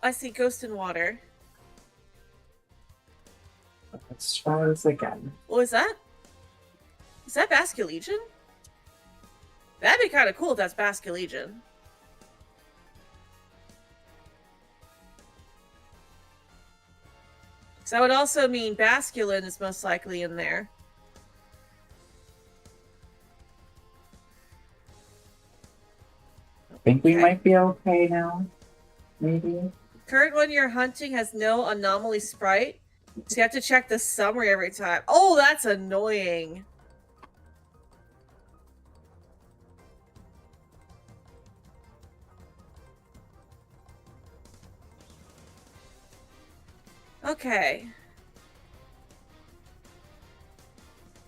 I see Ghost in Water. Let's try this again. What was that? Is that Basculegion? That'd be kind of cool if that's Basculegion. So that would also mean Basculin is most likely in there. I think we might be okay now. Maybe. Current one you're hunting has no anomaly sprite, so you have to check the summary every time. Oh, that's annoying. Okay.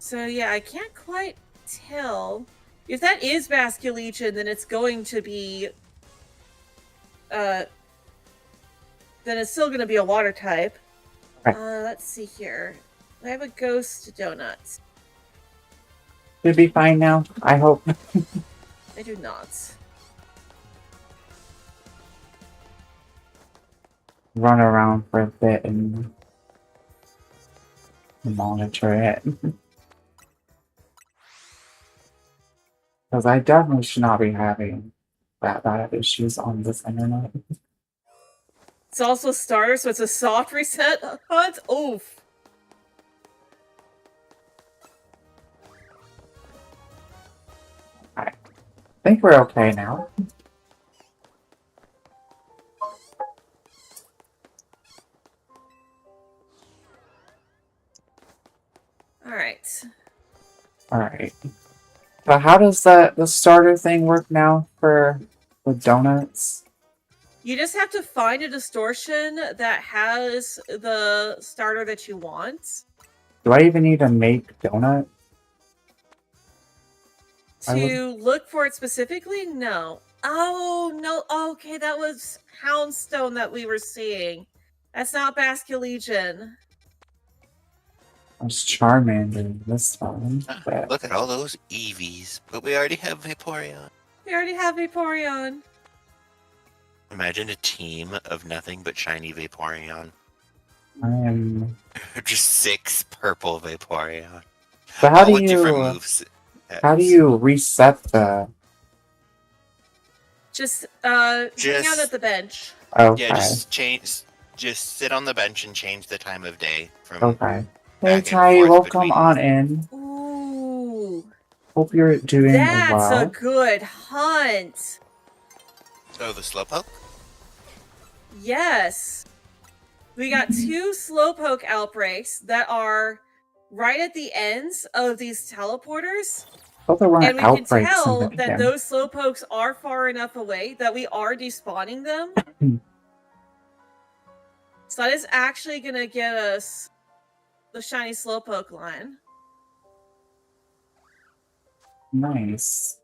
So yeah, I can't quite tell. If that is Basculegion, then it's going to be... then it's still going to be a water type. Right. Let's see here. I have a ghost donut. Should be fine now, I hope. I do not. Run around for a bit and monitor it. Because I definitely should not be having that bad of issues on this internet. It's also starter, so it's a soft reset hunt. Oof. I think we're okay now. Alright. Alright. But how does the starter thing work now for the donuts? You just have to find a distortion that has the starter that you want. Do I even need to make donuts? To look for it specifically? No. Oh, no. Okay, that was Houndstone that we were seeing. That's not Basculegion. It's Charmander this time. But... Look at all those Eevees. But we already have Vaporeon. We already have Vaporeon. Imagine a team of nothing but shiny Vaporeon. I am... Just 6 purple Vaporeon. So how all do you... different moves. How do you reset the... Just hang out at the bench. Okay. Yeah, just sit on the bench and change the time of day from... Okay. Hey Ty, welcome between... on in. Ooh. Hope you're doing well. That's a good hunt. Oh, the Slowpoke? Yes. We got 2 Slowpoke outbreaks that are right at the ends of these teleporters. And we can tell that those Slowpokes are far enough away that we are despawning them. So that is actually going to get us the shiny Slowpoke line. Nice.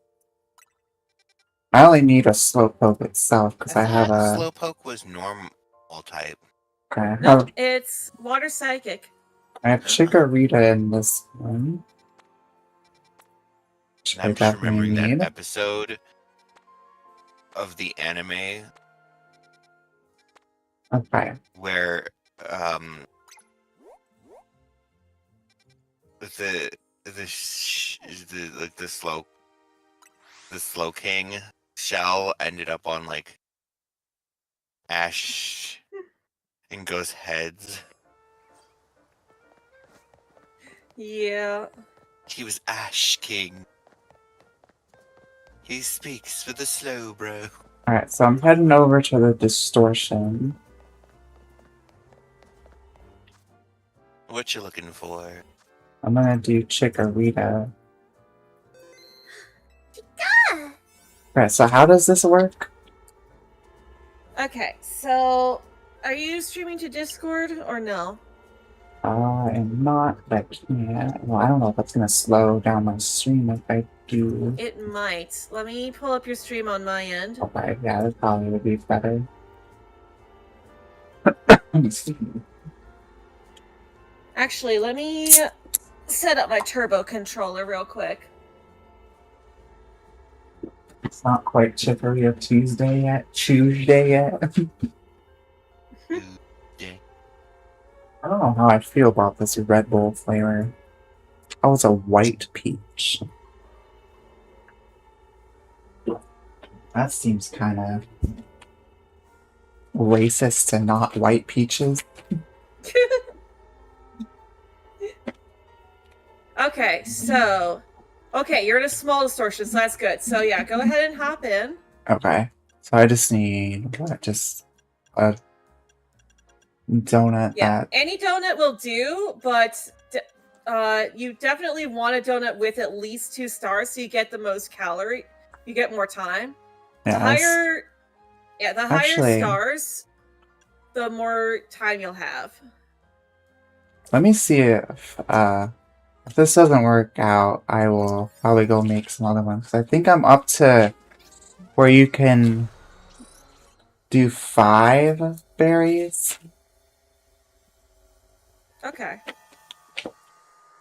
I only need a Slowpoke itself because I have a... Slowpoke was normal type. Okay. Nope, it's Water Psychic. I have Chikorita in this one. I'm just remembering that episode of the anime. Okay. Where the slow king shell ended up on like Ash and Ghost's heads. Yeah. He was Ash King. He speaks for the slow bro. Alright, so I'm heading over to the distortion. What you looking for? I'm gonna do Chikorita. Alright, so how does this work? Okay, so are you streaming to Discord or no? I am not, but yeah. Well, I don't know if that's gonna slow down my stream if I do. It might. Let me pull up your stream on my end. Okay, yeah, that probably would be better. Actually, let me set up my turbo controller real quick. It's not quite Chikorita Tuesday yet. Tuesday. I don't know how I feel about this Red Bull flavor. Oh, it's a white peach. That seems kind of racist to not white peaches. Okay, so you're in a small distortion, so that's good. So yeah, go ahead and hop in. Okay, so I just need what? Just a donut Yeah, that. any donut will do, but you definitely want a donut with at least 2 stars, so you get the most calorie. You get more time. Yeah, The higher Actually- stars, the more time you'll have. Let me see if this doesn't work out, I will probably go make some other ones. 'Cause I think I'm up to where you can do 5 berries. Okay.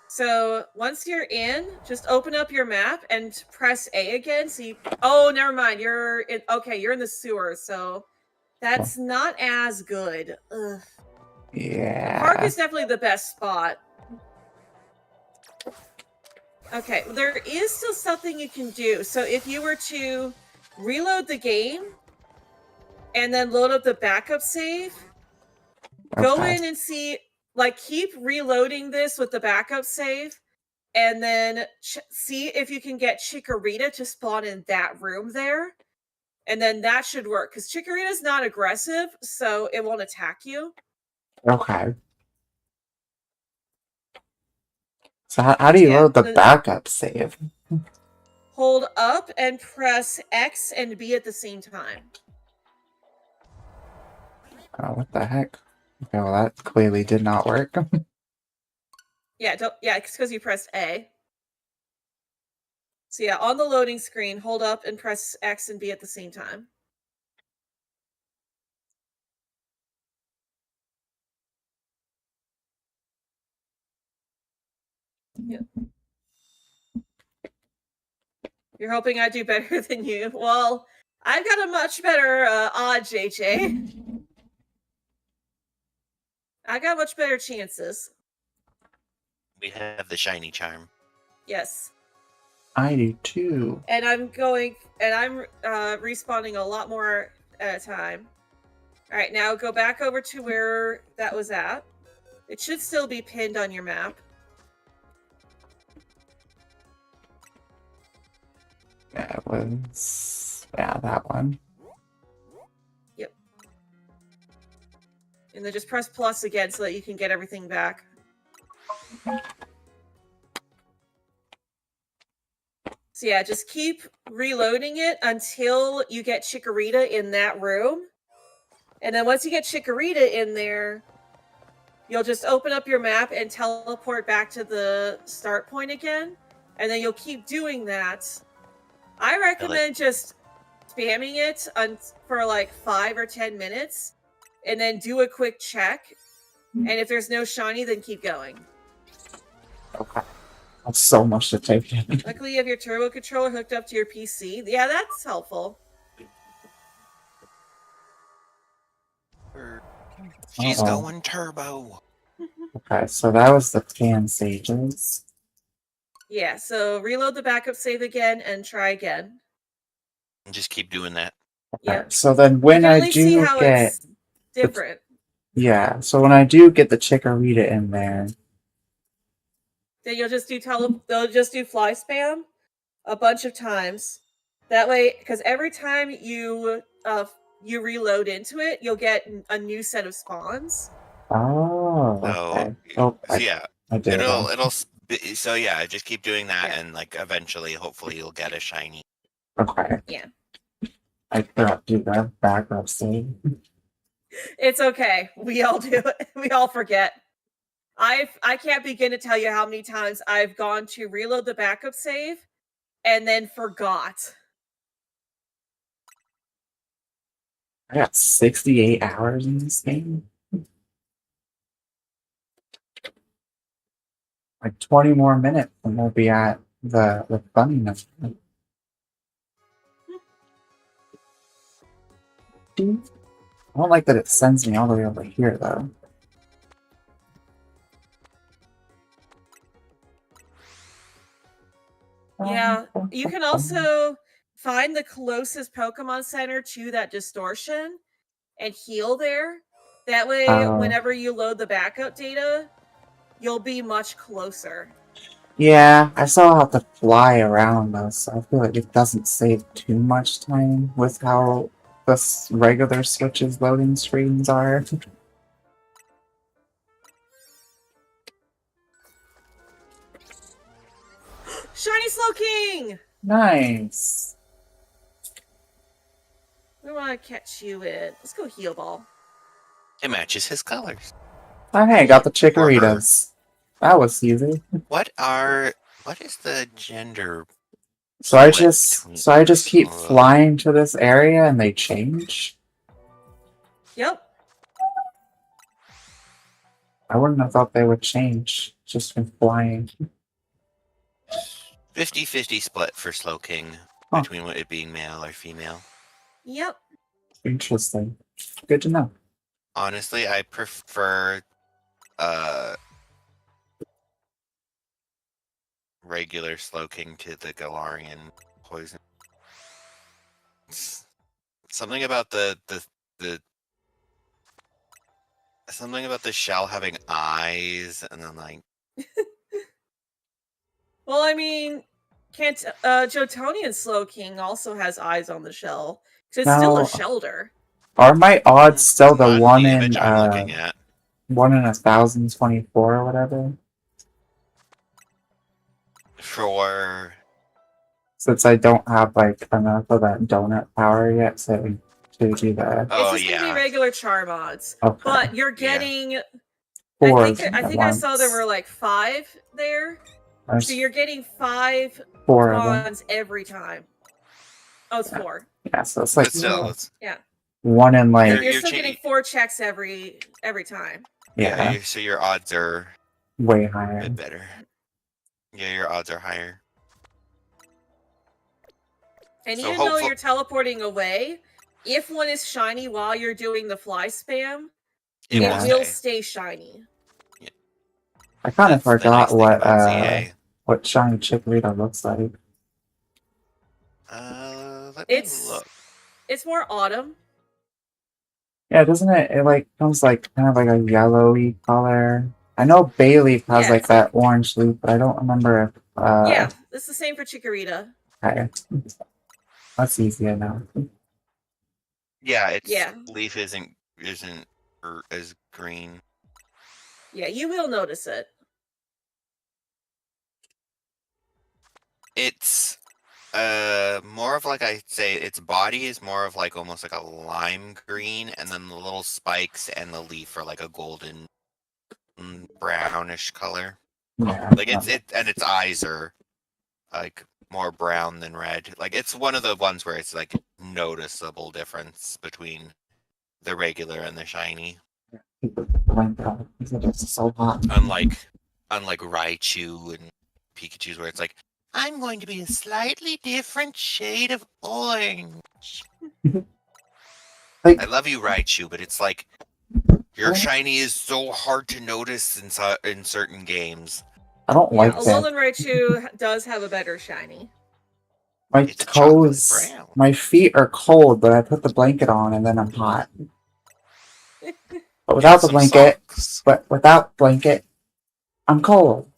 So once you're in, just open up your map and press A again. So oh, never mind. You're in. Okay, you're in the sewer, so that's not as good. Ugh. Yeah. The park is definitely the best spot. Okay, there is still something you can do. So if you were to reload the game and then load up the backup save, go in and see, like, keep reloading this with the backup save, and then see if you can get Chikorita to spawn in that room there. And then that should work, because Chikorita's not aggressive, so it won't attack you. Okay. So how do you load the backup save? Hold up and press X and B at the same time. Oh, what the heck? Okay, well that clearly did not work. Yeah, it's because you pressed A. So yeah, on the loading screen, hold up and press X and B at the same time. Yep. You're hoping I do better than you. Well, I've got a much better odds, JJ. I got much better chances. We have the shiny charm. Yes. I do too. And I'm respawning a lot more at a time. Alright, now go back over to where that was at. It should still be pinned on your map. Yeah, it was... Yeah, that one. Yep. And then just press plus again so that you can get everything back. So yeah, just keep reloading it until you get Chikorita in that room. And then once you get Chikorita in there, you'll just open up your map and teleport back to the start point again. And then you'll keep doing that. I recommend just spamming it for like 5 or 10 minutes. And then do a quick check. And if there's no shiny, then keep going. Okay. That's so much to take in. Luckily, you have your turbo controller hooked up to your PC. Yeah, that's helpful. She's going turbo. Okay, so that was the Pansages. Yeah, so reload the backup save again and try again. And just keep doing that. Yeah. So then when I do see how get... it's different. Yeah, so when I do get the Chikorita in there... Then you'll just do they'll just do fly spam a bunch of times. That way, because every time you reload into it, you'll get a new set of spawns. Oh, okay. Yeah, I did. So yeah, just keep doing that, and like eventually, hopefully, you'll get a shiny. Okay. Yeah. I forgot to do that backup save. It's okay. We all do it. We all forget. I can't begin to tell you how many times I've gone to reload the backup save and then forgot. I got 68 hours in this game. Like 20 more minutes and we'll be at the funniness. I don't like that it sends me all the way over here, though. Yeah, you can also find the closest Pokemon Center to that distortion and heal there. That way, whenever you load the backup data, you'll be much closer. Yeah, I still have to fly around though, so I feel like it doesn't save too much time with how the regular Switch's loading screens are. Shiny Slowking! Nice! We want to catch you in. Let's go Heal Ball. It matches his colors. Oh hey, I got the Or her. Chikorritas. That was easy. What is the gender? So I split just between keep us? flying to this area and they change? Yep. I wouldn't have thought they would change just from flying. 50-50 split for Slowking Huh. between it being male or female. Yep. Interesting. Good to know. Honestly, I prefer regular Slowking to the Galarian poison. Something about the something about the shell having eyes and then like Well, I mean, can't Jotonian Slowking also has eyes on the shell. So it's still a Now, Shelter. are my odds still the not one the in image I'm looking at. 1 in 1,024 or whatever? For Since I don't have like enough of that donut power yet to do that. oh It's just gonna be yeah. regular Charmods. Okay. But you're getting Four I think I saw there once. were like 5 there. There's So you're getting 5 4 of them. Pawns every time. Oh, it's 4. Yeah, so it's like But still, it's, Yeah. 1 in like You're You're still cha- getting 4 checks every time. yeah, so your odds are way a higher. bit better. Yeah, your odds are higher. And So even though hopeful- you're teleporting away, if one is shiny while you're doing the fly spam, It Yeah. it will stay. stay shiny. I kind of That's the forgot nice thing about ZA. what shiny Chikorita looks like. Let me It's look. it's more autumn. Yeah, doesn't it? It like comes like kind of like a yellowy color. I know Bayleaf has Yeah, like it's that orange leaf, but I don't remember if yeah, it's the same for Chikorita. okay. That's easy enough. Yeah, its Yeah. leaf isn't as green. Yeah, you will notice it. It's more of like I'd say its body is more of like almost like a lime green, and then the little spikes and the leaf are like a golden brownish color. Yeah. Like its eyes are like more brown than red. Like it's one of the ones where it's like noticeable difference between the regular and the shiny. It's so hot. Unlike Raichu and Pikachu's where it's like, I'm going to be a slightly different shade of orange. Like I love you, Raichu, but it's like your shiny is so hard to notice in certain games. I don't like that. Alolan Raichu does have a better shiny. My It's chocolate toes, brown. my feet are cold, but I put the blanket on and then I'm hot. But without Get the some blanket, socks. I'm cold.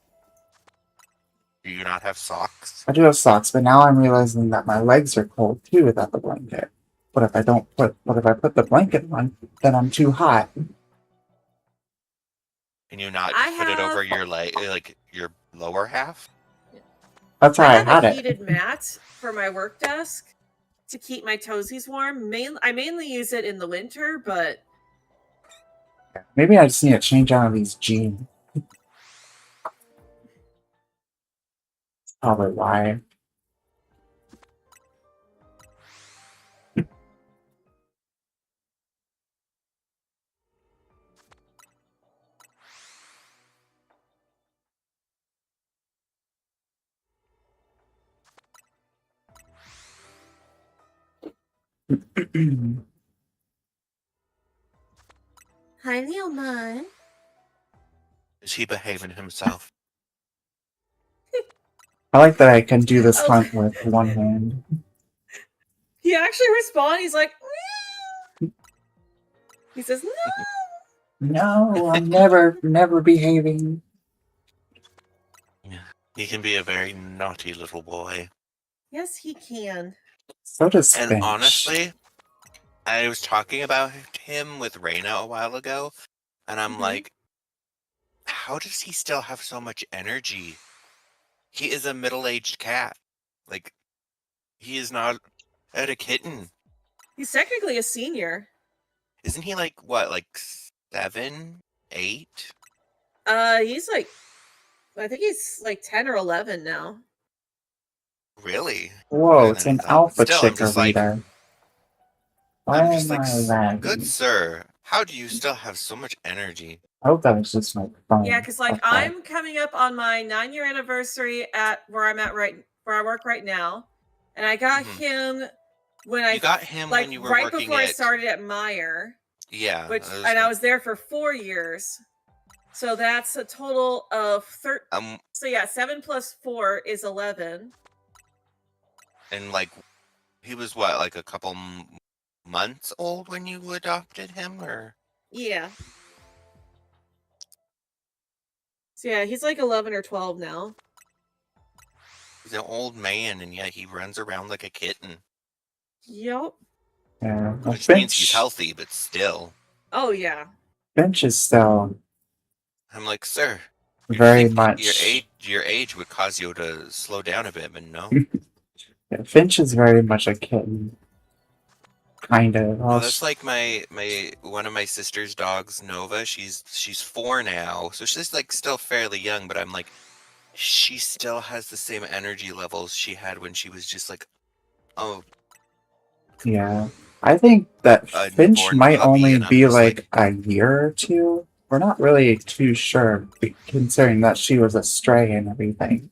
Do you not have socks? I do have socks, but now I'm realizing that my legs are cold too without the blanket. But if I put the blanket on, then I'm too hot. Can you not I put it over have- your like your lower half? That's how I I have had a it. heated mat for my work desk to keep my toesies warm. I mainly use it in the winter, but Maybe I just need to change out of these jeans. Probably why. Hi, Leomon. Is he behaving himself? I like that I can do this Oh. hunt with one hand. He actually responds. He's like, "Meow." He says, no. No, I'm never behaving. He can be a very naughty little boy. Yes, he can. So does And Finch. honestly, I was talking about him with Reyna a while ago, and I'm Mhm. like, how does he still have so much energy? He is a middle-aged cat. Like, he is not a kitten. He's technically a senior. Isn't he like, what, like 7, 8? He's like, I think he's like 10 or 11 now. Really? Whoa, Younger it's than I an thought, but alpha still, I'm chick just over like, there. Why I'm just am like, I lagging? good sir, how do you still have so much energy? I hope that was just my phone. Yeah, because like Okay. I'm coming up on my 9-year anniversary at where I'm at where I work right now, and I got Mhm. him when I You got him like when you were right working before I at... started at Meyer, Yeah. and I was there for 4 years, so that's a total of 13. So yeah, 7 plus 4 is 11. And like, he was what, like a couple months old when you adopted him, or? Yeah. So yeah, he's like 11 or 12 now. He's an old man, and yet he runs around like a kitten. Yup. Yeah, well, Which means he's healthy, but still. Oh yeah. Finch is still I'm like, sir, very think much. your age would cause you to slow down a bit, but no. Yeah, Finch is very much a kitten. Kind of. No, that's like my one of my sister's dogs, Nova. She's 4 now, so she's like still fairly young. But I'm like, she still has the same energy levels she had when she was just like, oh, Yeah. I think that a Finch newborn might puppy, only and I'm be just like a year or two. We're not really too sure, considering that she was a stray and everything.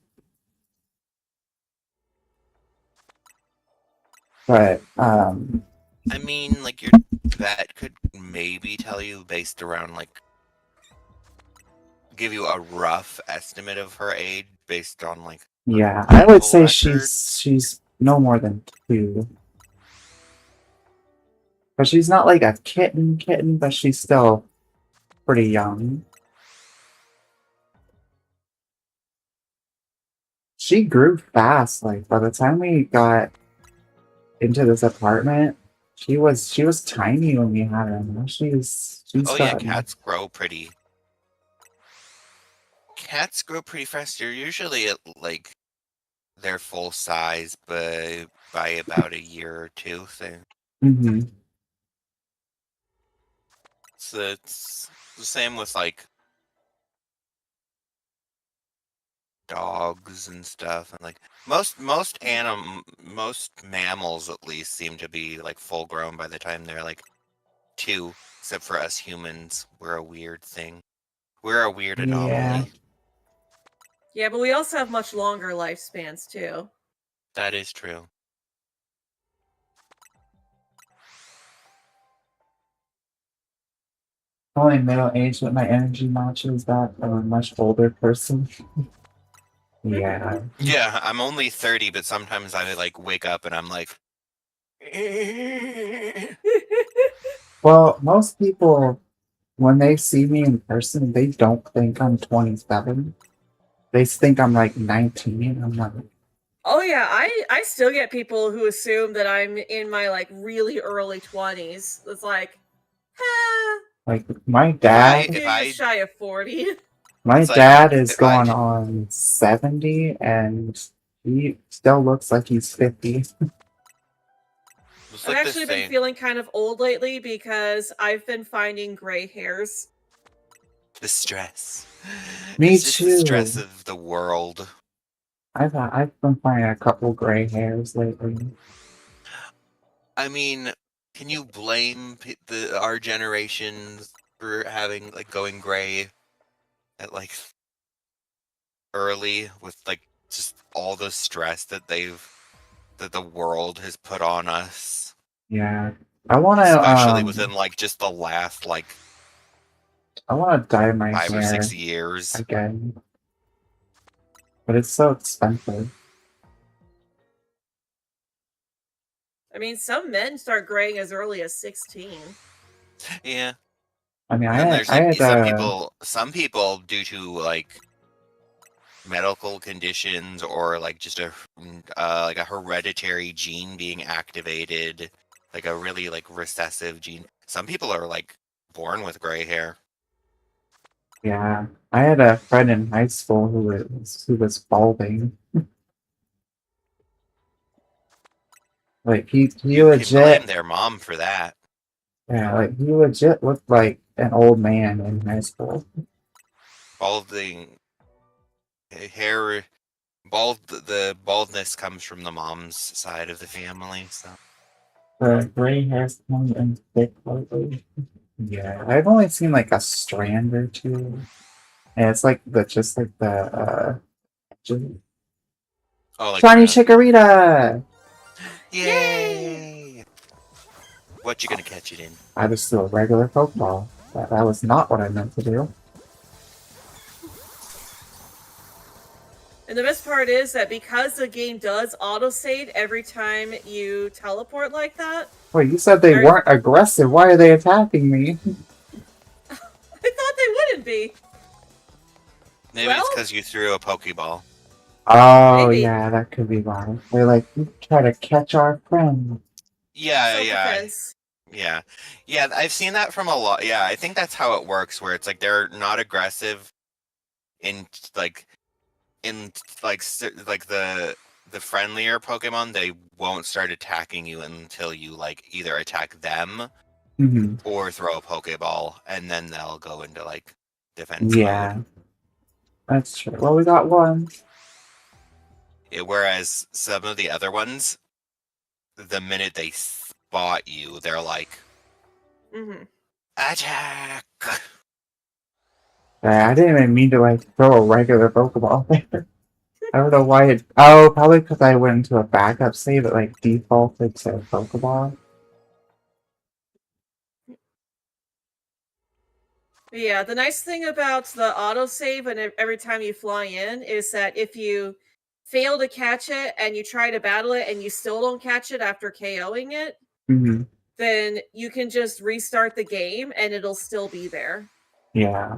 But, I mean, like your vet could maybe tell you based around like give you a rough estimate of her age based on like yeah, I would say records. she's no more than 2. But she's not like a kitten, but she's still pretty young. She grew fast. Like by the time we got into this apartment, she was tiny when we had her. Now she's Oh yeah, gotten cats grow pretty fast. They're usually at like their full size by about a year or two. hmm So it's the same with like dogs and stuff, and like most mammals at least seem to be like full grown by the time they're like 2, except for us humans. We're a weird thing. We're a weird Yeah. anomaly. Yeah, but we also have much longer lifespans too. That is true. Only middle age with my energy matches that of a much older person. Yeah. Yeah, I'm only 30, but sometimes I like wake up and I'm like, Well, most people when they see me in person, they don't think I'm 27. They think I'm like 19. I'm like, Oh yeah, I still get people who assume that I'm in my like really early 20s. It's like, like my if dad. you're just shy of 40. My It's like, dad is if I- going on 70 and he still looks like he's 50. it's I've like actually been feeling kind of old lately because I've been finding gray hairs. the stress. Me It's just the stress too. of the world. I've been finding a couple gray hairs lately. I mean, can you blame our generation for having like going gray at like early with like just all the stress that the world has put on us, Yeah. I want to especially within like just the last like I want to dye my 5 or hair 6 years. again, but it's so expensive. I mean, some men start graying as early as 16. Yeah. I mean, And then there's I like had some people due to like medical conditions or like just a like a hereditary gene being activated, like a really like recessive gene. Some people are like born with gray hair. yeah, I had a friend in high school who was balding. Like he You can blame legit, their mom for that. yeah, like he legit looked like an old man in high school. Balding hair the baldness comes from the mom's side of the family, so The gray hair's coming in thick lately. Yeah, I've only seen like a strand or two, and it's like just oh like Shiny Chikorita. yay! What you gonna catch it in? I just threw a regular Pokeball. That was not what I meant to do. And the best part is that because the game does autosave every time you teleport like that, Wait, you said they weren't aggressive. Why are they attacking me? I thought they wouldn't be. Maybe it's because you threw a Pokeball. Oh, Maybe. yeah, that could be why. They're like, you try to catch our friend. Yeah, Self-defense. yeah. I've seen that from a lot. Yeah, I think that's how it works, where it's like they're not aggressive in like the friendlier Pokemon. They won't start attacking you until you like either attack them Mm-hmm. or throw a Pokeball, and then they'll go into like defense Yeah, mode. that's true. Well, we got one. Whereas some of the other ones, the minute they spot you, they're like, Mm-hmm. attack! I didn't even mean to like throw a regular Pokeball there. I don't know why it. Oh, probably because I went into a backup save. It like defaulted to Pokeball. Yeah, the nice thing about the autosave and every time you fly in is that if you fail to catch it and you try to battle it and you still don't catch it after KOing it, Mm-hmm. then you can just restart the game and it'll still be there. Yeah.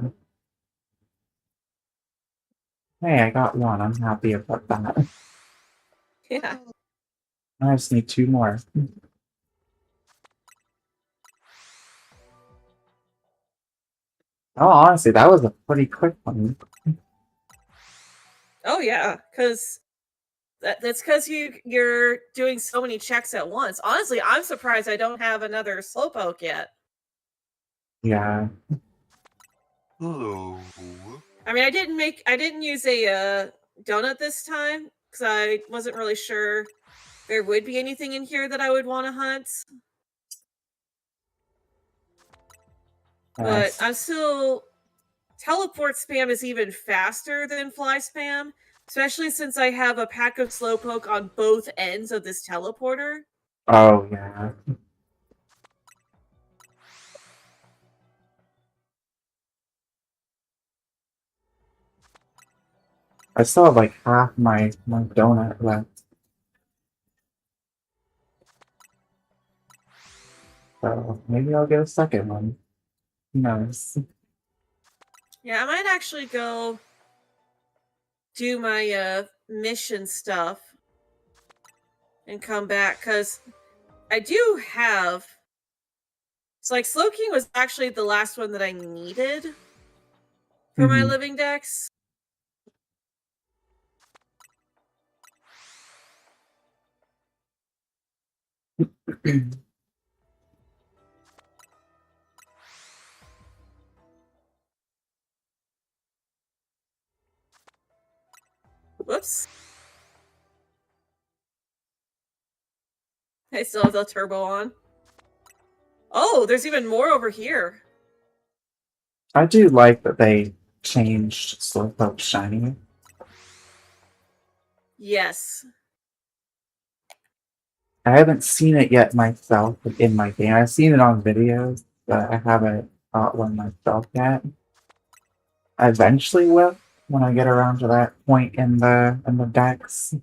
Hey, I got one. I'm happy about that. Yeah. I just need 2 more. Oh, honestly, that was a pretty quick one. Oh yeah, because that's because you're doing so many checks at once. Honestly, I'm surprised I don't have another Slowpoke yet. Yeah. Hello. I mean, I didn't use a donut this time because I wasn't really sure there would be anything in here that I would want to hunt. But I'm still teleport spam is even faster than fly spam, especially since I have a pack of Slowpoke on both ends of this teleporter. Oh, yeah. I still have like half my donut left. So maybe I'll get a second one. Who knows? Yeah, I might actually go do my mission stuff and come back because I do have. It's like Slowking was actually the last one that I needed for my living dex. Whoops. I still have the turbo on. Oh, there's even more over here. I do like that they changed Slowpoke shiny. Yes. I haven't seen it yet myself in my game. I've seen it on videos, but I haven't caught one myself yet. eventually will when I get around to that point in the decks.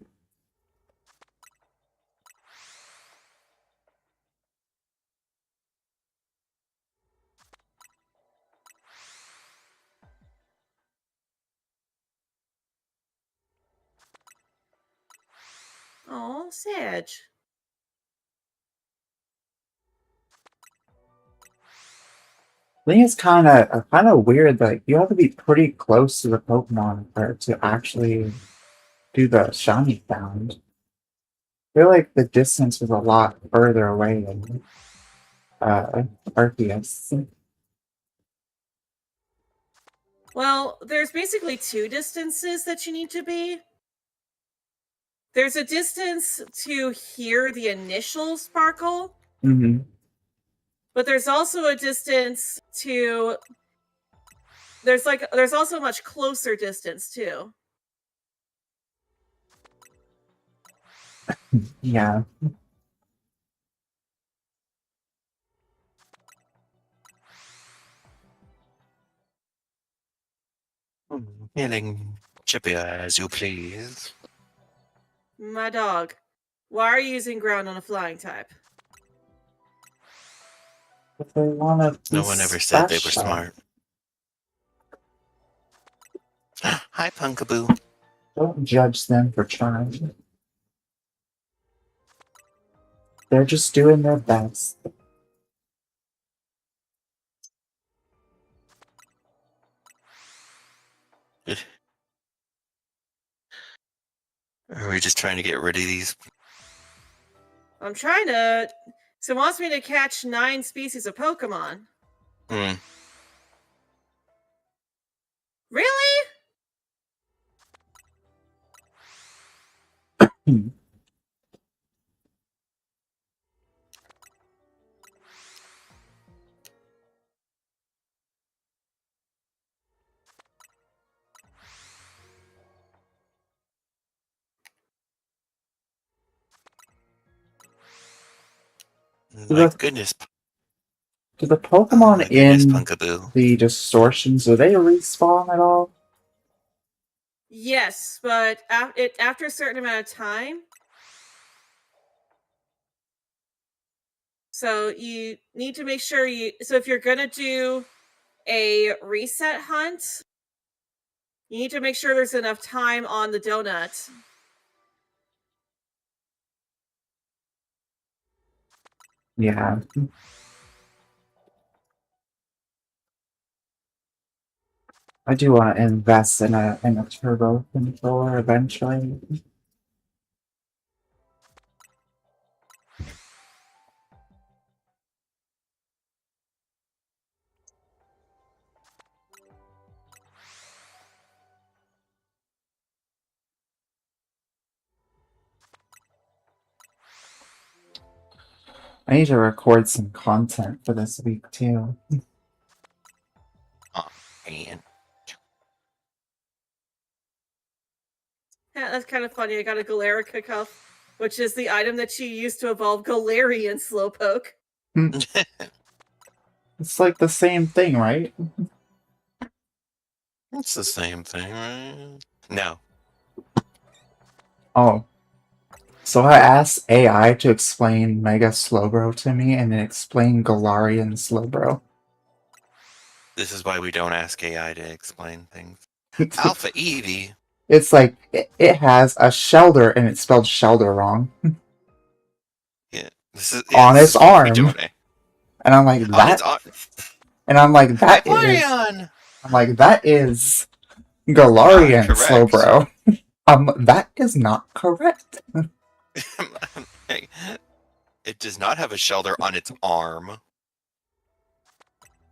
Oh, Sage. I think it's kind of weird. Like you have to be pretty close to the Pokemon for it to actually do the shiny sound. I feel like the distance was a lot further away in Arceus. Well, there's basically two distances that you need to be. There's a distance to hear the initial sparkle, Mm-hmm. but there's also a distance to. There's also a much closer distance too. Yeah. Feeling chippy as you please. My dog. Why are you using ground on a flying type? If they want to be No one ever said they were special, smart. Hi, Punkaboo. don't judge them for trying. They're just doing their best. Are we just trying to get rid of these? I'm trying to. So it wants me to catch 9 species of Pokemon. Hmm. Really? My goodness. Do the Pokemon in Punkaboo. the distortions, do they respawn at all? Yes, but after a certain amount of time. So you need to make sure you. So if you're gonna do a reset hunt, you need to make sure there's enough time on the donut. Yeah. I do want to invest in a turbo controller eventually. I need to record some content for this week too. Oh, man. Yeah, that's kind of funny. I got a Galarica cuff, which is the item that you use to evolve Galarian Slowpoke. It's like the same thing, right? It's the same thing, right? No. Oh. So I asked AI to explain Mega Slowbro to me, and it explained Galarian Slowbro. This is why we don't ask AI to explain things. Alpha Eevee. It's like it has a Shelder, and it's spelled Shelder wrong. Yeah, this is On its arm. And I'm like, that. And I'm like, that is. Vaporeon! I'm like, that is Galarian Slowbro. That is not correct. It does not have a Shelder on its arm.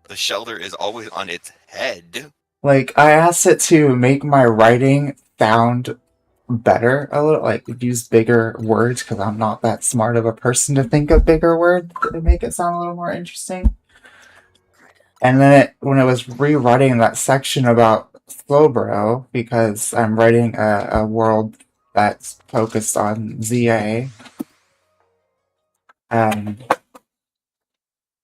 The Shelder is always on its head. Like, I asked it to make my writing sound better a little, like use bigger words, because I'm not that smart of a person to think of bigger words to make it sound a little more interesting. And then when it was rewriting that section about Slowbro, because I'm writing a world that's focused on ZA,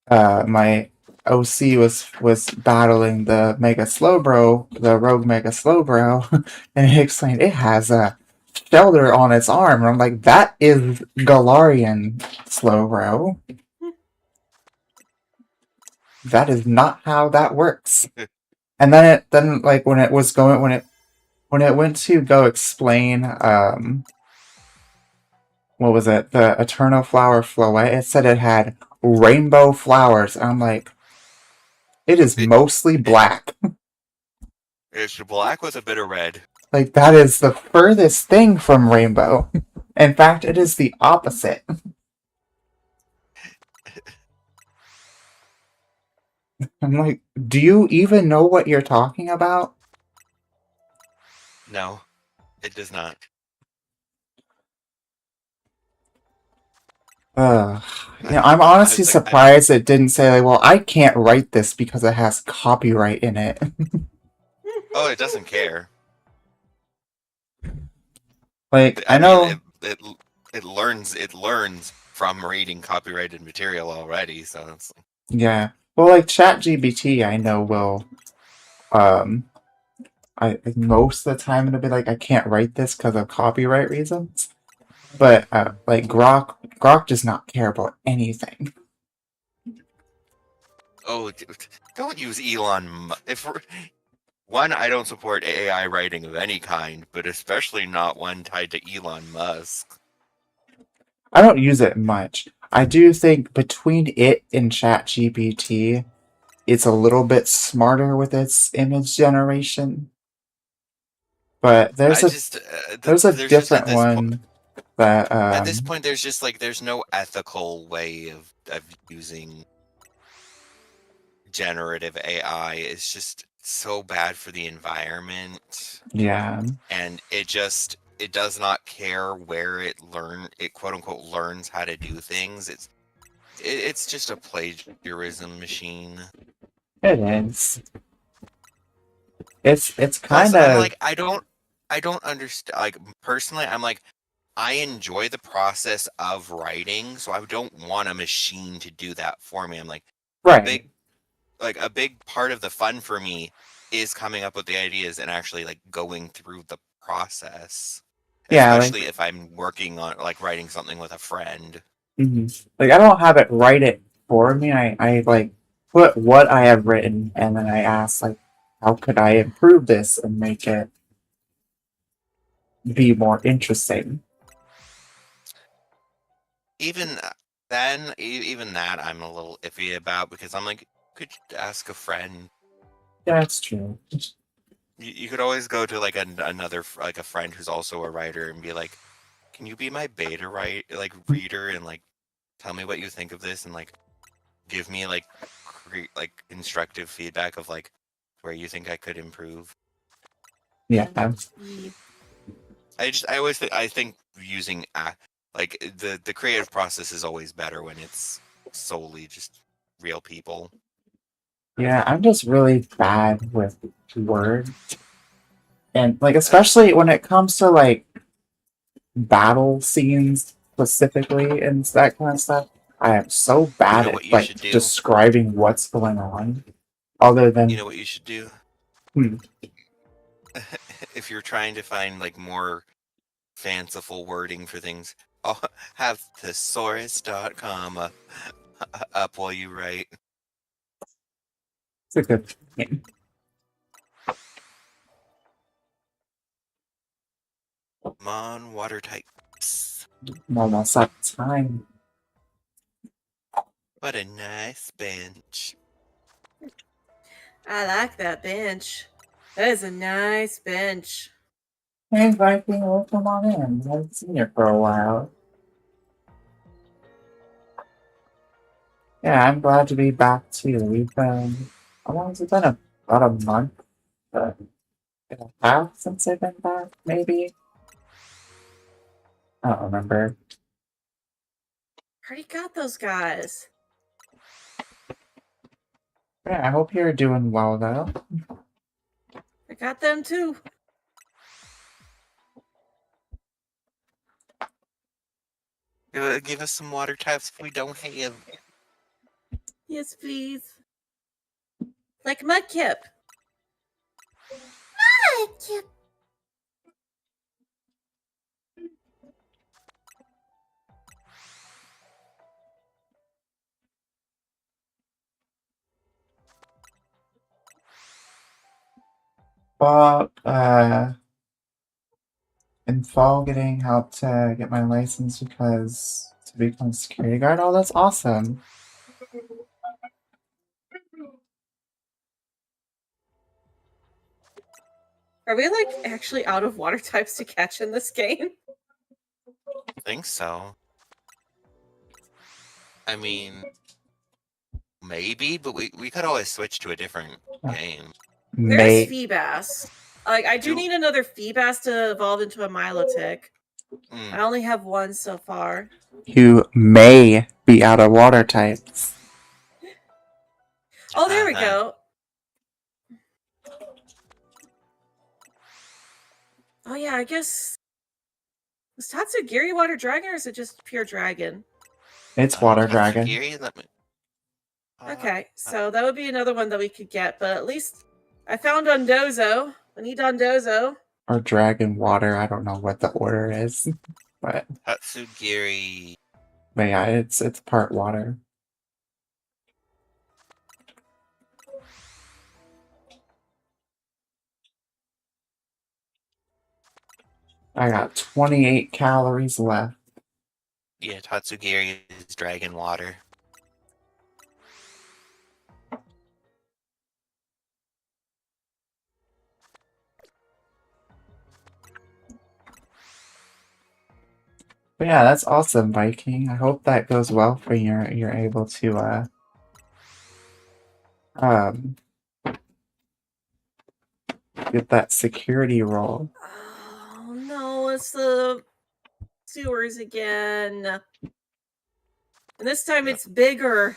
my OC was battling the Mega Slowbro, the Rogue Mega Slowbro, and he explained it has a shelter on its arm. And I'm like, that is Galarian Slowbro. That is not how that works. And then like when it went to go explain what was it, the Eternal Flower Floette, it said it had rainbow flowers. I'm like, it is It- mostly black. It's black with a bit of red. Like, that is the furthest thing from rainbow. In fact, it is the opposite. I'm like, do you even know what you're talking about? No, it does not. I'm honestly was like, surprised it didn't say, like, well, I can't write this because it has copyright in it. Oh, it doesn't care. Like, I mean, know. it learns from reading copyrighted material already, so it's Yeah. Well, like, ChatGPT, I know will, most of the time it'll be like, I can't write this because of copyright reasons. But, like, Grok does not care about anything. oh, don't use one, I don't support AI writing of any kind, but especially not one tied to Elon Musk. I don't use it much. I do think between it and ChatGPT, it's a little bit smarter with its image generation. But there's a There's just different one that at this point there's just like there's no ethical way of using generative AI. It's just so bad for the environment. yeah. And it does not care where it quote unquote learns how to do things. It's just a plagiarism machine. It is. It's Plus, kind I'm of like, I don't understand. Like, personally, I'm like, I enjoy the process of writing, so I don't want a machine to do that for me. I'm like, right. a big part of the fun for me is coming up with the ideas and actually like going through the process. Yeah, Especially if I'm working on like writing something with a friend. like I don't have it write it for me. I like put what I have written and then I ask like, how could I improve this and make it be more interesting? Even then, even that I'm a little iffy about because I'm like, could you ask a friend? Yeah, that's true. You could always go to like another like a friend who's also a writer and be like, can you be my beta reader and like tell me what you think of this and like give me like instructive feedback of like where you think I could improve. Yeah. I think using like the creative process is always better when it's solely just real people. Yeah, I'm just really bad with words. And like especially when it comes to like battle scenes specifically and that kind of stuff, I am so bad What at you like should do? describing what's going on. Other than You know what you should do? If you're trying to find like more fanciful wording for things, I'll have thesaurus.com up while you write. It's a good thing. Come on, water types. Almost at time. What a nice bench. I like that bench. That is a nice bench. Hey Viking, welcome on in. I haven't seen you for a while. Yeah, I'm glad to be back too. We've been how long has it been? About a month? And a half since I've been back, maybe? I don't remember. Already got those guys. Yeah, I hope you're doing well though. I got them too. Give us some water types if we don't have. Yes, please. Like Mudkip. Mudkip. But in fall, getting help to get my license because to become a security guard. Oh, that's awesome. Are we like actually out of water types to catch in this game? I think so. I mean, maybe, but we could always switch to a different game. There's May Feebas. Like, I do need another Feebas to evolve into a Milotic. I only have one so far. you may be out of water types. Oh, there we go. Oh yeah, I guess is Tatsugiri water dragon or is it just pure dragon? It's water dragon. Tatsugiri, let me... Okay, so that would be another one that we could get, but at least I found Dondozo. I need Dondozo. Or dragon water. I don't know what the order is, but Tatsugiri. yeah, it's part water. I got 28 calories left. Yeah, Tatsugiri is dragon water. But yeah, that's awesome, Viking. I hope that goes well for you. You're able to get that security role. Oh no, it's the sewers again. And this time it's bigger.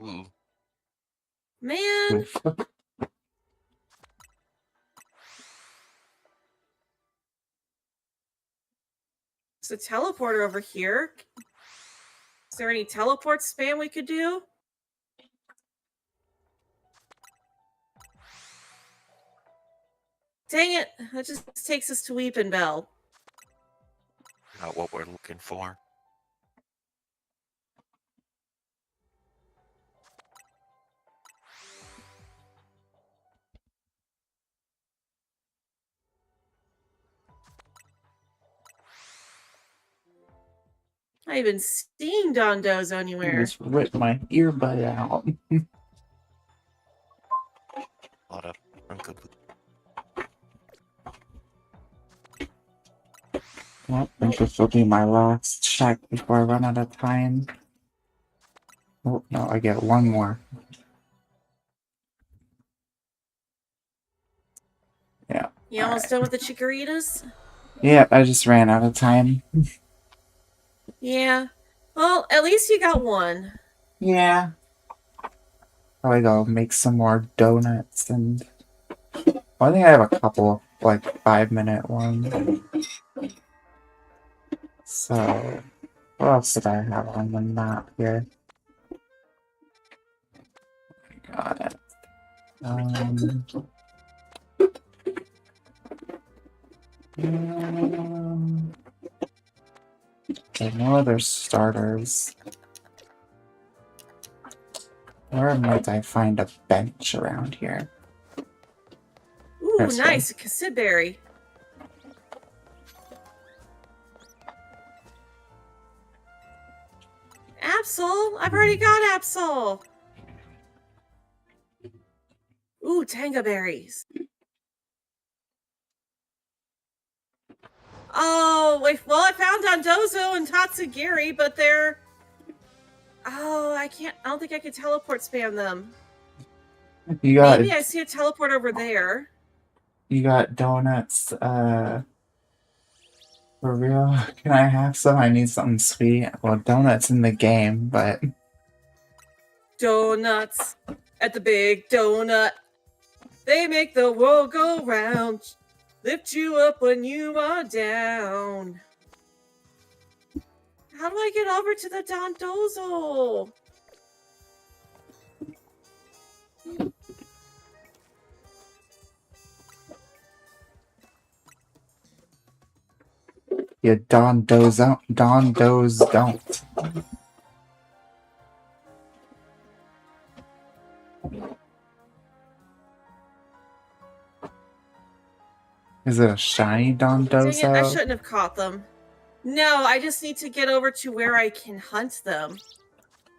Ooh. Man. There's a teleporter over here. Is there any teleport spam we could do? Dang it, that just takes us to Weepin' Bell. Not what we're looking for. Not even seeing Dondozo I anywhere. just ripped my earbud out. Hold up. I'm good with... Well, I think this will be my last check before I run out of time. Oh, no, I get one more. Yeah. You almost done with the Chikaritas? Yeah, I just ran out of time. Yeah. Well, at least you got one. Yeah. Probably go make some more donuts and... Well, I think I have a couple of, like, 5-minute ones. So... What else did I have on the map here? Got it. Okay, no other starters. Where might I find a bench around here? Ooh, This nice. A Cassibberry. Absol! I've already got Absol! Ooh, Tanga berries. Oh, wait, well, I found Dondozo and Tatsugiri, but they're... Oh, I don't think I can teleport spam them. You got, Maybe I see a teleport over there. you got donuts, for real? Can I have some? I need something sweet. Well, donuts in the game, but... Donuts at the big donut. They make the world go round. Lift you up when you are down. How do I get over to the Dondozo? You Don Doze don't. Is it a shiny Don Dang it, I Dozo? shouldn't have caught them. No, I just need to get over to where I can hunt them.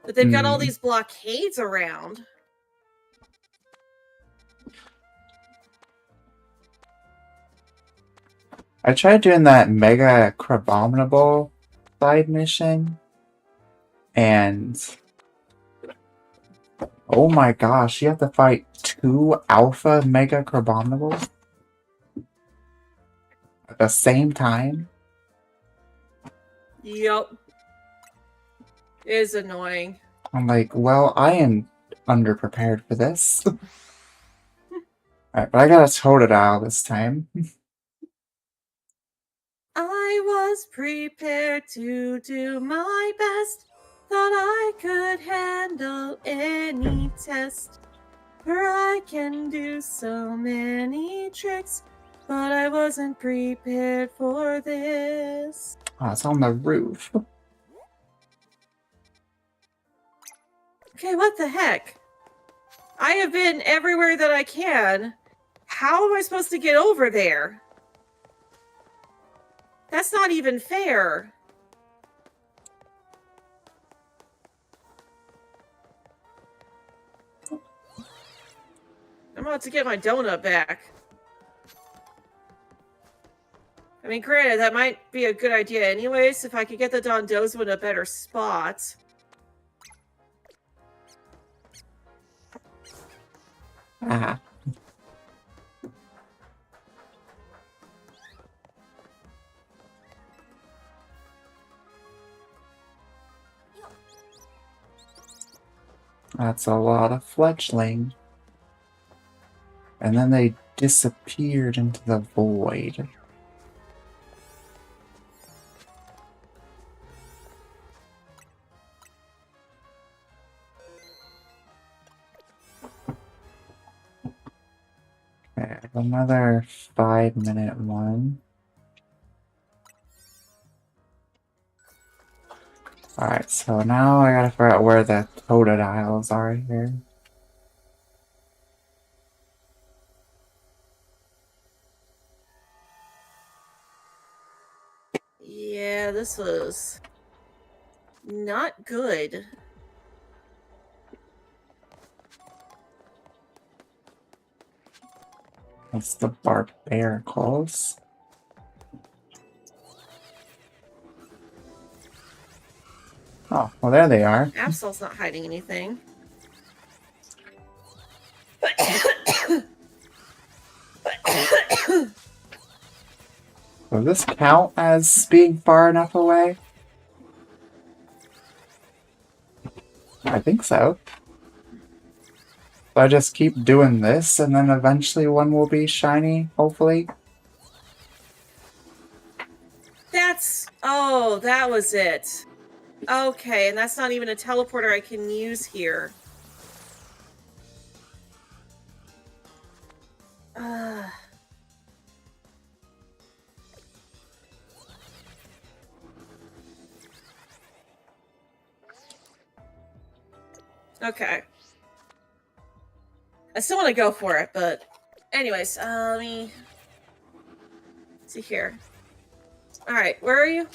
But they've got all these blockades around. I tried doing that Mega Crabominable side mission, and oh my gosh, you have to fight 2 Alpha Mega Crabominables at the same time? Yup. It is annoying. I'm like, well, I am underprepared for this. Alright, but I got a Totodile this time. I was prepared to do my best. Thought I could handle any test. For I can do so many tricks. But I wasn't prepared for this. Oh, it's on the roof. Okay, what the heck? I have been everywhere that I can. How am I supposed to get over there? That's not even fair. I'm about to get my donut back. I mean, granted, that might be a good idea anyways, if I could get the Dondozo in a better spot. Ah. That's a lot of fledgling. And then they disappeared into the void. Okay, I have another 5-minute one. Alright, so now I gotta figure out where the Totodiles are here. Yeah, this was not good. That's the Barbaricles. Oh, well there they are. Absol's not hiding anything. Does this count as being far enough away? I think so. So I just keep doing this, and then eventually one will be shiny, hopefully. Oh, that was it. Okay, and that's not even a teleporter I can use here. Okay. I still want to go for it, but anyways, let me see here. Alright, where are you?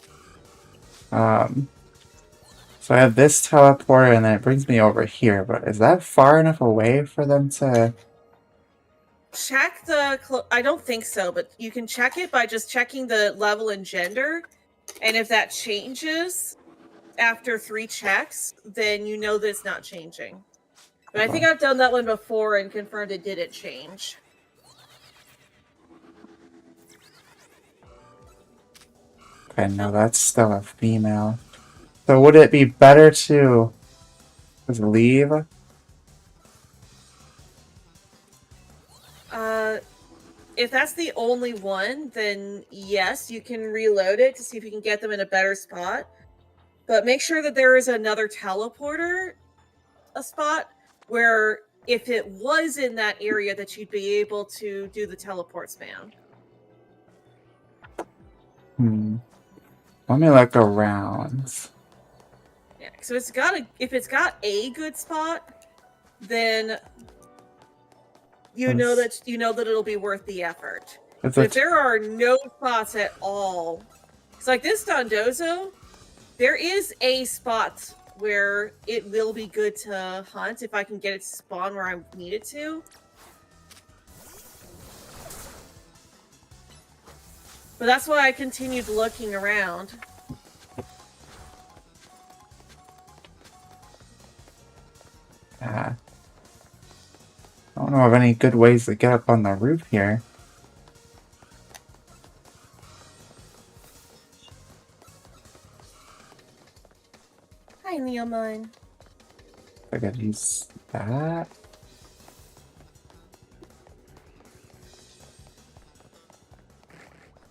So I have this teleporter, and then it brings me over here, but is that far enough away for them to... Check the... I don't think so, but you can check it by just checking the level and gender, and if that changes after 3 checks, then you know that it's not changing. But I think I've done that one before and confirmed it didn't change. Okay, no, that's still a female. So would it be better to just leave? If that's the only one, then yes, you can reload it to see if you can get them in a better spot. But make sure that there is another teleporter, a spot, where if it was in that area that you'd be able to do the teleport spam. Let me look around. Yeah, so if it's got a good spot, then you know that it'll be worth the effort. It's But a if there are no spots at all, it's like this Dondozo, there is a spot where it will be good to hunt if I can get it to spawn where I need it to. But that's why I continued looking around. I don't know of any good ways to get up on the roof here. Hi, Neomine. I could use that.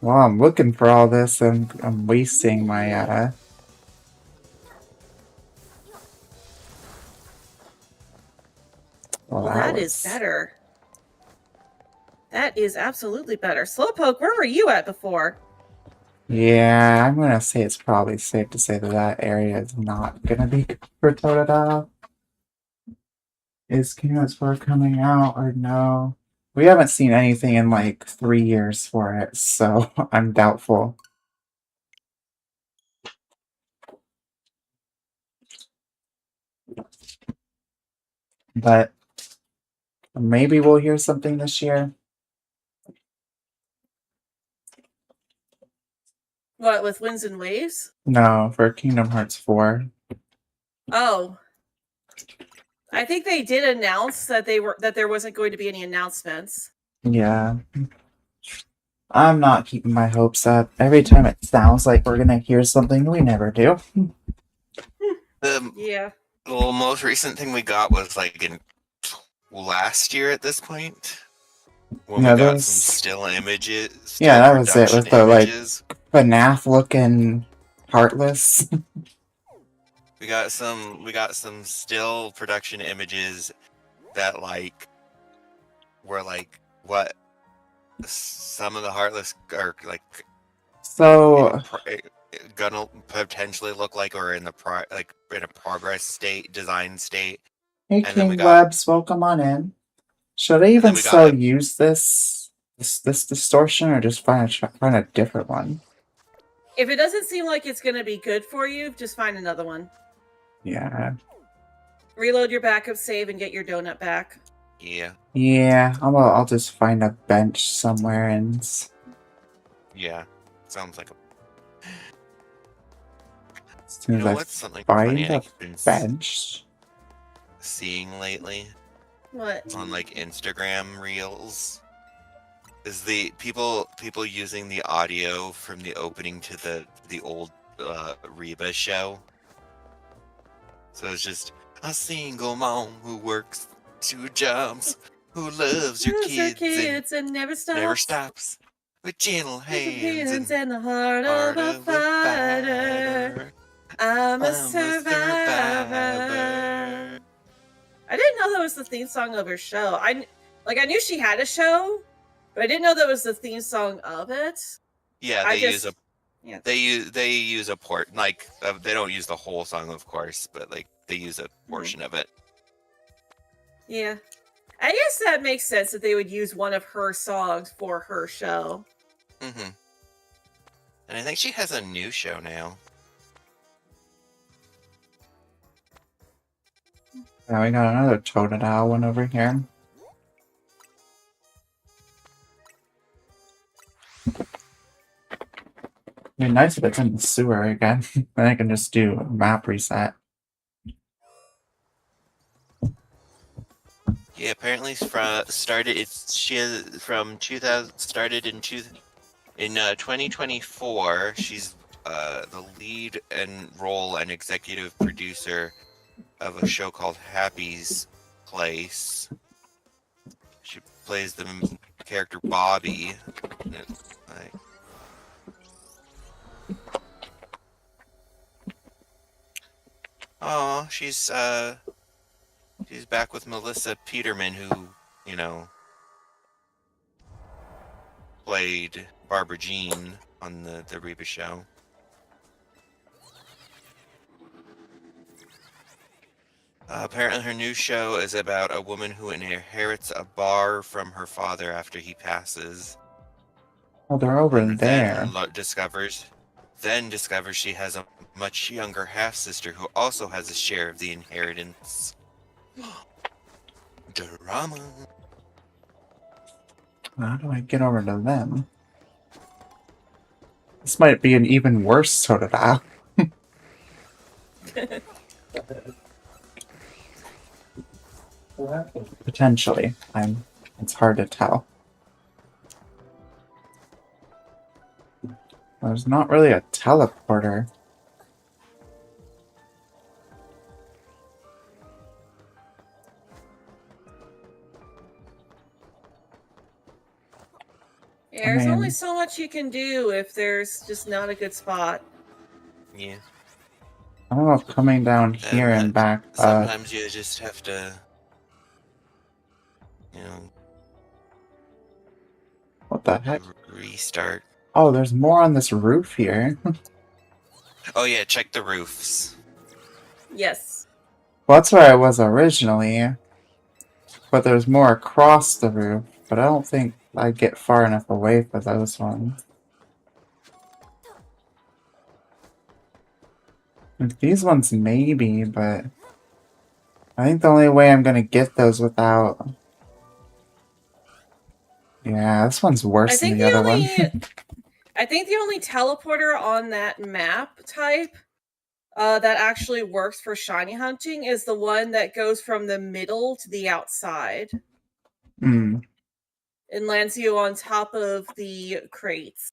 While I'm looking for all this, I'm wasting my Well, that is better. That is absolutely better. Slowpoke, where were you at before? Yeah, I'm gonna say it's probably safe to say that that area is not gonna be good for Totodile. Is Kingdom coming out or no? We haven't seen anything in like 3 years for it, so I'm doubtful. But maybe we'll hear something this year. What, with Winds and Waves? No, for Kingdom Hearts 4. Oh. I think they did announce that there wasn't going to be any announcements. Yeah. I'm not keeping my hopes up. Every time it sounds like we're gonna hear something, we never do. Yeah. Well, most recent thing we got was like in last year at this point. When Yeah, we got those- some still images. Yeah, that was it, production with the, like- images. FNAF looking Heartless. We got some still production images that like were like what some of the Heartless are like So gonna potentially look like, or in the in a progress state, design state. hey And then we King got- Webs, welcome on in. Should I even then we got still it. use this distortion or just find a different one? If it doesn't seem like it's going to be good for you, just find another one. Yeah. Reload your backup save and get your donut back. Yeah, Yeah, I'll just find a bench somewhere and yeah. Sounds like a as soon you as know I what's something funny find a I've been bench. seeing lately What? on like Instagram reels is the people using the audio from the opening to the old Reba show. So it's just a single mom who works 2 jobs, who loves your Loves her kids, and never stops. and never stops, with gentle With her hands and and the heart of a fighter. I'm a survivor. I didn't know that was the theme song of her show. I knew she had a show, but I didn't know that was the theme song of it. Yeah, I they just- use a yeah. they use a port, like they don't use the whole song, of course, but like they use a portion of it. Yeah. I guess that makes sense that they would use one of her songs for her show. Mm-hmm. And I think she has a new show now. Now we got another Totodile one over here. It'd be nice if it's in the sewer again. Then I can just do a map reset. Yeah, apparently started in 2024. She's the lead and role and executive producer of a show called Happy's Place. She plays the character Bobby. Oh, she's back with Melissa Peterman, who, you know, played Barbara Jean on the Reba show. Apparently, her new show is about a woman who inherits a bar from her father after he passes, Oh, they're over and there. then discovers she has a much younger half sister who also has a share of the inheritance. Drama. How do I get over to them? This might be an even worse Totodile. Potentially. It's hard to tell. There's not really a teleporter. Yeah, there's only mean- so much you can do if there's just not a good spot. Yeah. I don't know if coming down here and back up. Sometimes you just have to, you know, What the heck? restart. Oh, there's more on this roof here. Oh yeah, check the roofs. Yes. Well, that's where I was originally. But there's more across the roof. But I don't think I'd get far enough away for those ones. These ones maybe, but I think the only way I'm gonna get those without... Yeah, this one's worse than the other one. I think the only teleporter on that map type that actually works for shiny hunting is the one that goes from the middle to the outside Hmm. and lands you on top of the crates.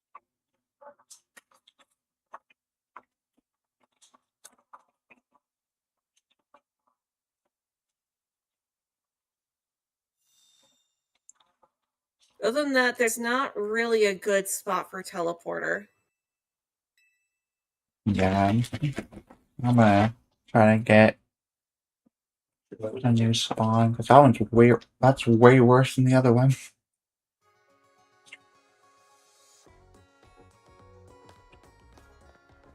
Other than that, there's not really a good spot for teleporter. Yeah, I'm gonna try to get a new spawn because that's way worse than the other one.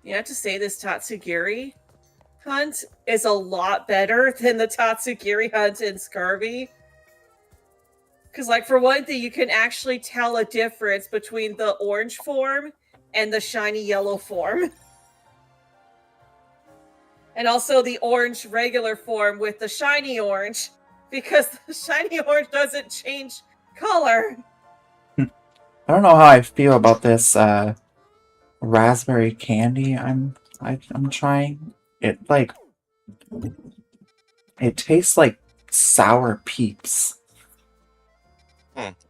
You have to say this Tatsugiri hunt is a lot better than the Tatsugiri hunt in Scurvy. Because, like, for one thing, you can actually tell a difference between the orange form and the shiny yellow form. And also the orange regular form with the shiny orange, because the shiny orange doesn't change color. I don't know how I feel about this raspberry candy I'm trying. It tastes like sour peeps.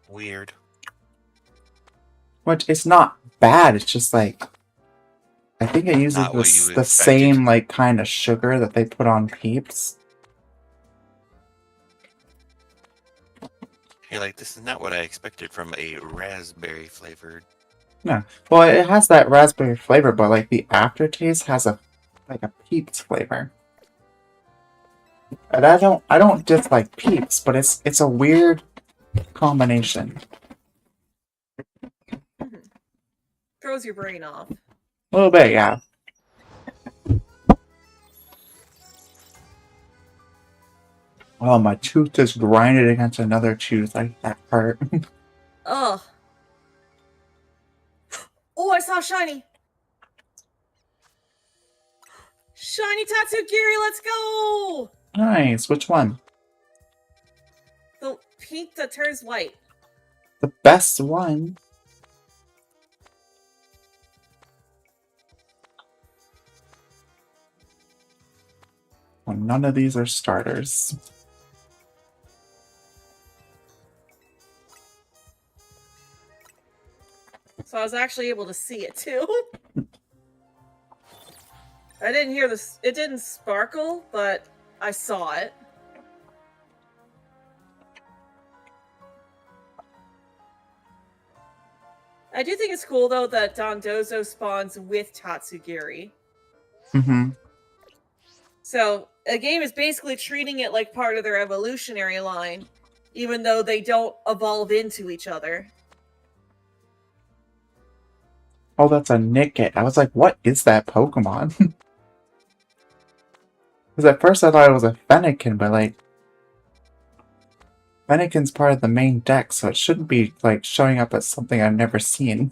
Weird. Which it's not bad, it's just like I think it uses Not what you the expected. same like kind of sugar that they put on peeps. You're like, this is not what I expected from a raspberry flavored. Yeah. Well, it has that raspberry flavor, but like the aftertaste has a peeps flavor. And I don't dislike peeps, but it's a weird combination. Throws your brain off. A little bit, yeah. Oh, my tooth just grinded against another tooth. Like that hurt. Ugh. Oh, I saw shiny. Shiny Tatsugiri, let's go! Nice. Which one? The pink that turns white. The best one. Well, none of these are starters. So I was actually able to see it too. I didn't hear this. It didn't sparkle, but I saw it. I do think it's cool though that Dondozo spawns with Tatsugiri. Mm-hmm. So the game is basically treating it like part of their evolutionary line, even though they don't evolve into each other. Oh, that's a Nickit. I was like, what is that Pokemon? Because at first I thought it was a Fennekin, but like Fennekin's part of the main deck, so it shouldn't be like showing up as something I've never seen.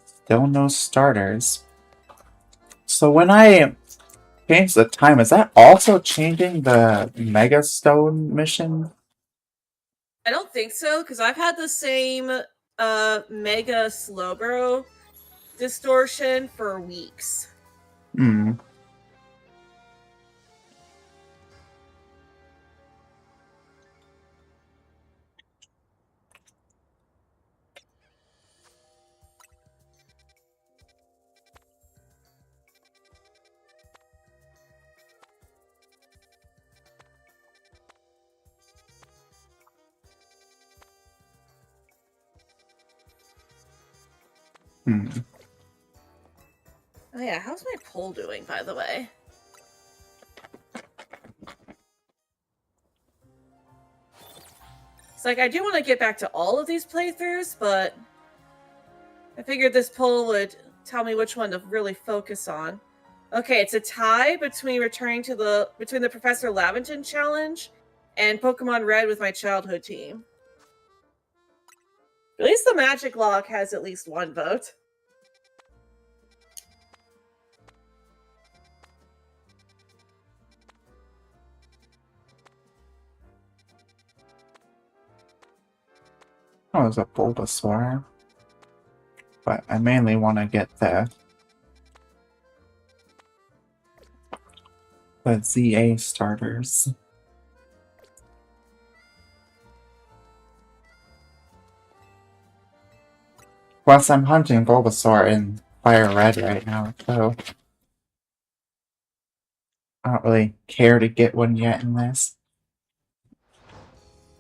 Still no starters. So when I change the time, is that also changing the Mega Stone mission? I don't think so, because I've had the same Mega Slowbro distortion for weeks. Hmm. Oh yeah, how's my poll doing, by the way? It's like, I do want to get back to all of these playthroughs, but I figured this poll would tell me which one to really focus on. Okay, it's a tie between between the Professor Laventon challenge and Pokemon Red with my childhood team. At least the Magic Lock has at least one vote. Oh, it was a Bulbasaur. But I mainly want to get the ZA starters. Plus, I'm hunting Bulbasaur in Fire Red right now, so I don't really care to get one yet in this.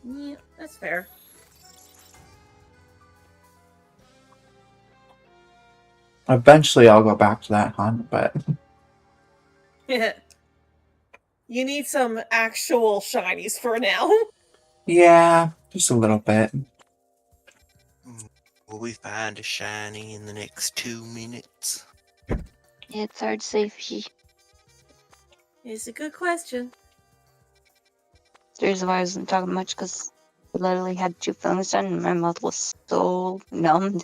Yeah, that's fair. Eventually, I'll go back to that hunt, but You need some actual shinies for now. yeah, just a little bit. Will we find a shiny in the next 2 minutes? It's hard to say if you. It's a good question. There's why I wasn't talking much because I literally had 2 films done and my mouth was so numbed.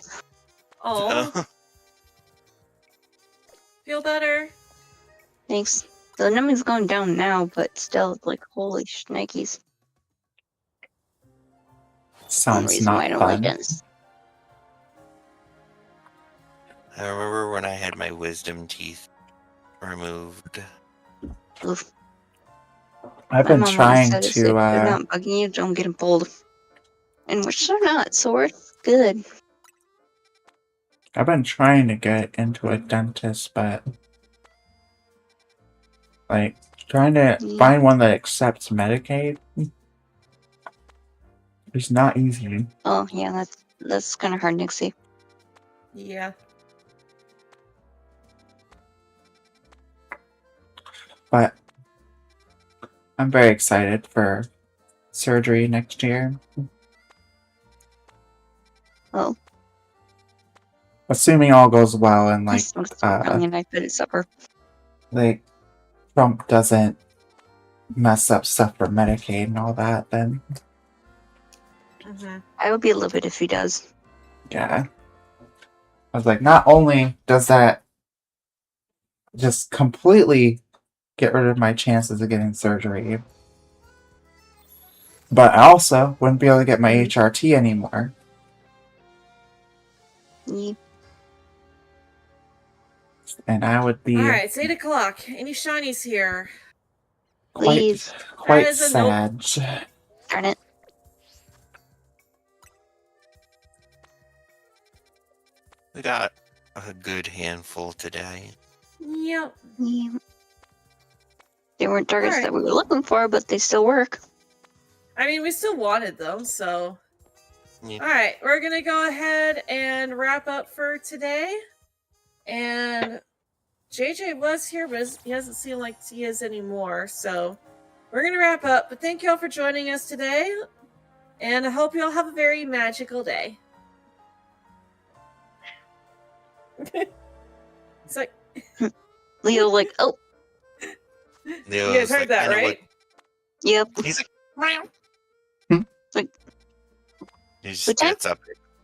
Oh, feel better? Thanks. The numbing's going down now, but still, like, holy shnikes. One Sounds reason why I not don't like fun. dentists. I remember when I had my wisdom teeth removed. Oof. I've My been mom always trying said if they're to. not bugging you, don't get them pulled. And which they're not, so we're good. I've been trying to get into a dentist, but like trying to Yeah. find one that accepts Medicaid is not easy. Oh, yeah, that's kind of hard, Nixie. Yeah. But I'm very excited for surgery next year. Oh. Assuming all goes well and like and I put it supper. like Trump doesn't mess up stuff for Medicaid and all that, then Mm-hmm. I would be livid if he does. yeah. I was like, not only does that just completely get rid of my chances of getting surgery, but I also wouldn't be able to get my HRT anymore. Yeah. And I would be Alright, it's 8 o'clock. Any shinies here? Please. quite That is a nope. sad. Darn it. We got a good handful today. Yep. Yeah. They weren't targets Alright. that we were looking for, but they still work. I mean, we still wanted them, so. Yeah. Alright, we're gonna go ahead and wrap up for today. And JJ was here, but he doesn't seem like he is anymore, so we're gonna wrap up. But thank you all for joining us today, and I hope you all have a very magical day. It's like, Leo, like, oh, Leo you guys was heard like, that, I know right? yep. what. He's like, Like, he just Lieutenant? gets up.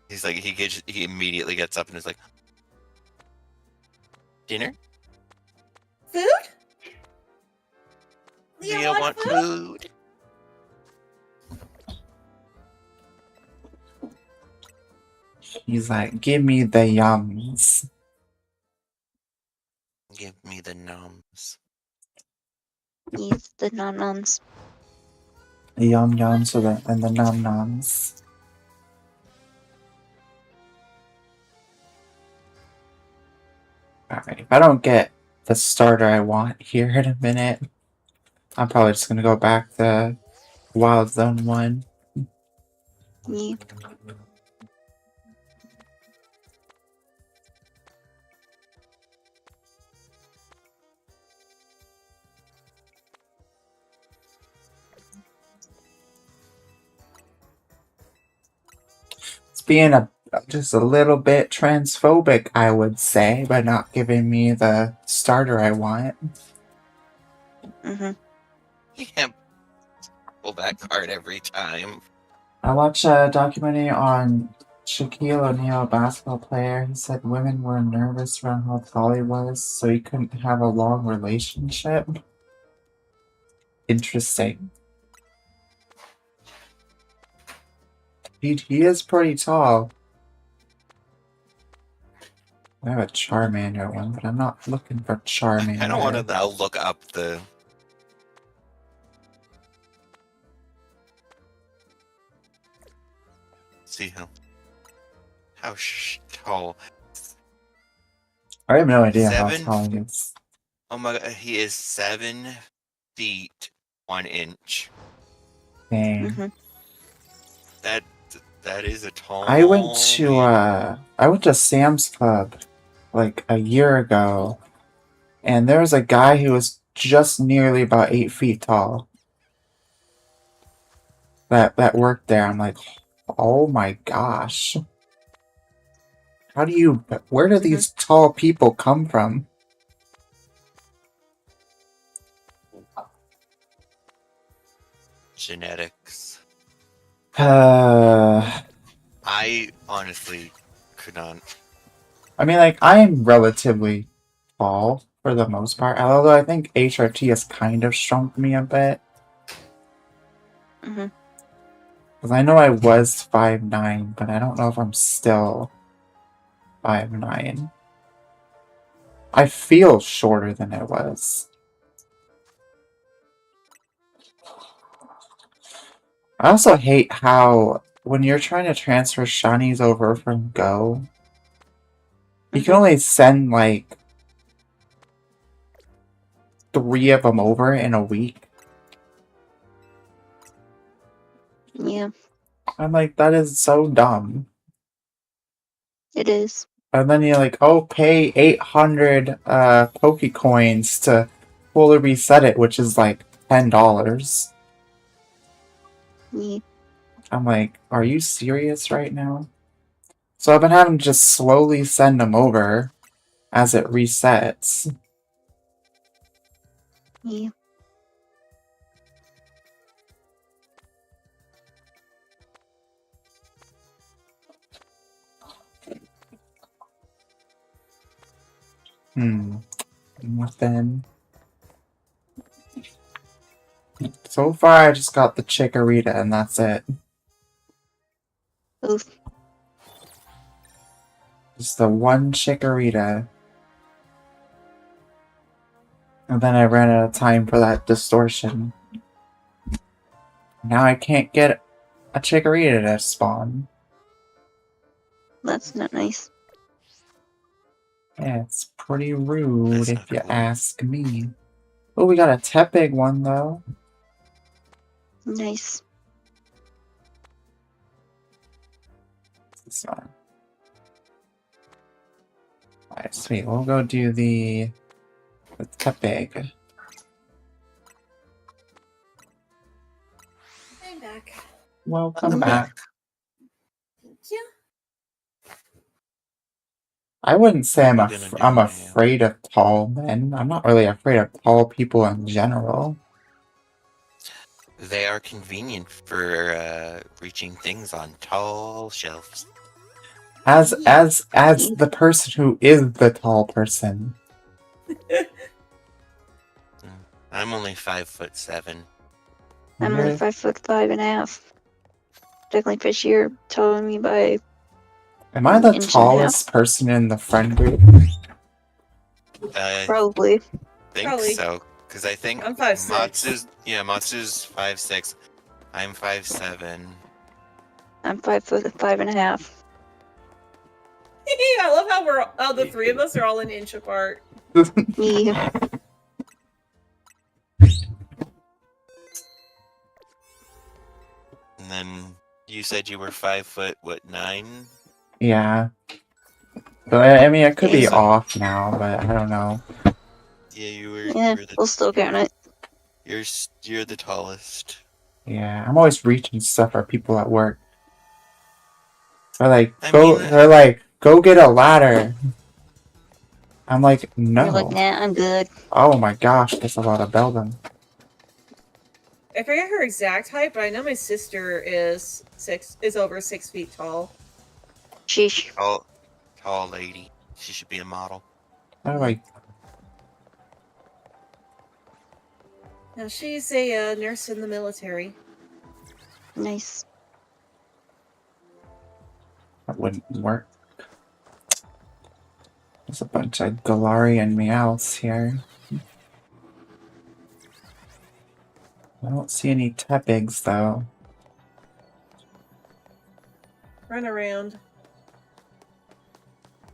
He's like, he immediately gets up and is like, dinner? Food? Leo want food? He's like, give me the yums. Give me the nums. he's the non-noms. The yum yums and the num nums. Alright, if I don't get the starter I want here in a minute, I'm probably just gonna go back to Wild Zone 1. Yeah. It's being just a little bit transphobic, I would say, by not giving me the starter I want. Mm-hmm. You can't pull that card every time. I watched a documentary on Shaquille O'Neal, a basketball player. He said women were nervous around how tall he was, so he couldn't have a long relationship. Interesting. He is pretty tall. I have a Charmander one, but I'm not looking for Charmander. I don't want to now look up the. See how tall. I have no idea how 7 tall he is. Oh my god, he is 7 feet 1 inch. Dang. Mm-hmm. That is a tall. I went to Sam's Club like a year ago, and there was a guy who was just nearly about 8 feet tall. That worked there. I'm like, oh my gosh. Where do these tall people come from? Genetics. I I honestly could not. mean, like, I'm relatively tall for the most part, although I think HRT has kind of shrunk me a bit. Mm-hmm. Because I know I was 5'9", but I don't know if I'm still 5'9". I feel shorter than I was. I also hate how when you're trying to transfer shinies over from Go, you can only send like 3 of them over in a week. Yeah, I'm like, that is so dumb. it is. And then you're like, oh, pay 800 Pokecoins to fully reset it, which is like $10. Yeah. I'm like, are you serious right now? So I've been having to just slowly send them over as it resets. Yeah. Nothing. So far, I just got the Chikorita, and that's it. Oof. Just the one Chikorita. And then I ran out of time for that distortion. Now I can't get a Chikorita to spawn. That's not nice. Yeah, it's pretty rude That's if not you cool. ask me. Oh, we got a Tepig one, though. Nice. This one. Alright, sweet. We'll go do the Tepig. I'm back. Welcome back. Thank you. I wouldn't say What are you gonna do I'm now? afraid of tall men. I'm not really afraid of tall people in general. They are convenient for reaching things on tall shelves. As Yeah. the person who is the tall person. I'm only 5'7". I'm only You're- 5'5.5". Definitely fish, you're telling me by Am I the inch and a half. tallest person in the friend group? I Probably. think Probably. so, because I think I'm 5'6". Matsu's 5'6". I'm 5'7". I'm 5'5.5". I love how the three of us are all an inch apart. Yeah. And then you said you were 5'9". Yeah. So I mean, it could be So- off now, but I don't know. Yeah, you were. Yeah, we'll still count it. You're the tallest. Yeah, I'm always reaching stuff for people at work. I mean, They're like, go get a ladder. I'm like, no. You're like, nah, I'm good. Oh my gosh, there's a lot of building. I forget her exact height, but I know my sister is over 6 feet tall. Sheesh. tall lady. She should be a model. How do I? Now she's a nurse in the military. Nice. That wouldn't work. There's a bunch of Galarian meows here. I don't see any Tepigs though. Run around.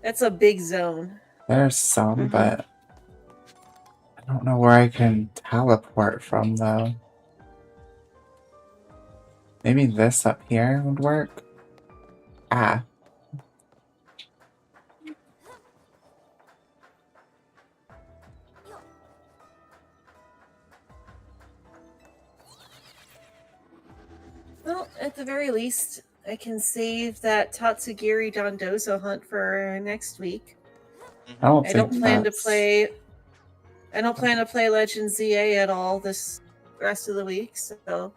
That's a big zone. There's some, Mhm. but I don't know where I can teleport from though. Maybe this up here would work. Ah. Well, at the very least, I can save that Tatsugiri Dondozo hunt for next week. I don't I think don't plan to that's- play. I don't plan to play Legend ZA at all this rest of the week. So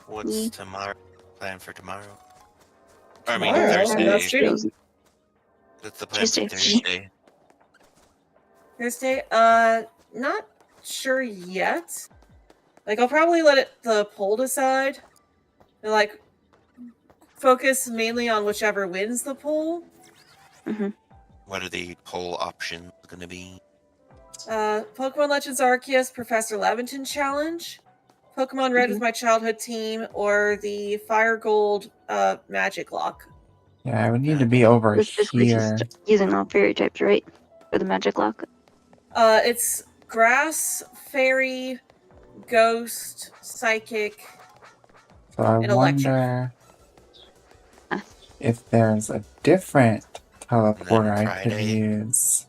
What's Mm. tomorrow? Plan for tomorrow? I mean Tomorrow? Thursday. That's true. That's the plan for Tuesday. Thursday. Thursday, not sure yet. Like I'll probably let the poll decide. And, like focus mainly on whichever wins the poll. What are the poll options gonna be? Pokemon Legends Arceus Professor Laventon Challenge, Pokemon Red with my childhood team, or the Fire Gold Magic Lock. Yeah, I would need to be over It's basically here. just using all fairy types, right? For the magic lock. It's Grass, Fairy, Ghost, Psychic. So I and electric. wonder Ah. if there's a different teleporter I could Friday. use.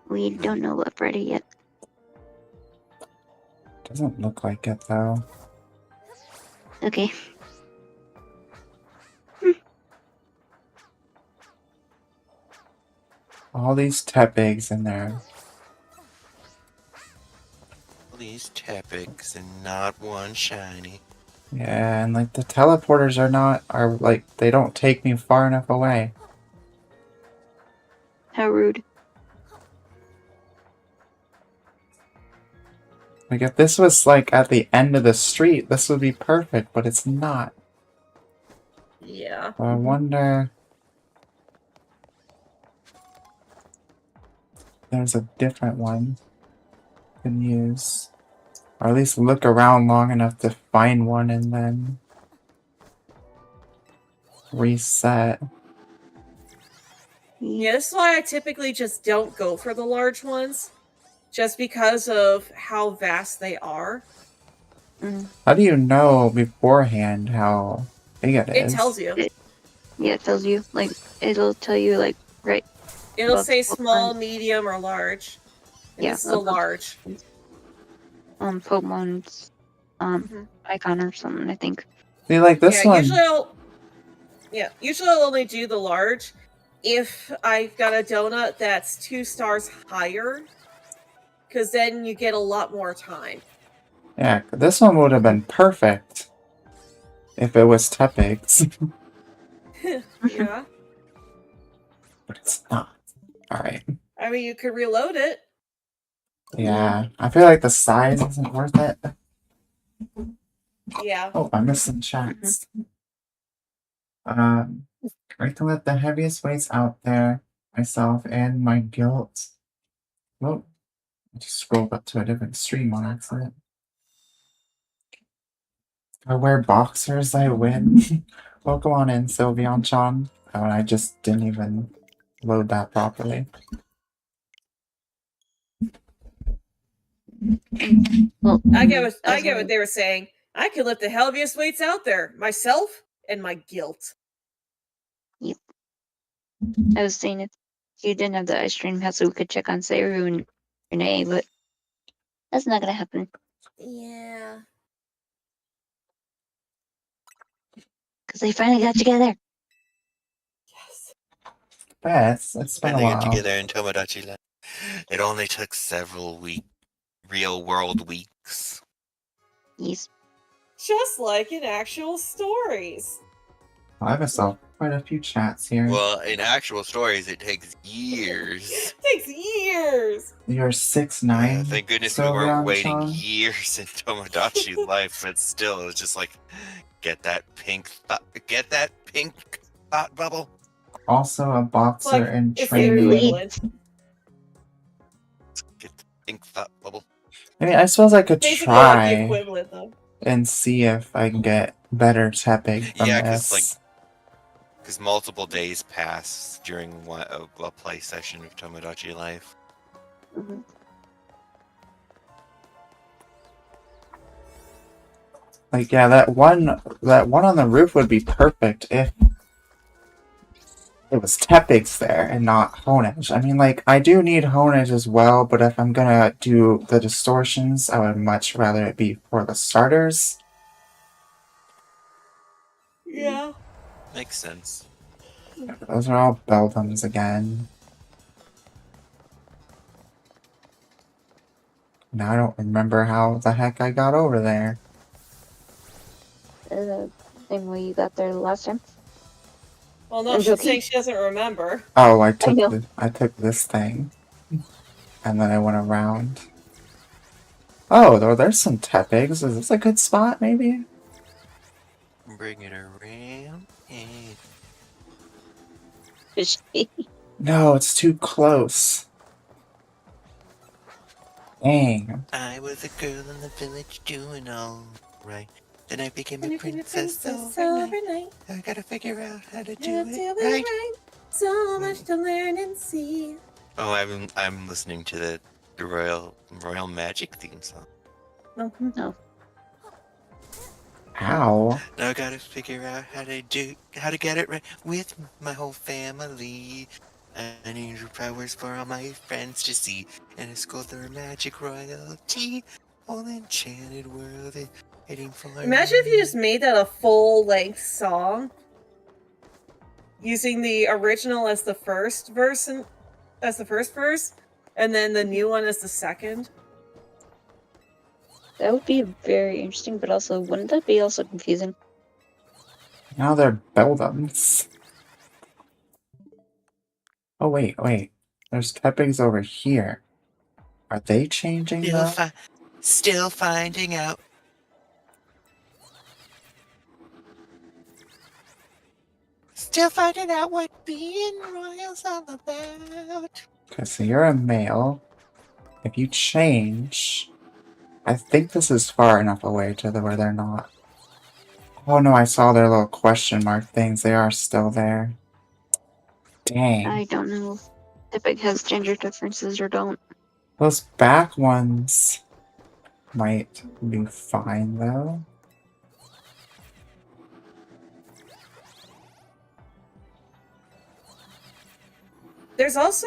We don't know about Friday yet. Doesn't look like it though. Okay. All these Tepigs in there. All these Tepics and not one shiny. Yeah, and like the teleporters are like they don't take me far enough away. How rude. Like if this was like at the end of the street, this would be perfect, but it's not. Yeah. So I wonder if there's a different one you can use. Or at least look around long enough to find one and then reset. Yeah, this is why I typically just don't go for the large ones. Just because of how vast they are. How do you know beforehand how big it is? It tells you. Yeah, it tells you. Like, it'll tell you, like, right. It'll Above say Pokemon. small, medium, or large. And Yeah, this is a above- large. Pokemon's Mhm. icon or something, I think. See, like this yeah, one. usually Yeah, usually I'll only do the large if I've got a donut that's 2 stars higher, because then you get a lot more time. Yeah, this one would have been perfect if it was Tepig's, Yeah. but it's not. Alright. I mean, you could reload it. Yeah, I feel like the size isn't worth it. Yeah. Oh, I'm missing chats. Right to let the heaviest weights out there, myself and my guilt. Whoa, I just scrolled up to a different stream on accident. I wear boxers, I win. Welcome on in, Sylveon Chan. Oh, I just didn't even load that properly. Well, I get what as a- they were saying. I could lift the heaviest weights out there, myself and my guilt. I was saying if you didn't have the ice cream house, we could check on Saru and Renee, but that's not gonna happen Yeah. because they finally got together. Yes. Yeah, it's been And a they get while. together in Tomodachi Life. It only took several real world weeks. Yes. Just like in actual stories. I have myself quite a few chats here. Well, in actual stories, it takes years. It takes years. You're 6'9". Thank goodness we weren't Sylveon waiting Chan. years in Tomodachi Life, but still, it was just like, get that pink thought bubble. Also a boxer Like, in it's the training. equivalent. Get the pink thought bubble. I mean, I suppose I could Basically like the try equivalent, though. and see if I can get better Tepig from Yeah, this. 'cause, like, because multiple days pass during a play session of Tomodachi Life. hmm Like, yeah, that one on the roof would be perfect if it was Tepig's there and not Honedge. I mean, like, I do need Honedge as well, but if I'm gonna do the distortions, I would much rather it be for the starters. Yeah. Makes sense. Those are all Beldums again. Now I don't remember how the heck I got over there. The same way you got there the last time. Well, no, I'm she's joking. saying she doesn't remember. Oh, I took know. I took this thing, and then I went around. Oh, there's some Tepigs. Is this a good spot, maybe? Bring it around. And Is she? No, it's too close. Dang. I was a girl in the village doing all right. Then I became a And you can be princess overnight. overnight. I gotta figure out how to do You do it it right. right. So much to learn and see. Oh, I'm listening to the Royal Magic theme song. Mhm. Ow. Now I gotta figure out how to get it right with my whole family. I need your powers for all my friends to see. And it's called the magic royalty. Whole enchanted world waiting for Imagine if you just made that a full-length song, using the original as the first verse, and then the new one as the second. That would be very interesting, but also wouldn't that be also confusing? Now they're Beldums. Oh, wait. There's Tepigs over here. Are they changing though? Still finding out. Still finding out what being royal's all about. Okay, so you're a male. If you change... I think this is far enough away to where they're not. Oh no, I saw their little question mark things. They are still there. Dang. I don't know if it has gender differences or don't. Those back ones might be fine though. There's also,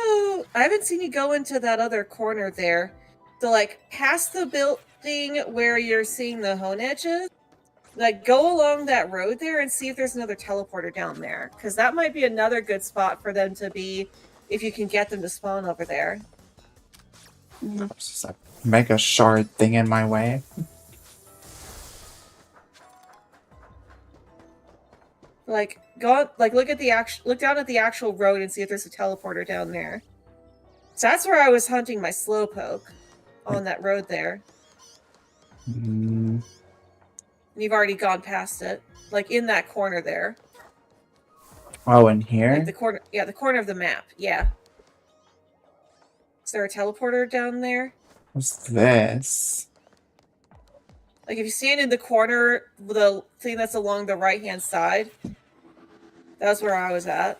I haven't seen you go into that other corner there. So, like, past the building where you're seeing the hone edges, Like, go along that road there and see if there's another teleporter down there, because that might be another good spot for them to be if you can get them to spawn over there. Mm. There's just a mega shard thing in my way. Like, go like look down at the actual road and see if there's a teleporter down there. So that's where I was hunting my slowpoke, on that road there. Mm, And you've already gone past it, like in that corner there, oh, in here? like the corner of the map. Yeah. Is there a teleporter down there? What's this? Like if you stand in the corner, the thing that's along the right-hand side, that's where I was at.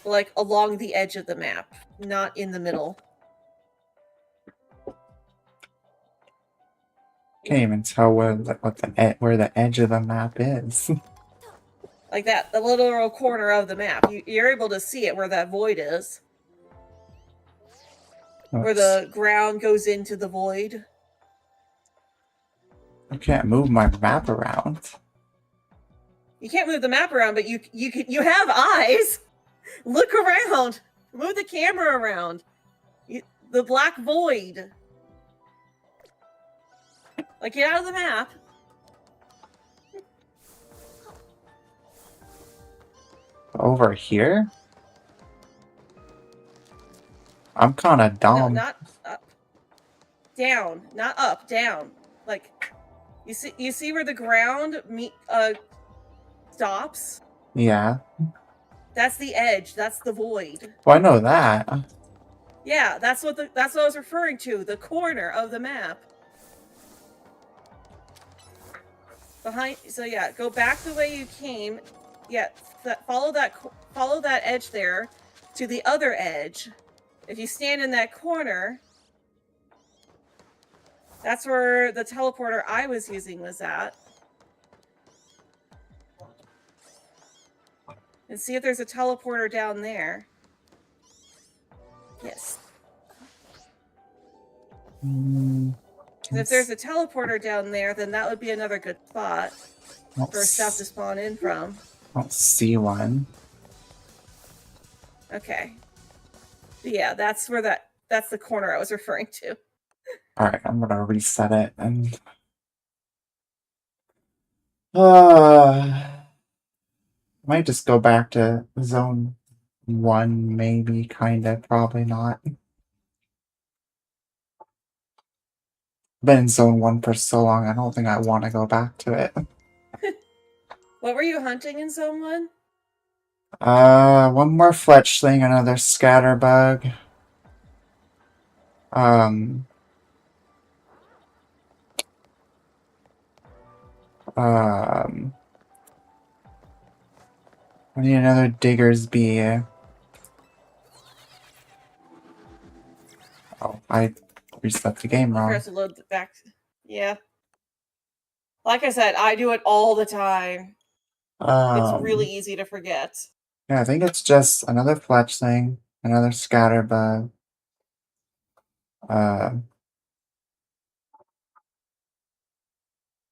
Like along the edge of the map, not in the middle. Can't even tell where the edge of the map is. Like that, the little corner of the map. You're able to see it where that void is. Where the ground goes into the void. I can't move my map around. You can't move the map around, but you have eyes. Look around. Move the camera around. The black void. Like, get out of the map. Over here? I'm kind of No, dumb. not up. Down, not up. Down. Like, you see where the ground stops? Yeah. That's the edge. That's the void. Well, I know that. Yeah, that's what I was referring to. The corner of the map. So yeah, go back the way you came. Yeah, follow that edge there to the other edge. If you stand in that corner, that's where the teleporter I was using was at. And see if there's a teleporter down there. Yes. Mm, 'Cause if there's a teleporter down there, then that would be another good spot for stuff to spawn in from. I don't see one. Okay. But yeah, that's the corner I was referring to. Alright, I'm gonna reset it and... might just go back to zone 1, maybe, kinda, probably not. Been in zone 1 for so long, I don't think I want to go back to it. What were you hunting in Zone 1? One more fletchling, another scatterbug. I need another digger's bee. Oh, I reset the game I wrong. forgot to load the back. Yeah. Like I said, I do it all the time. It's really easy to forget. Yeah, I think it's just another fletchling, another scatterbug.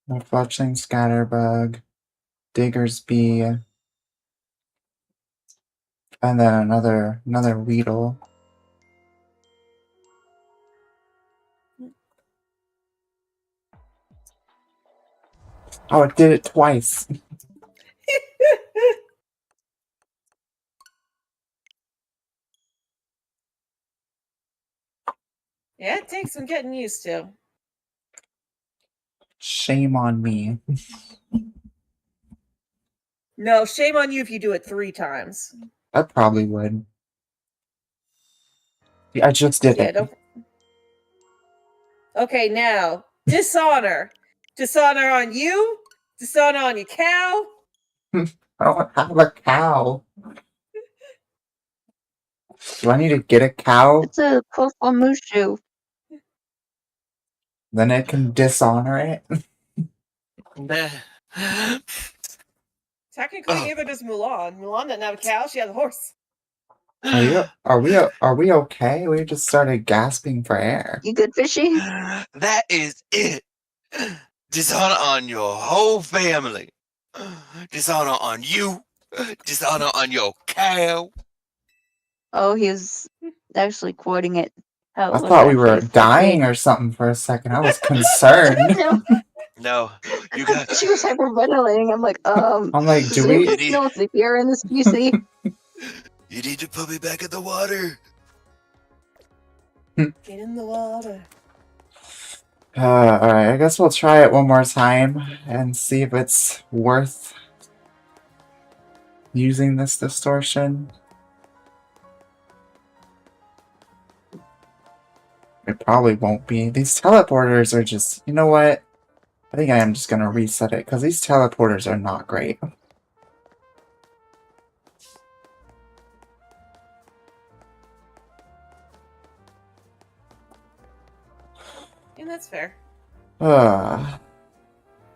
More fletchling, scatterbug, digger's bee, and then another weedle. Oh, it did it twice. Yeah, it takes some getting used to. Shame on me. No, shame on you if you do it 3 times. I probably would. Yeah, I just did Yeah, it. don't. Okay, now dishonor. Dishonor on you. Dishonor on your cow. I don't have a cow. Do I need to get a cow? It's a Kofomushu. Then it can dishonor it? Technically, neither does Mulan. Mulan doesn't have a cow; she has a horse. Are we okay? We just started gasping for air. You good, Fishy? That is it. Dishonor on your whole family. Dishonor on you. Dishonor on your cow. Oh, he was actually quoting it. How I it was thought we were actually dying portrayed. or something for a second. I was concerned. No, No, you got. she was hyperventilating. I'm like, I'm like, do does we? anyone smell CPR in this PC? You need to put me back in the water. Get in the water. Alright, I guess we'll try it one more time and see if it's worth using this distortion. It probably won't be. These teleporters are just... You know what? I think I am just gonna reset it, because these teleporters are not great. And that's fair.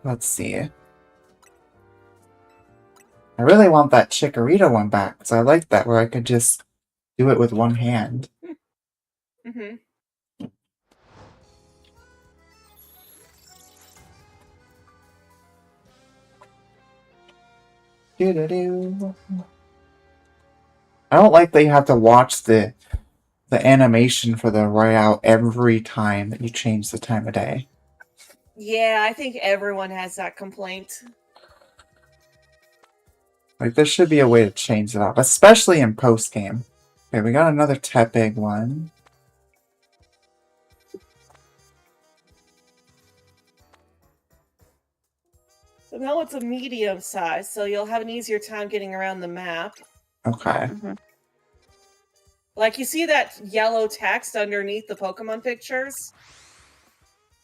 Let's see. I really want that Chikorita one back, because I like that, where I could just do it with one hand. Mm-hmm. Doo-doo-doo. I don't like that you have to watch the animation for the Royale every time that you change the time of day. Yeah, I think everyone has that complaint. Like, there should be a way to change it up, especially in post-game. Okay, we got another Tepig one. So now it's a medium size, so you'll have an easier time getting around the map. Okay. Mhm. Like, you see that yellow text underneath the Pokemon pictures?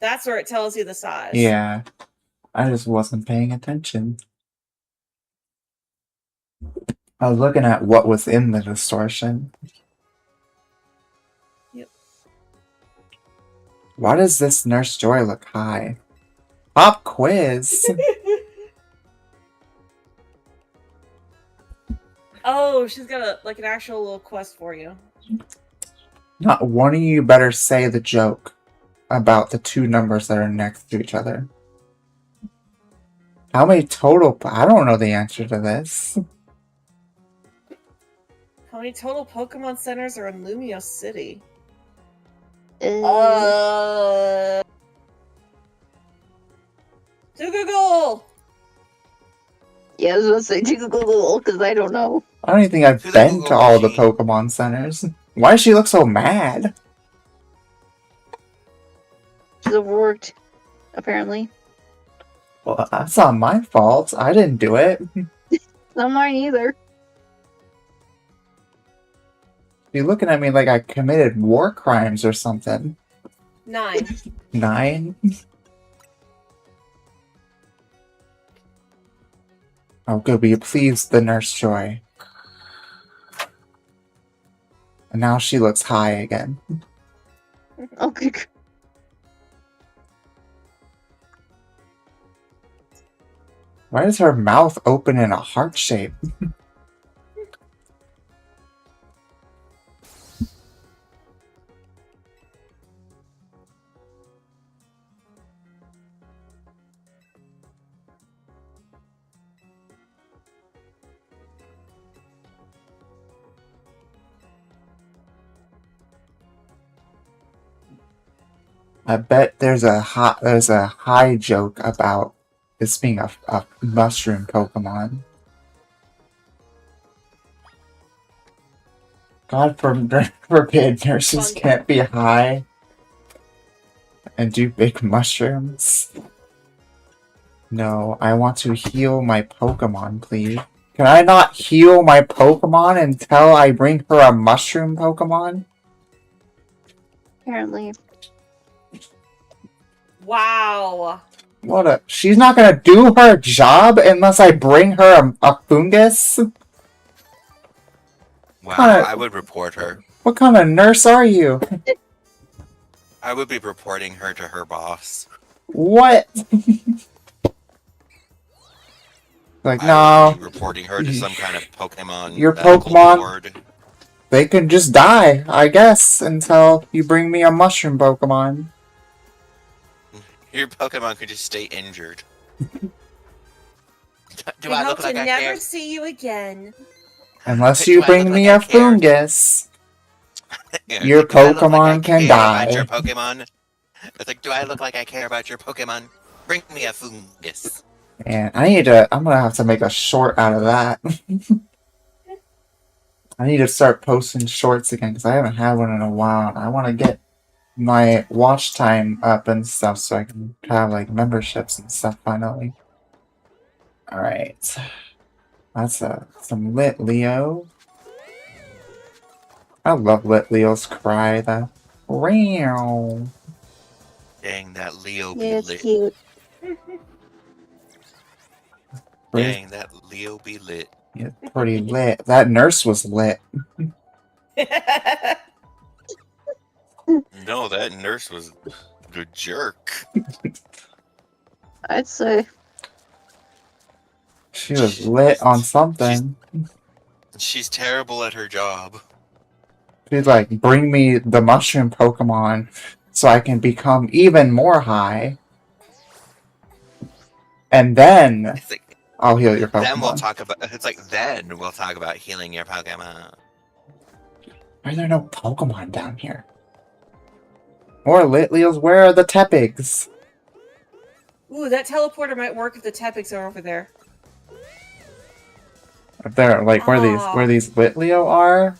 That's where it tells you the size. Yeah. I just wasn't paying attention. I was looking at what was in the distortion. Yep. Why does this Nurse Joy look high? Pop quiz! Oh, she's got an actual little quest for you. Not one of you better say the joke about the two numbers that are next to each other. How many total... I don't know the answer to this. How many total Pokemon centers are in Lumio City? Uh, To Google! yeah, I was going to say to Google because I don't know. I don't even think I've To the been Google to all the machine. Pokemon centers. Why does she look so mad? She's overworked, apparently. Well, that's not my fault. I didn't do it. It's not mine either. You're looking at me like I committed war crimes or something. 9. 9? Oh, good. Will you please the Nurse Joy? And now she looks high again. Okay. Why is her mouth open in a heart shape? I bet there's a high joke about this being a mushroom Pokemon. God forbid nurses Fun. can't be high and do big mushrooms. No, I want to heal my Pokemon, please. Can I not heal my Pokemon until I bring her a mushroom Pokemon? Apparently. Wow. What a... She's not gonna do her job unless I bring her a fungus? Wow, Kinda- I would report her. What kind of nurse are you? I would be reporting her to her boss. What? Like, I no, would be reporting her to some kind of Pokemon. Your medical Pokemon- board. they can just die, I guess, until you bring me a mushroom Pokemon. Your Pokemon could just stay injured. Do We I hope look to like I never care? see you again. Unless Do you I bring look me like I a care? fungus, Yeah, your do I look like I Pokemon can care about your die. Pokemon? It's like, do I look like I care about your Pokemon? Bring me a fungus. And I'm gonna have to make a short out of that. I need to start posting shorts again because I haven't had one in a while. I want to get my watch time up and stuff so I can have like memberships and stuff finally. Alright. That's some lit Leo. I love lit Leo's cry. The Meow. Dang, that Leo be Yeah, it's lit. cute. Dang, that Leo be lit. Yeah, pretty lit. That nurse was lit. No, that nurse was a jerk. I'd say. She was lit on something. She's terrible at her job. She's like, bring me the mushroom Pokemon so I can become even more high. And then It's like, I'll heal your then we'll Pokemon. talk about. It's like then we'll talk about healing your Pokemon. Why are there no Pokemon down here? More Litleos, where are the Tepigs? Ooh, that teleporter might work if the Tepics are over there. If they're like where these Litleo are?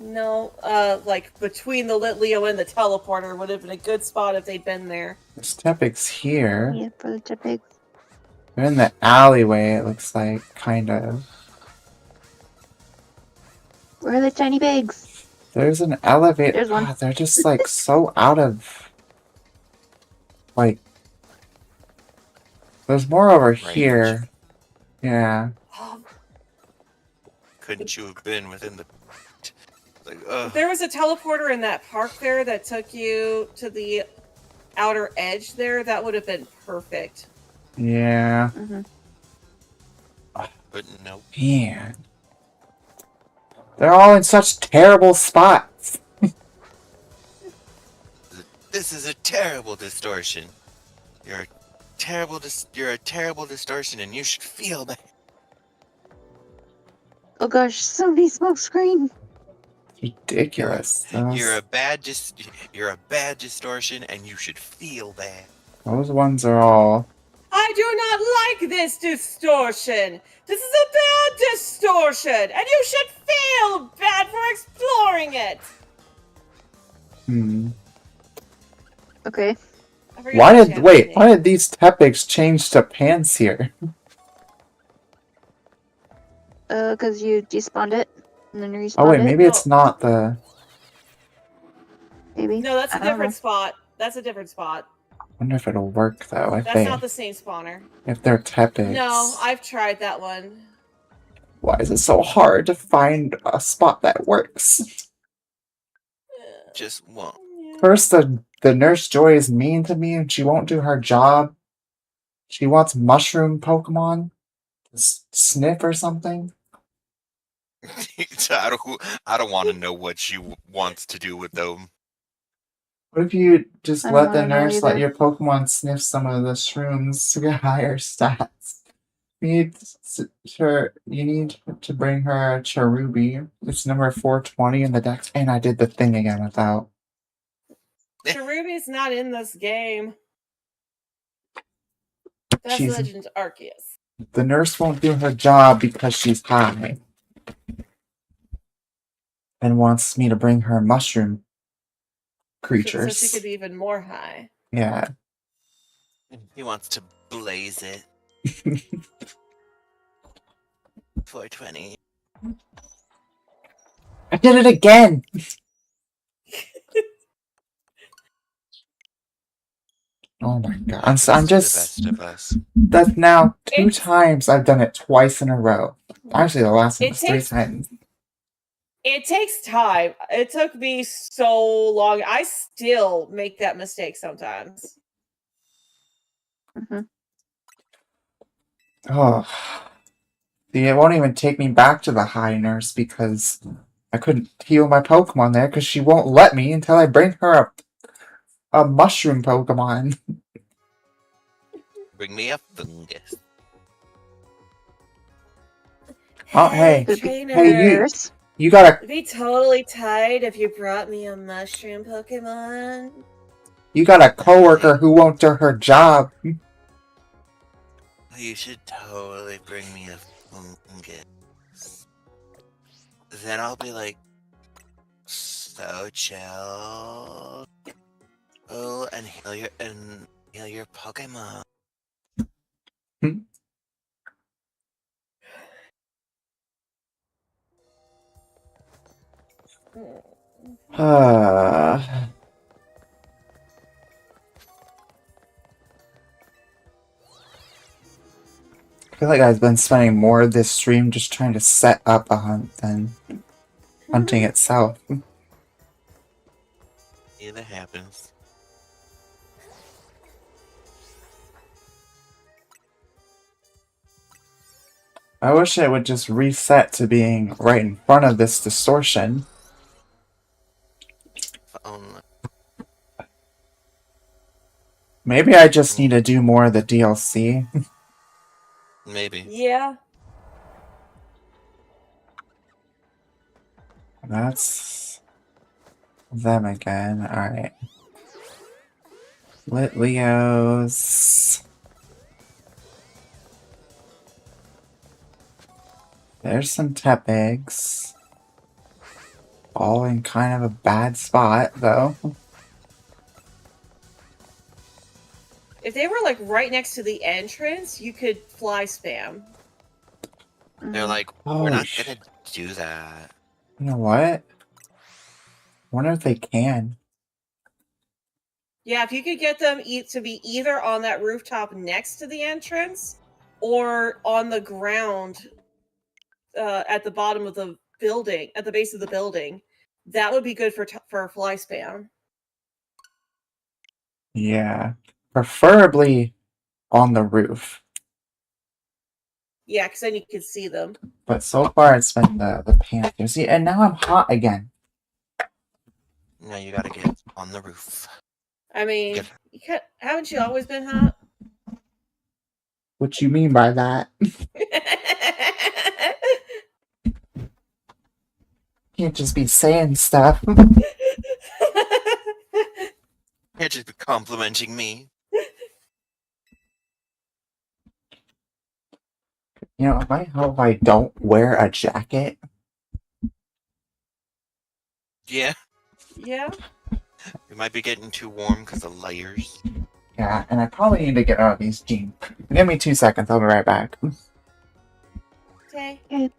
No, like between the Litleo and the teleporter would have been a good spot if they'd been there. There's Tepigs here. Yeah, for the Tepic. They're in the alleyway, it looks like, kind of. Where are the tiny pigs? There's an elevator. There's one. God, they're just like so out of like. There's more over Range. here. Yeah. Couldn't you have been within the? Like, If there was a teleporter in that park there that took you to the outer edge there, that would have been perfect. Yeah. Mm-hmm. but no. Man. They're all in such terrible spots. This is a terrible distortion. You're a terrible distortion, and you should feel that. Oh gosh, somebody smoke screen. Ridiculous. You're a bad distortion, and you should feel that. Those ones are all. I do not like this distortion. This is a bad distortion, and you should feel bad for exploring it. Okay. I forget the channel's Why name. did these Tepics change to pants here? Because you despawned it and then respawned Oh wait, it. maybe it's not the. Maybe. No, that's a I don't different know. spot. That's a different spot. I wonder if it'll work though. That's not the same spawner. If they're Tepics. No, I've tried that one. Why is it so hard to find a spot that works? Just won't. Yeah. First, the Nurse Joy is mean to me and she won't do her job. She wants mushroom Pokemon to sniff or something. So I don't want to know what she wants to do with them. What if you just I don't let the wanna know nurse let either. your Pokemon sniff some of the shrooms to get higher stats? You need to bring her a Cherubi. It's number 420 in the dex, and I did the thing again without. Cherubi's not in this game. That's She's- Legend Arceus. The nurse won't do her job because she's high. And wants me to bring her mushroom creatures. So she could be even more high. Yeah. He wants to blaze it. 420. I did it again! Oh my god. I'm This is the just. best of us. That's now 2 It's- times I've done it twice in a row. Actually, the last one It was 3 takes- times. It takes time. It took me so long. I still make that mistake sometimes. Mm-hmm. Oh. See, it won't even take me back to the high nurse because I couldn't heal my Pokemon there because she won't let me until I bring her a mushroom Pokemon. Bring me a fungus. Oh, hey. trainer. Hey, you gotta It'd be totally tight if you brought me a mushroom Pokemon. You got a coworker who won't do her job. You should totally bring me a fungus. Then I'll be like, so chill. Oh, and heal your Pokemon. I feel like I've been spending more of this stream just trying to set up a hunt than hunting itself. Yeah, that happens. I wish it would just reset to being right in front of this distortion. If only. Maybe I just need to do more of the DLC. Maybe. Yeah. That's them again. Alright. Lit Leos. There's some Tepigs. All in kind of a bad spot, though. If they were like right next to the entrance, you could fly spam. They're like, Oh, we're not gonna do that. You know what? Wonder if they can. Yeah, if you could get them to be either on that rooftop next to the entrance or on the ground at the bottom of the building, at the base of the building, that would be good for fly spam. Yeah. Preferably on the roof. Yeah, because then you could see them. But so far it's been the Panthers. See, and now I'm hot again. Now you gotta get on the roof. I mean, Get- haven't you always been hot? What you mean by that? Can't just be saying stuff. Can't just be complimenting me. You know, it might help if I don't wear a jacket. Yeah, Yeah. it might be getting too warm because of layers. Yeah, and I probably need to get out of these jeans. Give me 2 seconds, I'll be right back. Okay.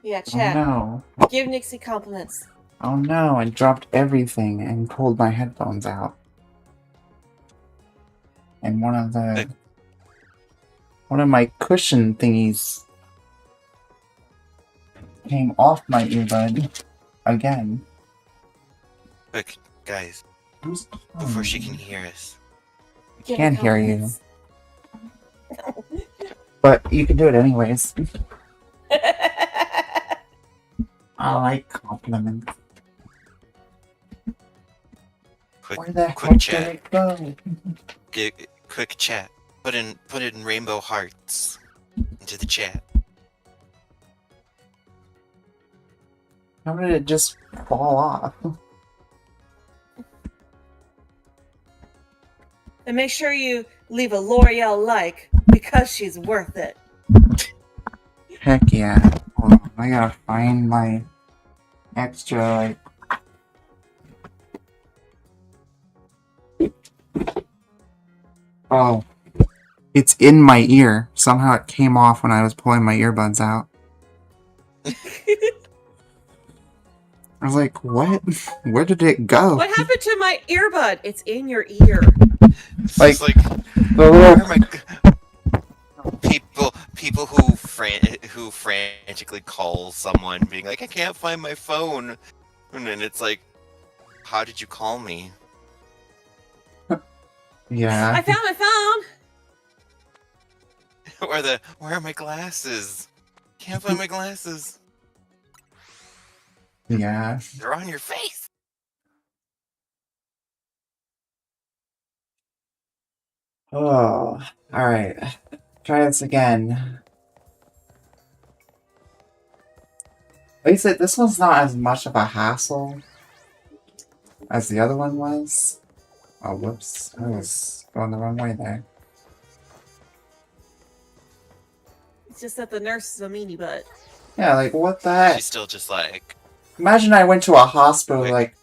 Yeah, Oh chat. no. Give Nixie compliments. Oh no, I dropped everything and pulled my headphones out. And one of my cushion thingies came off my earbud again. Quick, guys, Who's before she calling can me? hear us. Give Can't her hear you. compliments. But you can do it anyways. I like compliments. Quick, Where the quick heck chat. did it go? Quick chat. Put it in rainbow hearts into the chat. How did it just fall off? And make sure you leave a L'Oreal like because she's worth it. Heck yeah. Hold on, I gotta find my extra, Oh. It's in my ear. Somehow it came off when I was pulling my earbuds out. I was like, what? Where did it go? What happened to my earbud? It's in your ear. It's Like- just like The where little... am I? People who frantically call someone, being like, "I can't find my phone," and then it's like, How did you call me? Yeah. I found my phone. Where are my glasses? Can't find my glasses. Yeah. They're on your face. Oh, alright. Try this again. At least this one's not as much of a hassle as the other one was. Oh, whoops. I was going the wrong way there. It's just that the nurse is a meanie butt. Yeah, like, what the heck? She's still just like, Imagine I went to a hospital, Wait. like,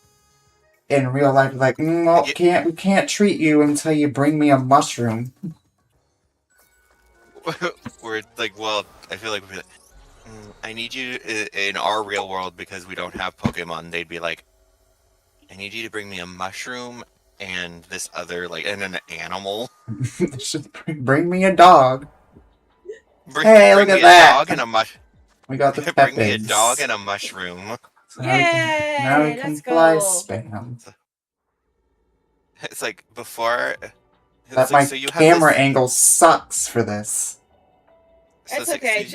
in real life, like, no, Yeah. we can't treat you until you bring me a mushroom. we're like, well, I feel like we'd be like, I need you in our real world because we don't have Pokemon. They'd be like, I need you to bring me a mushroom and this other, like, and an animal. Just bring me a dog. Bring, Hey, bring look at me that. a dog and a mush. We got the Bring me a Peppins. dog and a mushroom. So now we Yay, can let's fly go. spam. It's like before. It's That like, my so you have camera this, angle sucks for this. so It's like, okay. so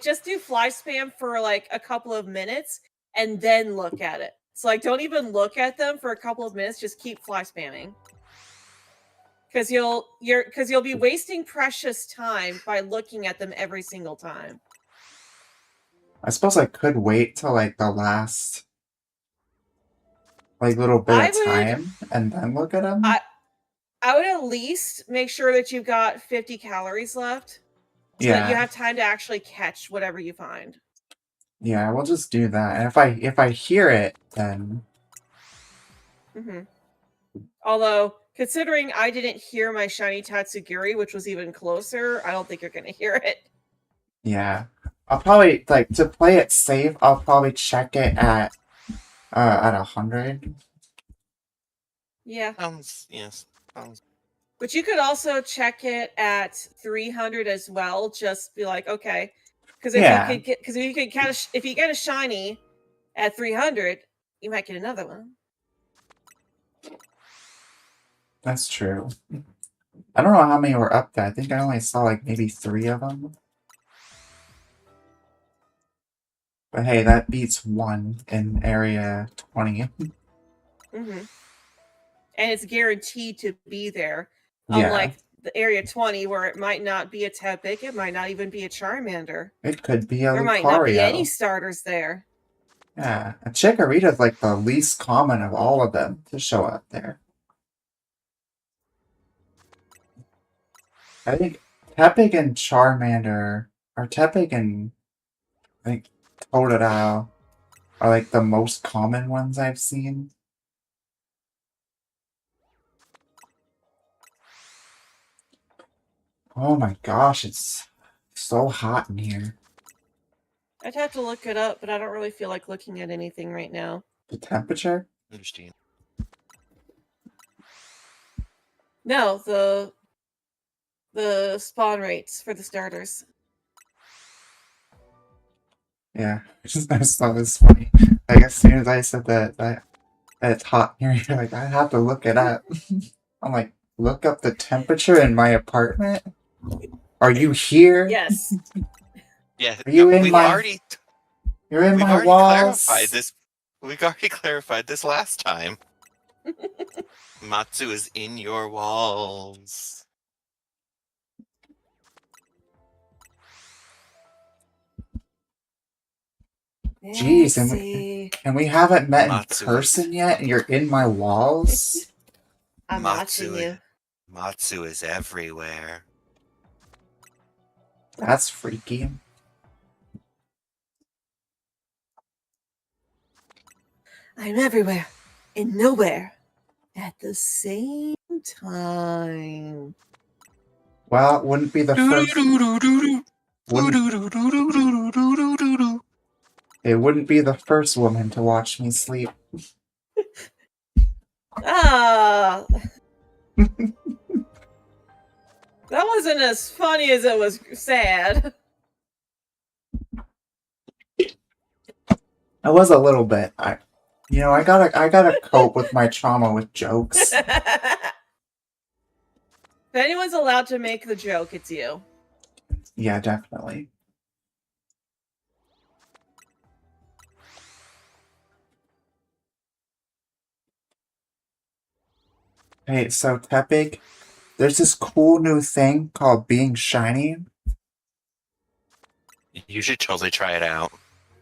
Just do fly spam for like a couple of minutes and then look at it. So like don't even look at them for a couple of minutes, just keep fly spamming. Cuz you'll be wasting precious time by looking at them every single time. I suppose I could wait till like the last like little bit I of would- time and then look at them. I would at least make sure that you've got 50 calories left so that you Yeah, have time to actually catch whatever you find. yeah, we'll just do that. And if I hear it, then hmm Although, considering I didn't hear my shiny Tatsugiri, which was even closer, I don't think you're going to hear it. yeah, I'll probably like to play it safe. I'll probably check it at 100. Yeah. yes. But you could also check it at 300 as well. Just be like, okay, because if Yeah. you could get, because if you could catch, if you get a shiny at 300, you might get another one. That's true. I don't know how many were up there. I think I only saw like maybe 3 of them. But hey, that beats 1 in area 20. And it's guaranteed to be there. Yeah, Unlike the area 20, where it might not be a Tepig, it might not even be a Charmander. it could be a There might not be any Lucario. starters there. Yeah, a Chikorita's like the least common of all of them to show up there. I think Tepig and Charmander, or Tepig and I think Totodile are like the most common ones I've seen. Oh my gosh, it's so hot in here. I'd have to look it up, but I don't really feel like looking at anything right now. The temperature? Understand. No, the spawn rates for the starters. Yeah, I just thought it was funny. Like as soon as I said that it's hot here, you're like, I have to look it up. I'm like, look up the temperature in my apartment? Are you here? Yes. Yeah, Are you in we've my- already You're in we've my already walls. clarified this. We've already clarified this last time. Matsu is in your walls. Jeez, and see. And we haven't met in Matsu. person yet, and you're in my walls? I'm Matsu. watching you. Matsu is everywhere. That's freaky. I'm everywhere and nowhere at the same time. Well, it wouldn't be the first. It wouldn't be the first woman to watch me sleep. Ah. That wasn't as funny as it was sad. I was a little bit. You know, I gotta cope with my trauma with jokes. If anyone's allowed to make the joke, it's you. Yeah, definitely. Hey, so Tepig, there's this cool new thing called being shiny. You should totally try it out.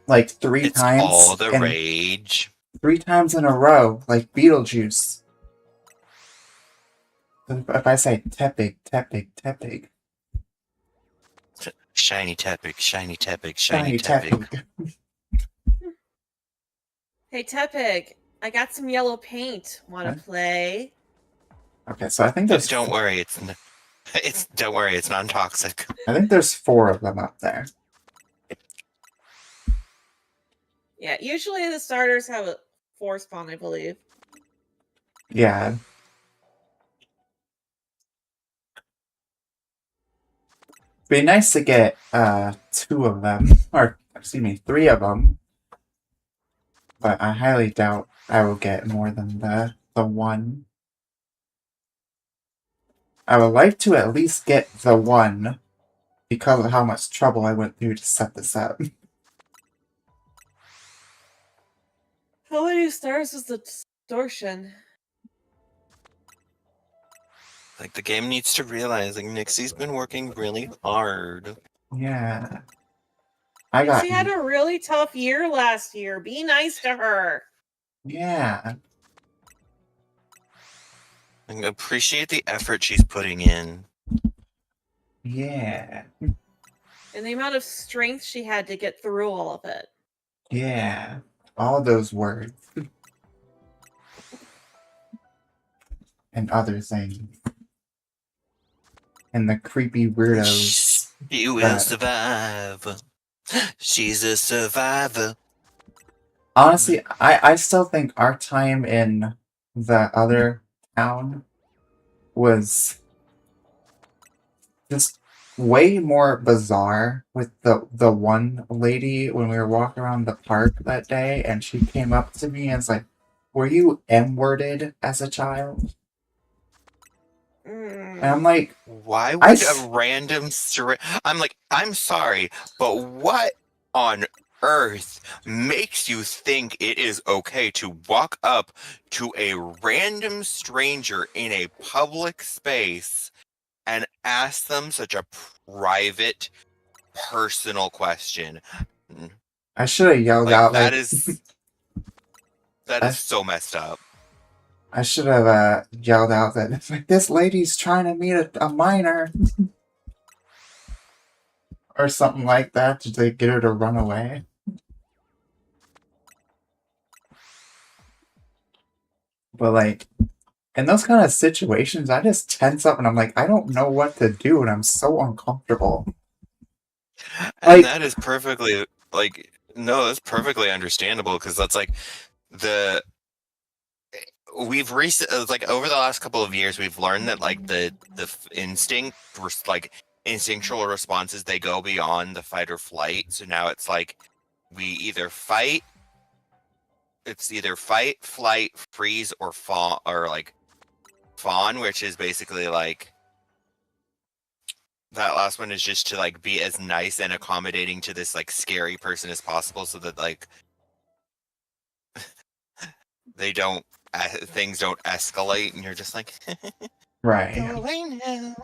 Like three It's all times the in rage. 3 times in a row, like Beetlejuice. If I say Tepig, Tepig, Tepig, Shiny Tepig, shiny Tepig, shiny shiny Tepig. Tepig. Hey, Tepig, I got some yellow paint. Want What? to play? Okay, so I think there's Don't worry, don't worry, it's non-toxic. I think there's 4 of them up there. Yeah, usually the starters have a 4 spawn, I believe. Yeah. Be nice to get 2 of them, or excuse me, 3 of them. But I highly doubt I will get more than the 1. I would like to at least get the 1 because of how much trouble I went through to set this up. How many stars was the distortion? Like, the game needs to realize, like, Nixie's been working really hard. Yeah. I got She had a really tough year last year. Be nice to her. Yeah. And appreciate the effort she's putting in. Yeah. And the amount of strength she had to get through all of it. Yeah. All those words. And other things. And the creepy weirdos. She will that- survive. She's a survivor. Honestly, I still think our time in the other town was just way more bizarre with the one lady when we were walking around the park that day and she came up to me and was like, "Were you M-worded as a child?" And I'm like, Why would a random I'm like, I'm sorry, but what on earth makes you think it is okay to walk up to a random stranger in a public space and ask them such a private, personal question? I should have yelled Like, out that like is so messed up. I should have yelled out that it's like this lady's trying to meet a minor or something like that to get her to run away. But like in those kind of situations, I just tense up and I'm like, I don't know what to do and I'm so uncomfortable. And Like- that is perfectly like, no, that's perfectly understandable because that's like we've recently, like, over the last couple of years, we've learned that like the instinctual responses, they go beyond the fight or flight. So now it's like we either fight. It's either fight, flight, freeze, or fawn, or like fawn, which is basically like that last one is just to like be as nice and accommodating to this like scary person as possible, so that like they don't things don't escalate, and you're just like, Right. go away now.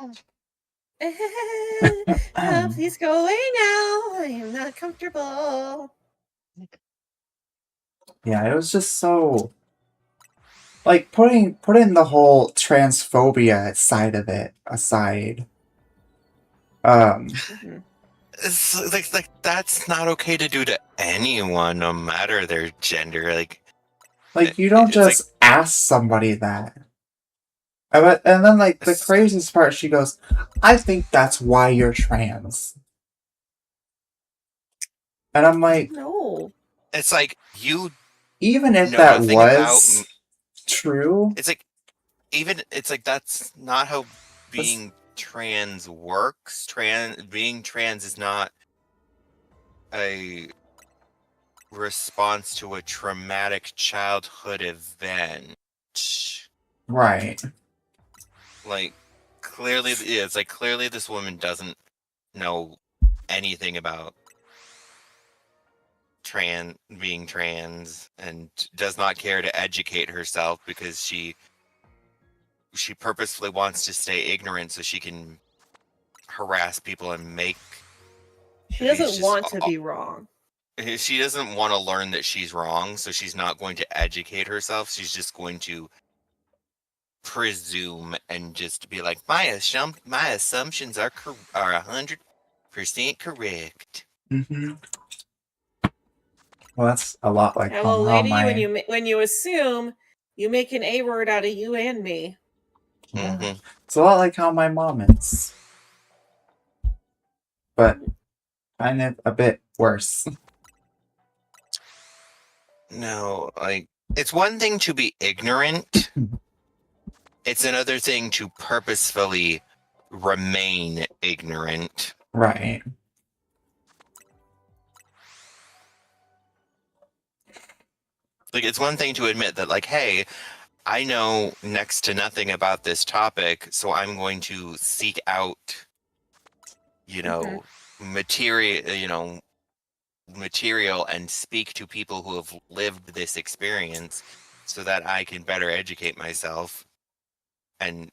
Please go away now. I am not comfortable. Yeah, it was just so like putting the whole transphobia side of it aside. It's like that's not okay to do to anyone, no matter their gender. Like you don't it's like- just ask somebody that. And then like the craziest part, she goes, "I think that's why you're trans." And I'm like, No. it's like you even if know that nothing was about- true, It's like it's like that's not how being trans works. Being trans is not a response to a traumatic childhood event. Right. Like, clearly, yeah, it's like clearly this woman doesn't know anything about being trans and does not care to educate herself because she purposefully wants to stay ignorant so she can harass people and make She these doesn't just want to be wrong. she doesn't want to learn that she's wrong, so she's not going to educate herself. She's just going to presume and just be like, my assumptions are 100% correct. Mm-hmm. Well, that's a lot like Yeah, well, how lady, my when you assume, you make an A word out of you and me. yeah. Mhm. It's a lot like how my mom is, but kind of a bit worse. No, like, it's one thing to be ignorant. It's another thing to purposefully remain ignorant. Right. Like, it's one thing to admit that, like, hey, I know next to nothing about this topic, so I'm going to seek out, material, material and speak to people who have lived this experience so that I can better educate myself and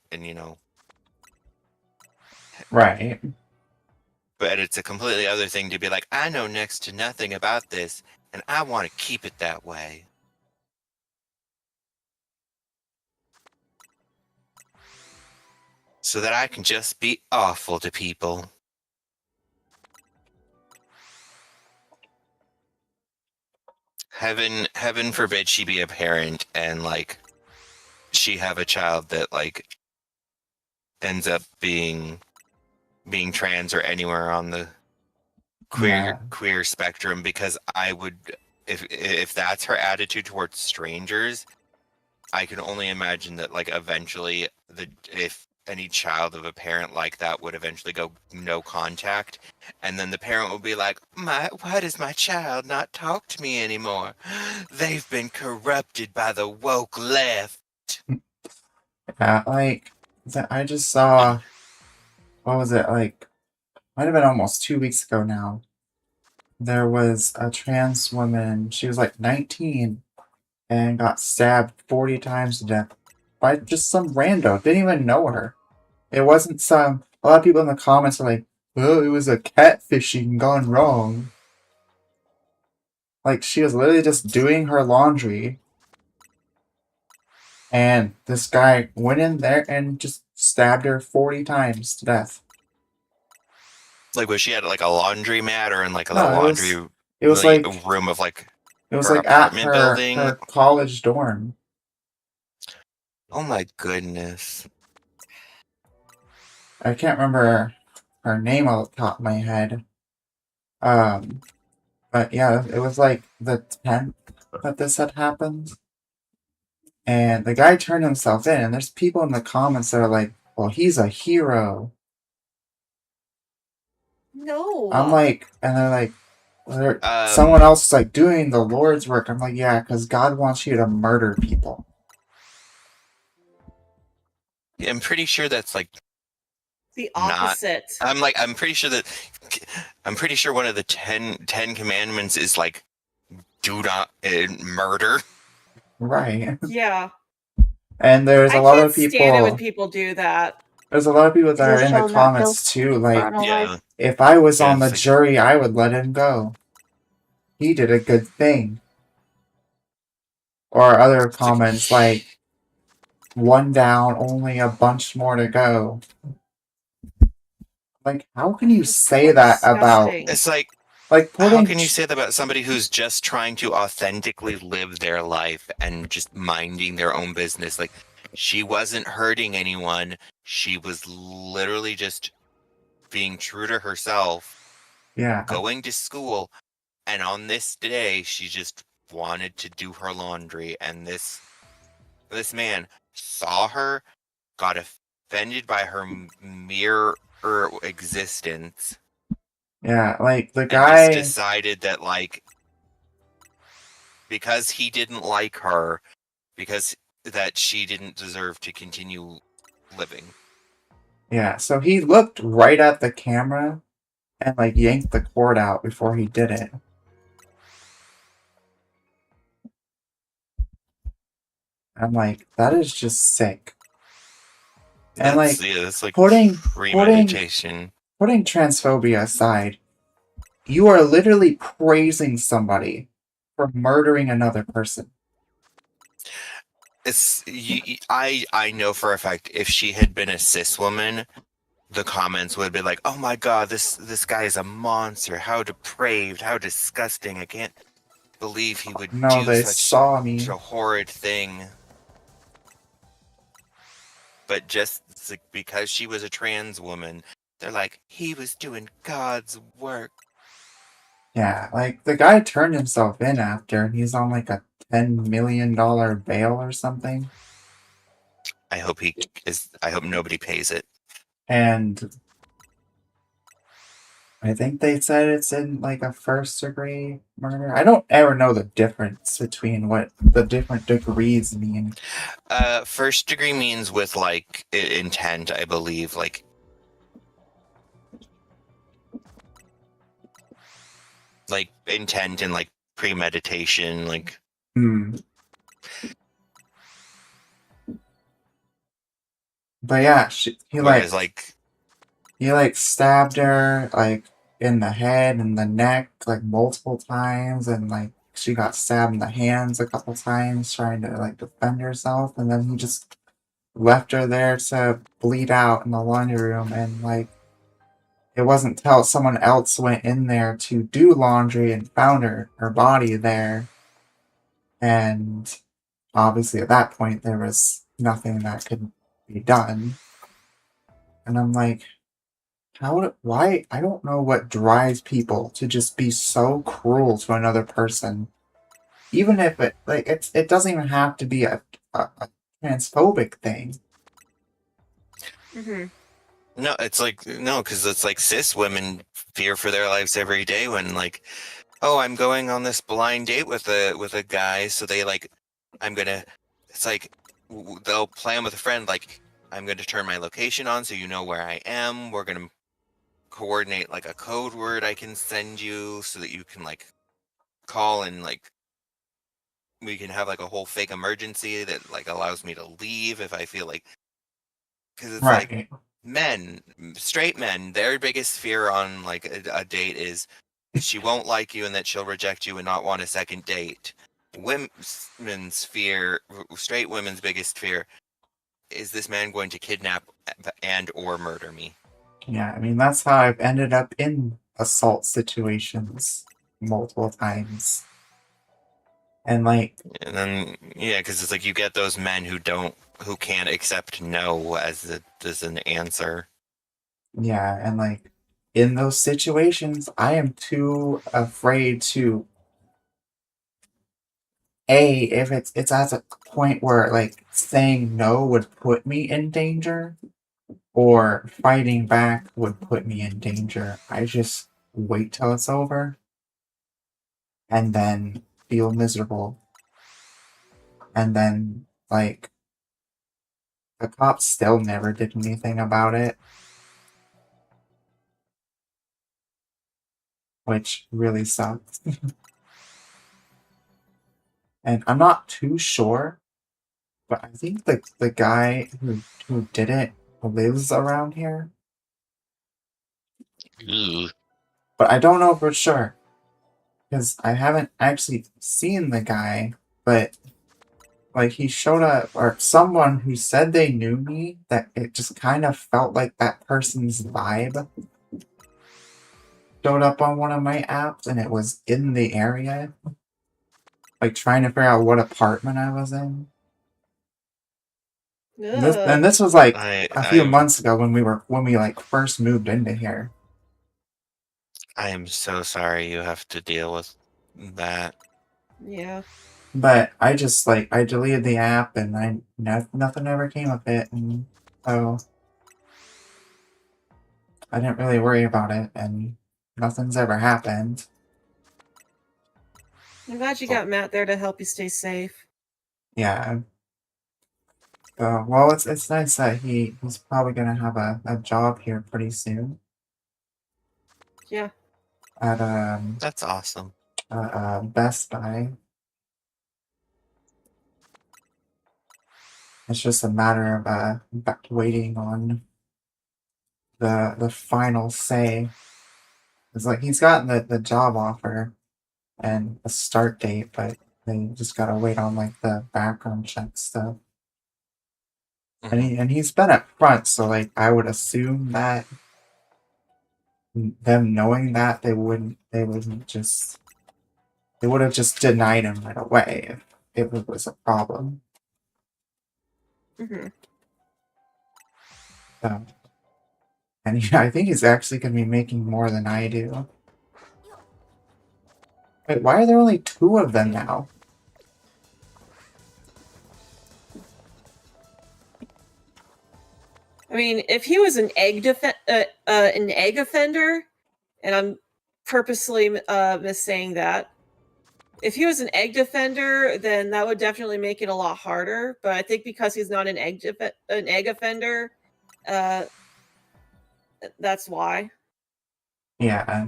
Right. but it's a completely other thing to be like, I know next to nothing about this and I want to keep it that way. So that I can just be awful to people. Heaven forbid she be a parent and like she have a child that like ends up being trans or anywhere on the queer spectrum, because I would, if that's her attitude towards strangers, I can only imagine that like eventually if any child of a parent like that would eventually go no contact, and then the parent would be like, why does my child not talk to me anymore? They've been corrupted by the woke left. Yeah, like I just saw. What was it like? Might have been almost 2 weeks ago now. There was a trans woman. She was like 19 and got stabbed 40 times to death by just some rando. Didn't even know her. It wasn't some. A lot of people in the comments are like, "Oh, it was a catfishing gone wrong." Like she was literally just doing her laundry, and this guy went in there and just stabbed her 40 times to death. Like, was she at like a laundry mat or in like a No, laundry it was like, like room of like it was her like at apartment building? her college dorm. Oh my goodness. I can't remember her name off the top of my head. But yeah, it was like the 10th that this had happened. And the guy turned himself in, and there's people in the comments that are like, well, he's a hero. No. I'm like, and they're like, someone else is like doing the Lord's work. I'm like, yeah, because God wants you to murder people. I'm pretty sure that's like the opposite. I'm pretty sure one of the 10 commandments is like, do not murder. Right. Yeah. And there's a lot of people. I can't stand it when people do that. There's a lot of people that are This in the shall not comments too. Like, Eternal Yeah. life. if I was Yeah, on the it's like- jury, I would let him go. He did a good thing. Or other comments like, one down, only a bunch more to go. Like, how can you say that about, Disgusting. It's like, like, how putting can you say that about somebody who's just trying to authentically live their life and just minding their own business? Like, she wasn't hurting anyone. She was literally just being true to herself, yeah, going to school, and on this day, she just wanted to do her laundry, and this man saw her, got offended by her mere existence, yeah, like, the and guy, just decided that, like, because he didn't like her, because that she didn't deserve to continue living. Yeah, so he looked right at the camera and like yanked the cord out before he did it. I'm like, that is just sick. And like That's like putting premeditation. putting transphobia aside, you are literally praising somebody for murdering another person. I know for a fact if she had been a cis woman, the comments would be like, "Oh my god, this guy is a monster. How depraved, how disgusting. I can't believe he would No, do they such saw me. a horrid thing." But just because she was a trans woman, they're like, "He was doing God's work." Yeah, like the guy turned himself in after, and he's on like a $10 million bail or something. I hope nobody pays it. And I think they said it's in like a first degree murder. I don't ever know the difference between what the different degrees mean. First degree means with like intent, I believe, like intent and like premeditation, like. Hmm. But yeah, Whereas like he like stabbed her like in the head and the neck like multiple times, and like she got stabbed in the hands a couple times trying to like defend herself, and then he just left her there to bleed out in the laundry room. And like it wasn't till someone else went in there to do laundry and found her body there, and obviously at that point there was nothing that could be done. And I'm like, why? I don't know what drives people to just be so cruel to another person. Even if it doesn't even have to be a transphobic thing. Mm-hmm. no, it's like no, because it's like cis women fear for their lives every day when like, oh, I'm going on this blind date with a guy, so they like, I'm gonna. It's like they'll plan with a friend like, I'm going to turn my location on so you know where I am. We're gonna coordinate like a code word I can send you so that you can like call and like we can have like a whole fake emergency that like allows me to leave if I feel like, because it's like Right. straight men, their biggest fear on like a date is she won't like you and that she'll reject you and not want a second date. Women's fear, straight women's biggest fear, is this man going to kidnap and or murder me? Yeah, I mean, that's how I've ended up in assault situations multiple times. And like, And then yeah, because it's like you get those men who can't accept no as an answer. yeah, and like in those situations, I am too afraid to if it's at a point where like saying no would put me in danger, or fighting back would put me in danger. I just wait till it's over and then feel miserable. And then like the cops still never did anything about it, which really sucks. And I'm not too sure, but I think the guy who did it lives around here. Ooh. But I don't know for sure, because I haven't actually seen the guy, but like he showed up, or someone who said they knew me, that it just kind of felt like that person's vibe showed up on one of my apps, and it was in the area, like trying to figure out what apartment I was in. And this was like a few I'm months ago when we like first moved into here. I am so sorry you have to deal with that. Yeah. But I just like I deleted the app, and nothing ever came of it, and so I didn't really worry about it, and nothing's ever happened. I'm glad you got Matt there to help you stay safe. Yeah. Well, it's nice that he's probably gonna have a job here pretty soon Yeah. at That's awesome. Best Buy. It's just a matter of waiting on the final say. It's like he's gotten the job offer and a start date, but they just gotta wait on like the background check stuff. Mhm. And he's been up front, so like I would assume that them knowing that they would have just denied him right away if it was a problem. Hmm. So, and I think he's actually gonna be making more than I do. Wait, why are there only 2 of them now? I mean, if he was an egg offender, and I'm purposely missaying that. If he was an egg defender, then that would definitely make it a lot harder. But I think because he's not an egg offender, uh, that's why. Yeah.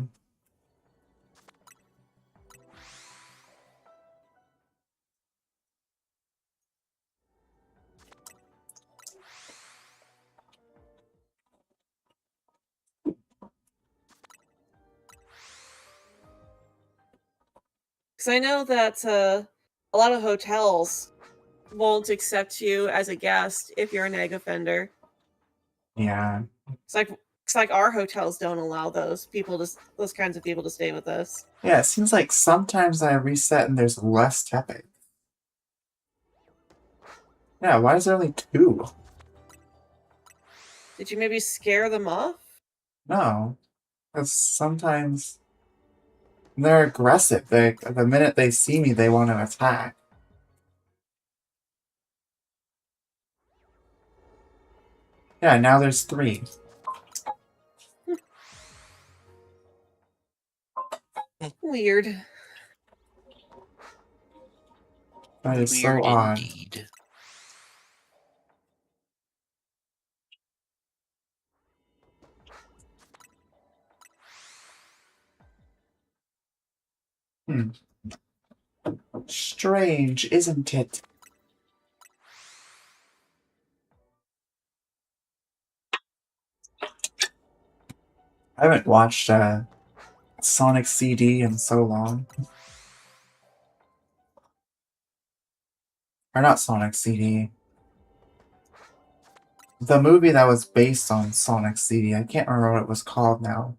Because I know that a lot of hotels won't accept you as a guest if you're an egg offender. Yeah. It's like our hotels don't allow those kinds of people to stay with us. Yeah, it seems like sometimes I reset and there's less tapping. Yeah, why is there only 2? Did you maybe scare them off? No. Because sometimes they're aggressive. The minute they see me, they want to attack. Yeah, now there's 3. Weird. That is so Weird odd. indeed. Strange, isn't it? I haven't watched Sonic CD in so long. Or not Sonic CD. The movie that was based on Sonic CD. I can't remember what it was called now.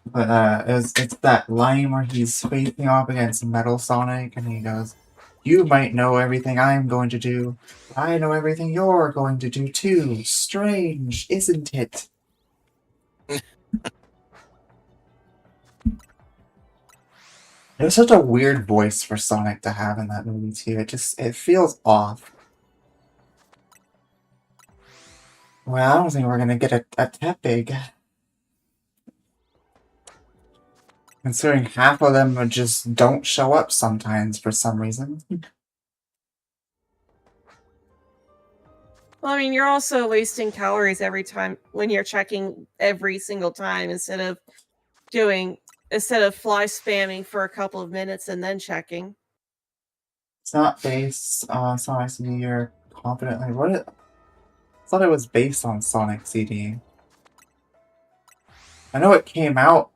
But it's that line where he's facing off against Metal Sonic and he goes, "You might know everything I'm going to do. I know everything you're going to do too. Strange, isn't it?" It was such a weird voice for Sonic to have in that movie too. It feels off. Well, I don't think we're gonna get a Tepig. Considering half of them just don't show up sometimes for some reason. Well, I mean, you're also wasting calories every time when you're checking every single time instead of fly spamming for a couple of minutes and then checking. It's not based on Sonic CD or confidently. I thought it was based on Sonic CD. I know it came out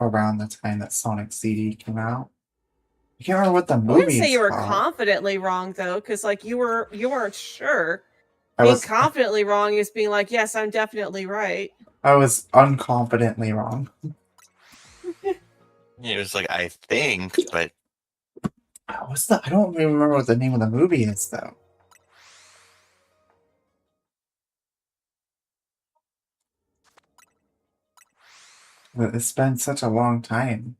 around the time that Sonic CD came out. I can't remember what the I wouldn't movie say is you were called. confidently wrong though, because like you weren't sure. I Being was confidently wrong is being like, yes, I'm definitely right. I was unconfidently wrong. It was like, I think, but I don't even remember what the name of the movie is though. It's been such a long time.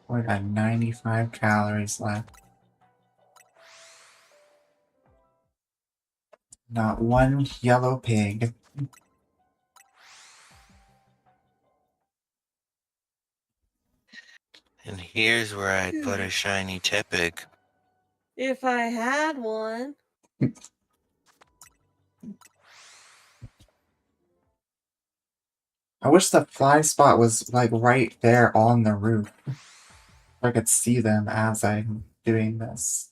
We got 95 calories left. Not one yellow pig. And here's where I'd put a shiny Tepig. If I had one. I wish the fly spot was like right there on the roof. I could see them as I'm doing this.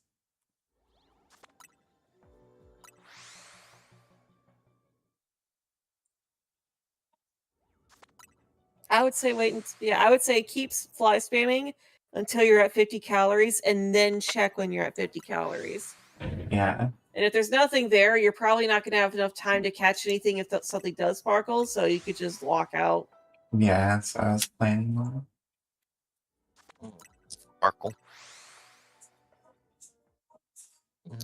I would say I would say keep fly spamming until you're at 50 calories and then check when you're at 50 calories. Yeah. And if there's nothing there, you're probably not going to have enough time to catch anything if something does sparkle, so you could just walk out. Yeah, that's what I was planning on. Sparkle.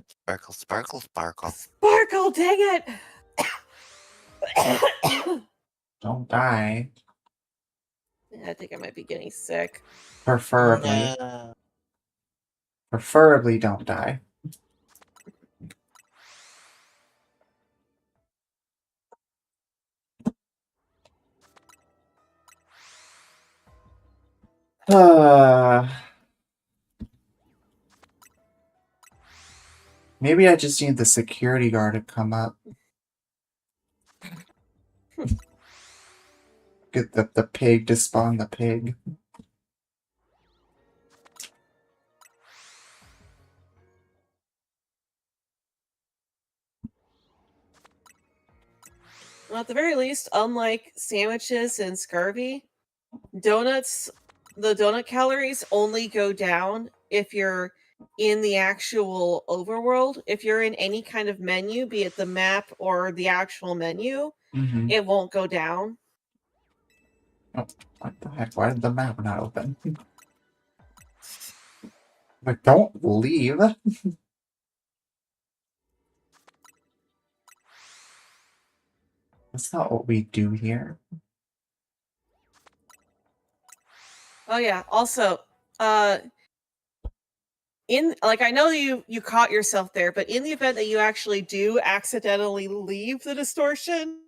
Sparkle, sparkle, sparkle. Sparkle, dang it! Don't die. I think I might be getting sick. Preferably. No. Preferably don't die. Maybe I just need the security guard to come up. Get the pig to spawn the pig. Well, at the very least, unlike sandwiches and scurvy, donuts, the donut calories only go down if you're in the actual overworld. If you're in any kind of menu, be it the map or the actual menu, Mm-hmm. it won't go down. What the heck? Why did the map not open? Like, don't leave. That's not what we do here. Oh yeah. Also, in I know you caught yourself there, but in the event that you actually do accidentally leave the distortion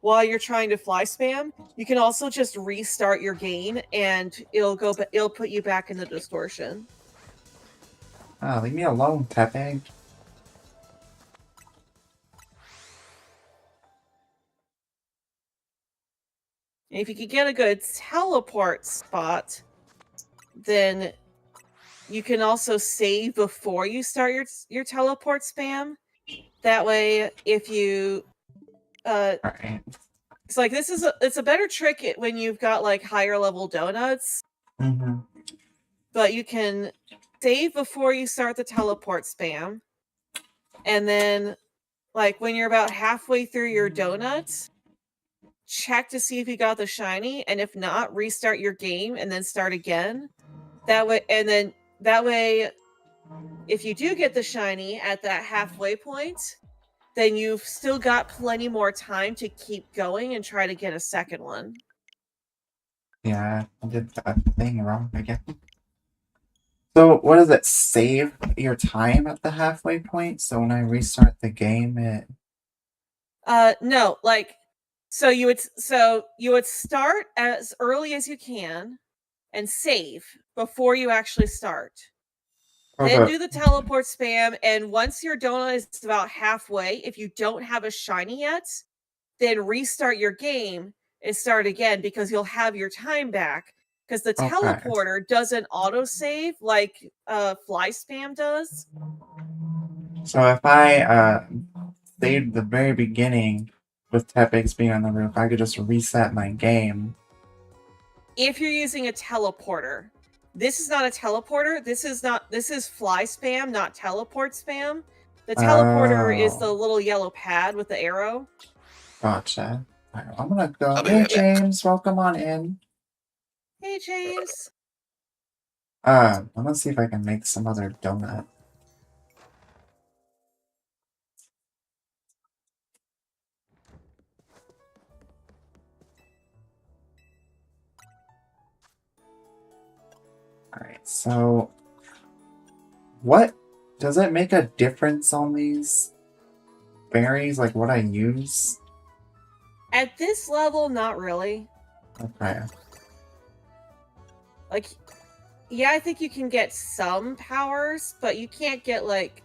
while you're trying to fly spam, you can also just restart your game and it'll put you back in the distortion. Oh, leave me alone, Tepig. And if you could get a good teleport spot, then you can also save before you start your teleport spam. That way, if you Alright. it's like it's a better trick when you've got like higher level donuts, Mm-hmm. but you can save before you start the teleport spam, and then like when you're about halfway through your donuts, check to see if you got the shiny, and if not, restart your game and then start again. That way, if you do get the shiny at that halfway point, then you've still got plenty more time to keep going and try to get a second one. Yeah, I did that thing wrong again. So, what does it save your time at the halfway point? So when I restart the game, it... No, so you would start as early as you can and save before you actually start. Then do the teleport spam, and once your donut is about halfway, if you don't have a shiny yet, then restart your game and start again because you'll have your time back. Because the teleporter doesn't autosave like fly spam does. So if I saved the very beginning with Tepix being on the roof, I could just reset my game. If you're using a teleporter. This is not a teleporter. This is fly spam, not teleport spam. The teleporter is the little yellow pad with the arrow. Gotcha. Right, I'm gonna go. Hey, James, welcome on in. Hey, James. I'm gonna see if I can make some other donut. So, what does it make a difference on these berries? Like what I use? At this level, not really. Okay. Like, yeah, I think you can get some powers, but you can't get like.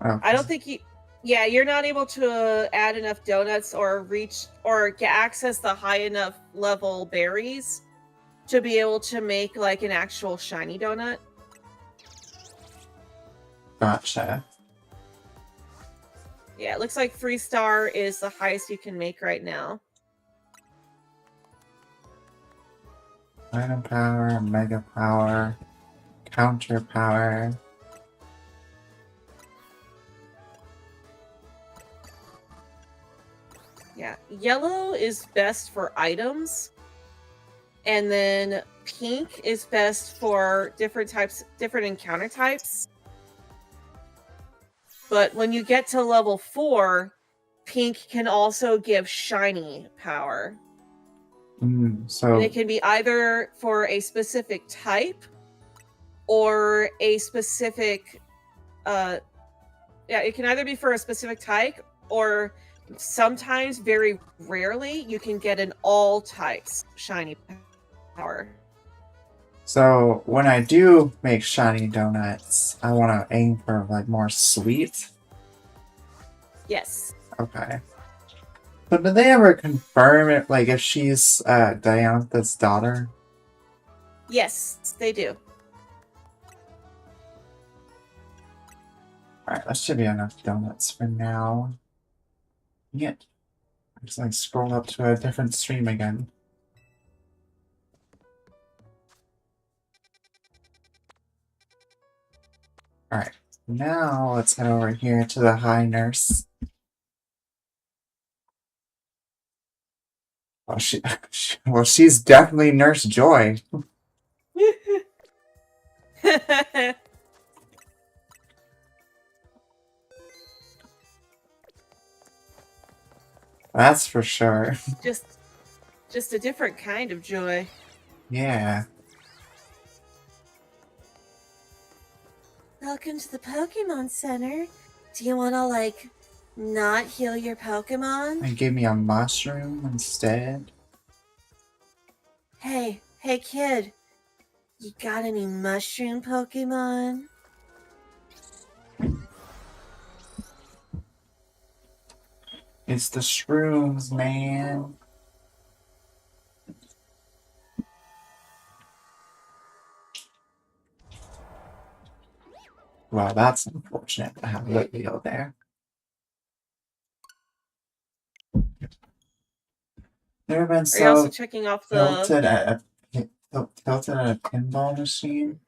Oh, I don't think you. Yeah, you're not able to add enough donuts or reach or access the high enough level berries to be able to make like an actual shiny donut. gotcha. Yeah, it looks like 3-star is the highest you can make right now. Item power, mega power, counter power. Yeah, yellow is best for items, and then pink is best for different encounter types. But when you get to level 4, pink can also give shiny power. So And it can be either for a specific type or a specific it can either be for a specific type, or sometimes, very rarely, you can get an all types shiny power. So when I do make shiny donuts, I want to aim for like more sweet. Yes. Okay. So did they ever confirm it? Like if she's Diantha's daughter? Yes, they do. All right, that should be enough donuts for now. Yeah. Just like scroll up to a different stream again. All right. Now let's head over here to the high nurse. Well, she's definitely Nurse Joy. That's for sure. just a different kind of joy. Yeah. Welcome to the Pokemon Center. Do you want to, like, not heal your Pokemon? And give me a mushroom instead. Hey kid. You got any mushroom Pokemon? It's the shrooms, man. Well, that's unfortunate to have Livio there. Never been Are you also so checking off tilted the... at a pinball machine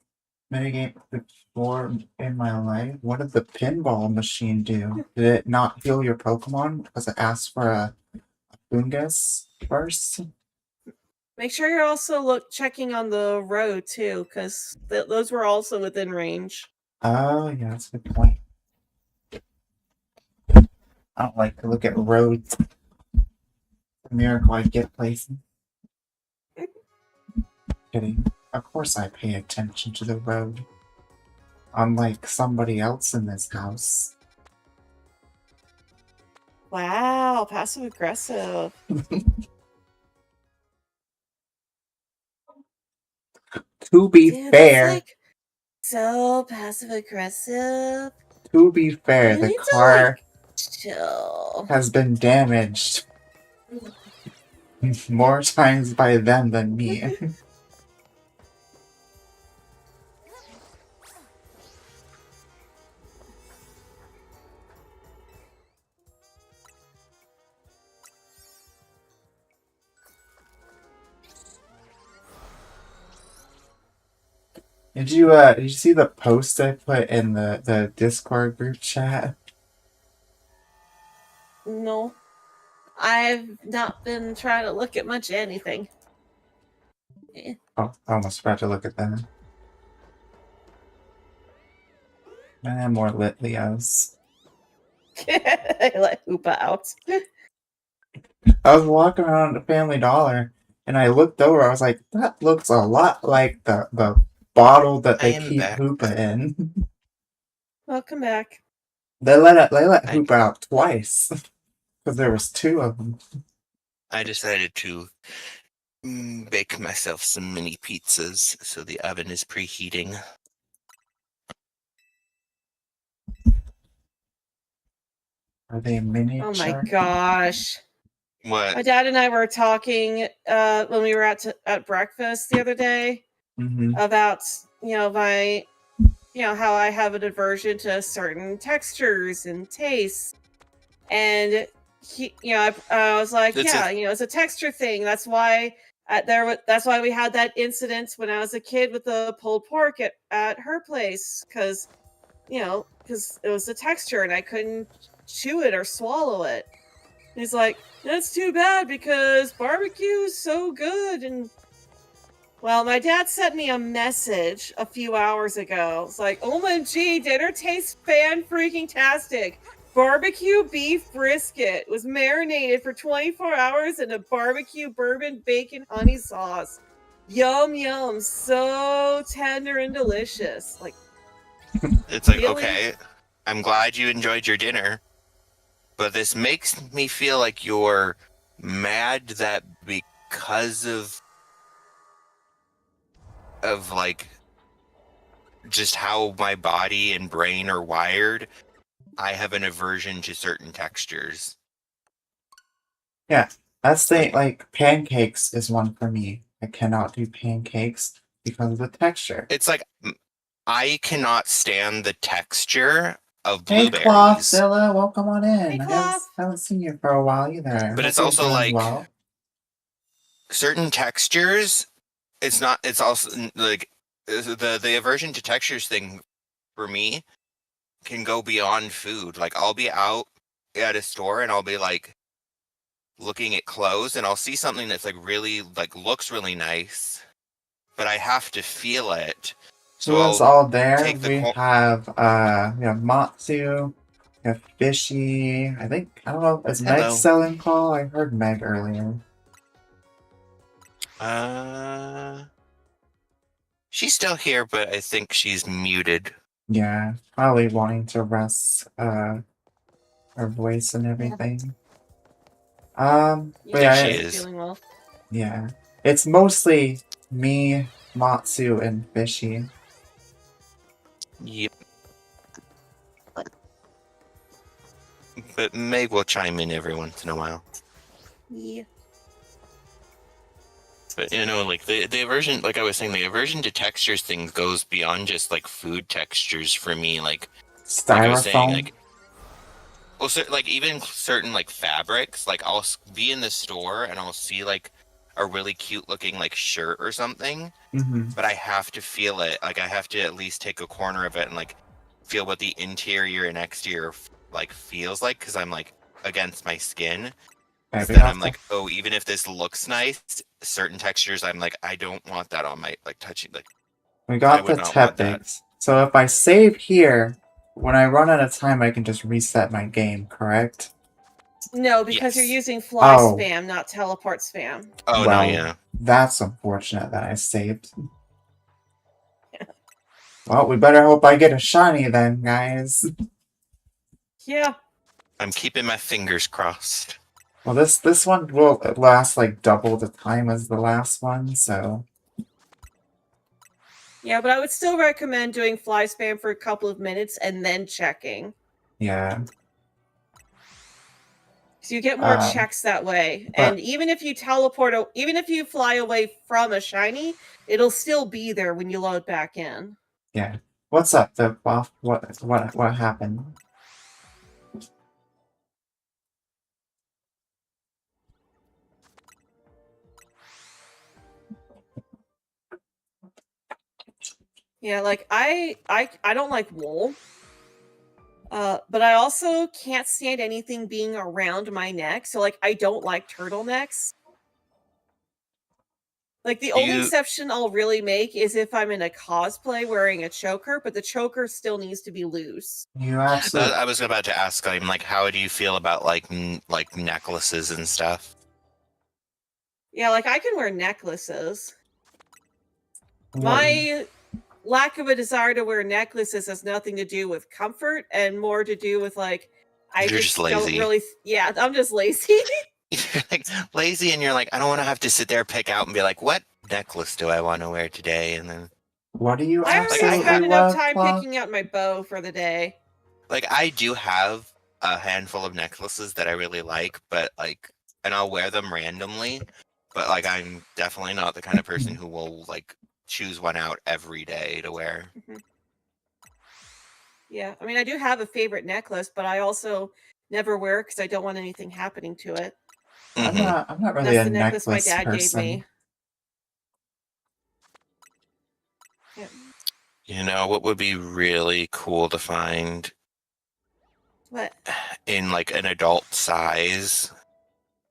minigame before in my life. What did the pinball machine do? Did it not heal your Pokemon because it asked for a fungus first? Make sure you're also checking on the road, too, because those were also within range. Oh, yeah, that's a good point. I don't like to look at roads. A miracle I get places. Kidding. Of course I pay attention to the road. Unlike somebody else in this house. Wow, passive aggressive. To be fair, that's, like, so passive aggressive. to be fair, You the need to, car like, chill. has been damaged more times by them than me. Did you see the post I put in the Discord group chat? No. I've not been trying to look at much anything. Oh, I almost forgot to look at them. More lit Leos. I let Hoopa out. I was walking around the Family Dollar and I looked over, I was like, that looks a lot like the bottle that I they am keep back. Hoopa in. Welcome back. They let I- Hoopa out twice because there was two of them. I decided to bake myself some mini pizzas, so the oven is preheating. Are they miniature? Oh my gosh. What? My dad and I were talking when we were at breakfast the other day Mm-hmm. about how I have an aversion to certain textures and tastes, and I was like, It's yeah, it's a texture thing. That's why that's why we had that incident when I was a kid with the pulled pork at her place, because it was the texture and I couldn't chew it or swallow it. And he's like, that's too bad because barbecue is so good. And well, my dad sent me a message a few hours ago. It's like, OMG, dinner tastes fan-freaking-tastic. Barbecue beef brisket was marinated for 24 hours in a barbecue bourbon bacon honey sauce. Yum, yum. So tender and delicious. Like, It's like, really? okay, I'm glad you enjoyed your dinner, but this makes me feel like you're mad that because of like just how my body and brain are wired, I have an aversion to certain textures. That's the like pancakes is one for me. I cannot do pancakes because of the texture. It's like I cannot stand the texture of Hey, blueberries. Clothzilla, welcome on in. Hey, I Cloth. haven't seen you for a while either. But Hope it's you're also doing like well. certain textures. It's not. It's also like the aversion to textures thing for me can go beyond food. Like I'll be out at a store and I'll be like looking at clothes and I'll see something that's like really like looks really nice, but I have to feel it. So Who's I'll all there? take the We have Matsu, we have Fishy. I don't know, is Meg Hello. selling call? I heard Meg earlier. She's still here, but I think she's muted. Yeah, probably wanting to rest her voice and everything. But Yeah, yeah, she she's is. feeling well. yeah. It's mostly me, Matsu, and Fishy. Yep. But Meg will chime in every once in a while. Yeah. But like the aversion, like I was saying, the aversion to textures thing goes beyond just like food textures for me. Like I was saying, Styrofoam. like well, like even certain like fabrics. Like I'll be in the store and I'll see like a really cute looking like shirt or something, Mm-hmm. but I have to feel it. Like I have to at least take a corner of it and like feel what the interior and exterior like feels like, because I'm like against my skin. Okay, So we then got I'm like, oh, even if this looks nice, certain textures, I'm like, I don't want that on my like touching. Like we I got would the not want that. Tepics. So if I save here, when I run out of time, I can just reset my game, correct? No, because you're Yes. using fly Oh. spam, not teleport spam. Oh no, Well, yeah. That's unfortunate that I saved. Well, we better hope I get a shiny then, guys. Yeah. I'm keeping my fingers crossed. Well, this one will last like double the time as the last one, so Yeah, but I would still recommend doing fly spam for a couple of minutes and then checking. yeah. So you get more Um, checks that way. but- And even if you even if you fly away from a shiny, it'll still be there when you load back in. Yeah. What's up, the buff? What happened? Yeah, like I don't like wool. But I also can't stand anything being around my neck. So like I don't like turtlenecks. Like the only exception I'll really make is if I'm in a cosplay wearing a choker, but the choker still needs to be loose. You absolutely. I was about to ask, I'm like, how do you feel about like necklaces and stuff? Yeah, like I can wear necklaces. What- My lack of a desire to wear necklaces has nothing to do with comfort and more to do with like I You're just just don't lazy. really. Yeah, I'm just lazy. You're like lazy, and you're like, I don't want to have to sit there, pick out, and be like, what necklace do I want to wear today? And then, What do you I already absolutely spent enough love, time Claw? picking out my bow for the day. like, I do have a handful of necklaces that I really like, but like, and I'll wear them randomly. But like, I'm definitely not the kind of person who will like choose one out every day to wear. Yeah, I mean, I do have a favorite necklace, but I also never wear it because I don't want anything happening to it. Mhm. I'm not really That's a the necklace my necklace dad gave person. me. Yeah. You know what would be really cool to find What? in like an adult size?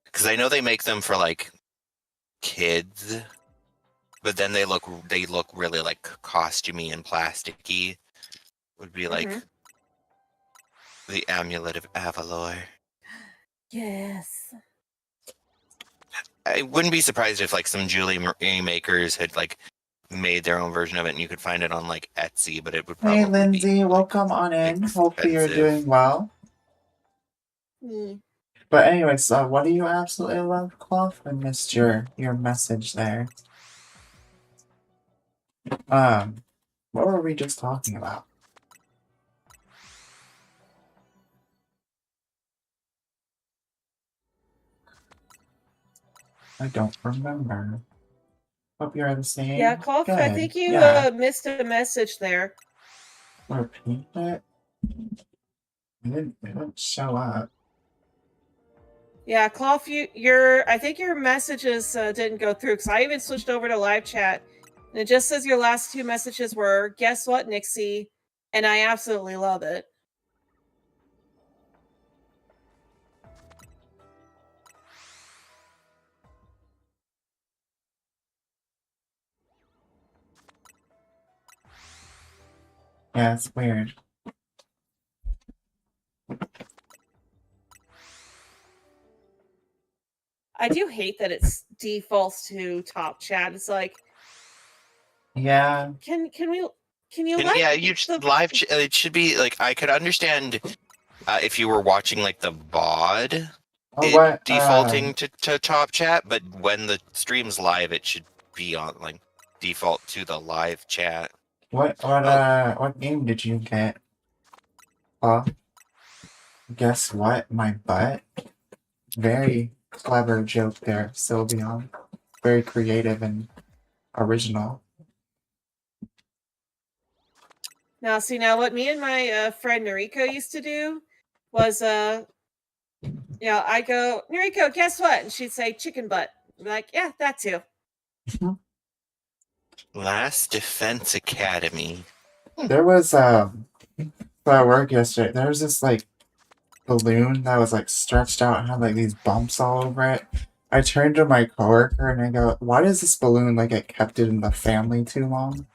Because I know they make them for like kids, but then they look really like costumey and plasticky. Would be like Mhm. the amulet of Avalor. Yes. I wouldn't be surprised if like some jewelry makers had like made their own version of it and you could find it on like Etsy, but it would Hey, probably be Lindsay, like welcome on in. Hopefully you're expensive. doing well. Mm. But anyways, what do you absolutely love, Claw? I missed your message there. What were we just talking about? I don't remember. Hope you're the same. Yeah, Cough, I Good. think you Yeah. missed a message there. Repeat it. It didn't show up. Yeah, Cough, your I think your messages didn't go through because I even switched over to live chat, and it just says your last two messages were "Guess what, Nixie," and I absolutely love it. Yeah, it's weird. I do hate that it's defaults to top chat. It's like, Yeah. can you And let yeah, you the it should be like I could understand if you were watching like the VOD, Oh, it what? defaulting to top chat, but when the stream's live, it should be on like default to the live chat. What game did you get? Guess what? My butt. Very clever joke there, Sylveon. Very creative and original. Now, see, now what me and my friend Noriko used to do was, I go, Noriko, guess what? And she'd say chicken butt. I'd be like, yeah, that too. Last Defense Academy. There was so at work yesterday. There was this like balloon that was like stretched out and had like these bumps all over it. I turned to my coworker and I go, "Why does this balloon like get kept in the family too long?"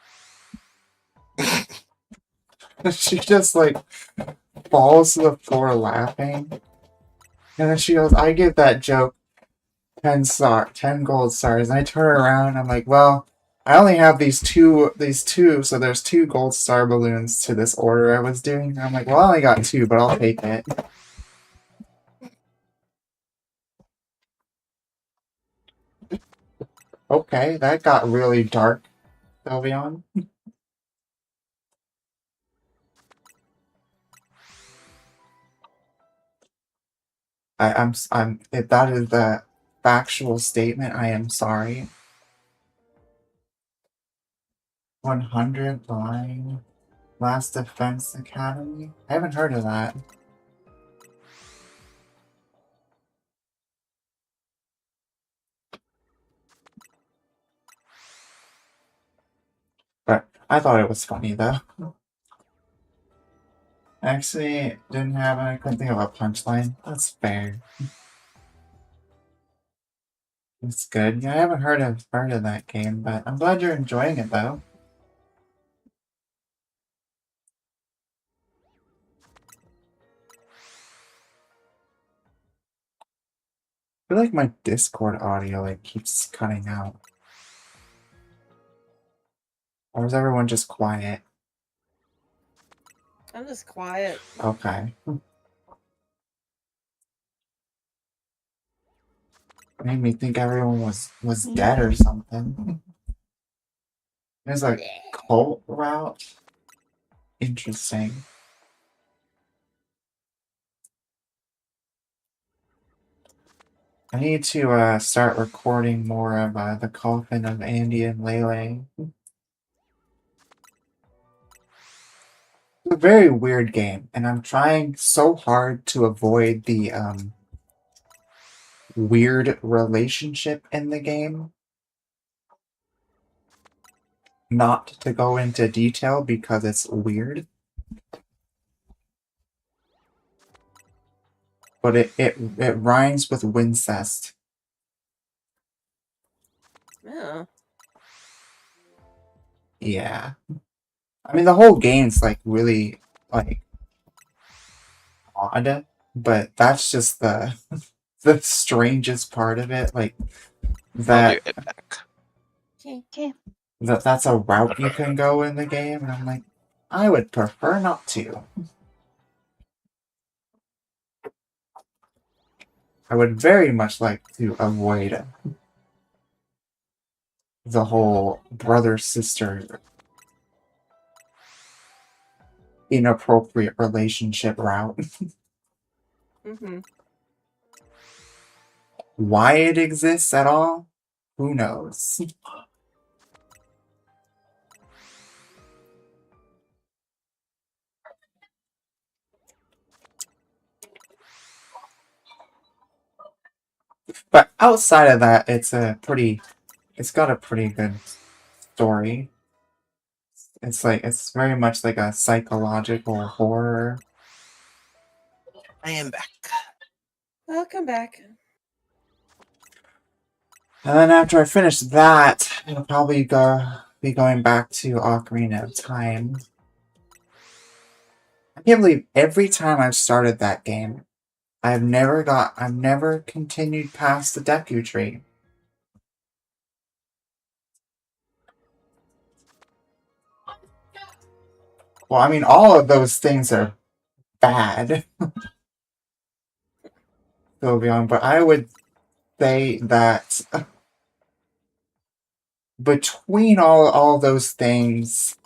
She just like falls to the floor laughing, and then she goes, "I give that joke 10 gold stars." And I turn around and I'm like, "Well, I only have these two, so there's 2 gold star balloons to this order I was doing." And I'm like, "Well, I only got 2, but I'll take it." Okay, that got really dark, Sylveon. If that is the factual statement, I am sorry. 100 line Last Defense Academy? I haven't heard of that. But I thought it was funny though. Actually, I couldn't think of a punchline. That's fair. It's good. Yeah, I haven't heard of that game, but I'm glad you're enjoying it though. I feel like my Discord audio like keeps cutting out. Or is everyone just quiet? I'm just quiet. Okay. Made me think everyone was dead or something. There's a cult route. Interesting. I need to start recording more of the Coffin of Andy and Lele. It's a very weird game, and I'm trying so hard to avoid the weird relationship in the game. Not to go into detail because it's weird. But it rhymes with Wincest. Oh. Yeah. I mean, the whole game's like really like odd, but that's just the the strangest part of it. Like I'll that be right back. Okay. that's a route you can go in the game, and I'm like, I would prefer not to. I would very much like to avoid the whole brother sister inappropriate relationship route. Mm-hmm. Why it exists at all? Who knows? But outside of that, it's got a pretty good story. It's very much like a psychological horror. I am back. Welcome back. And then after I finish that, I'll probably be going back to Ocarina of Time. I can't believe every time I've started that game, I've never continued past the Deku Tree. Well, I mean, all of those things are bad. Sylveon, but I would say that between all those things,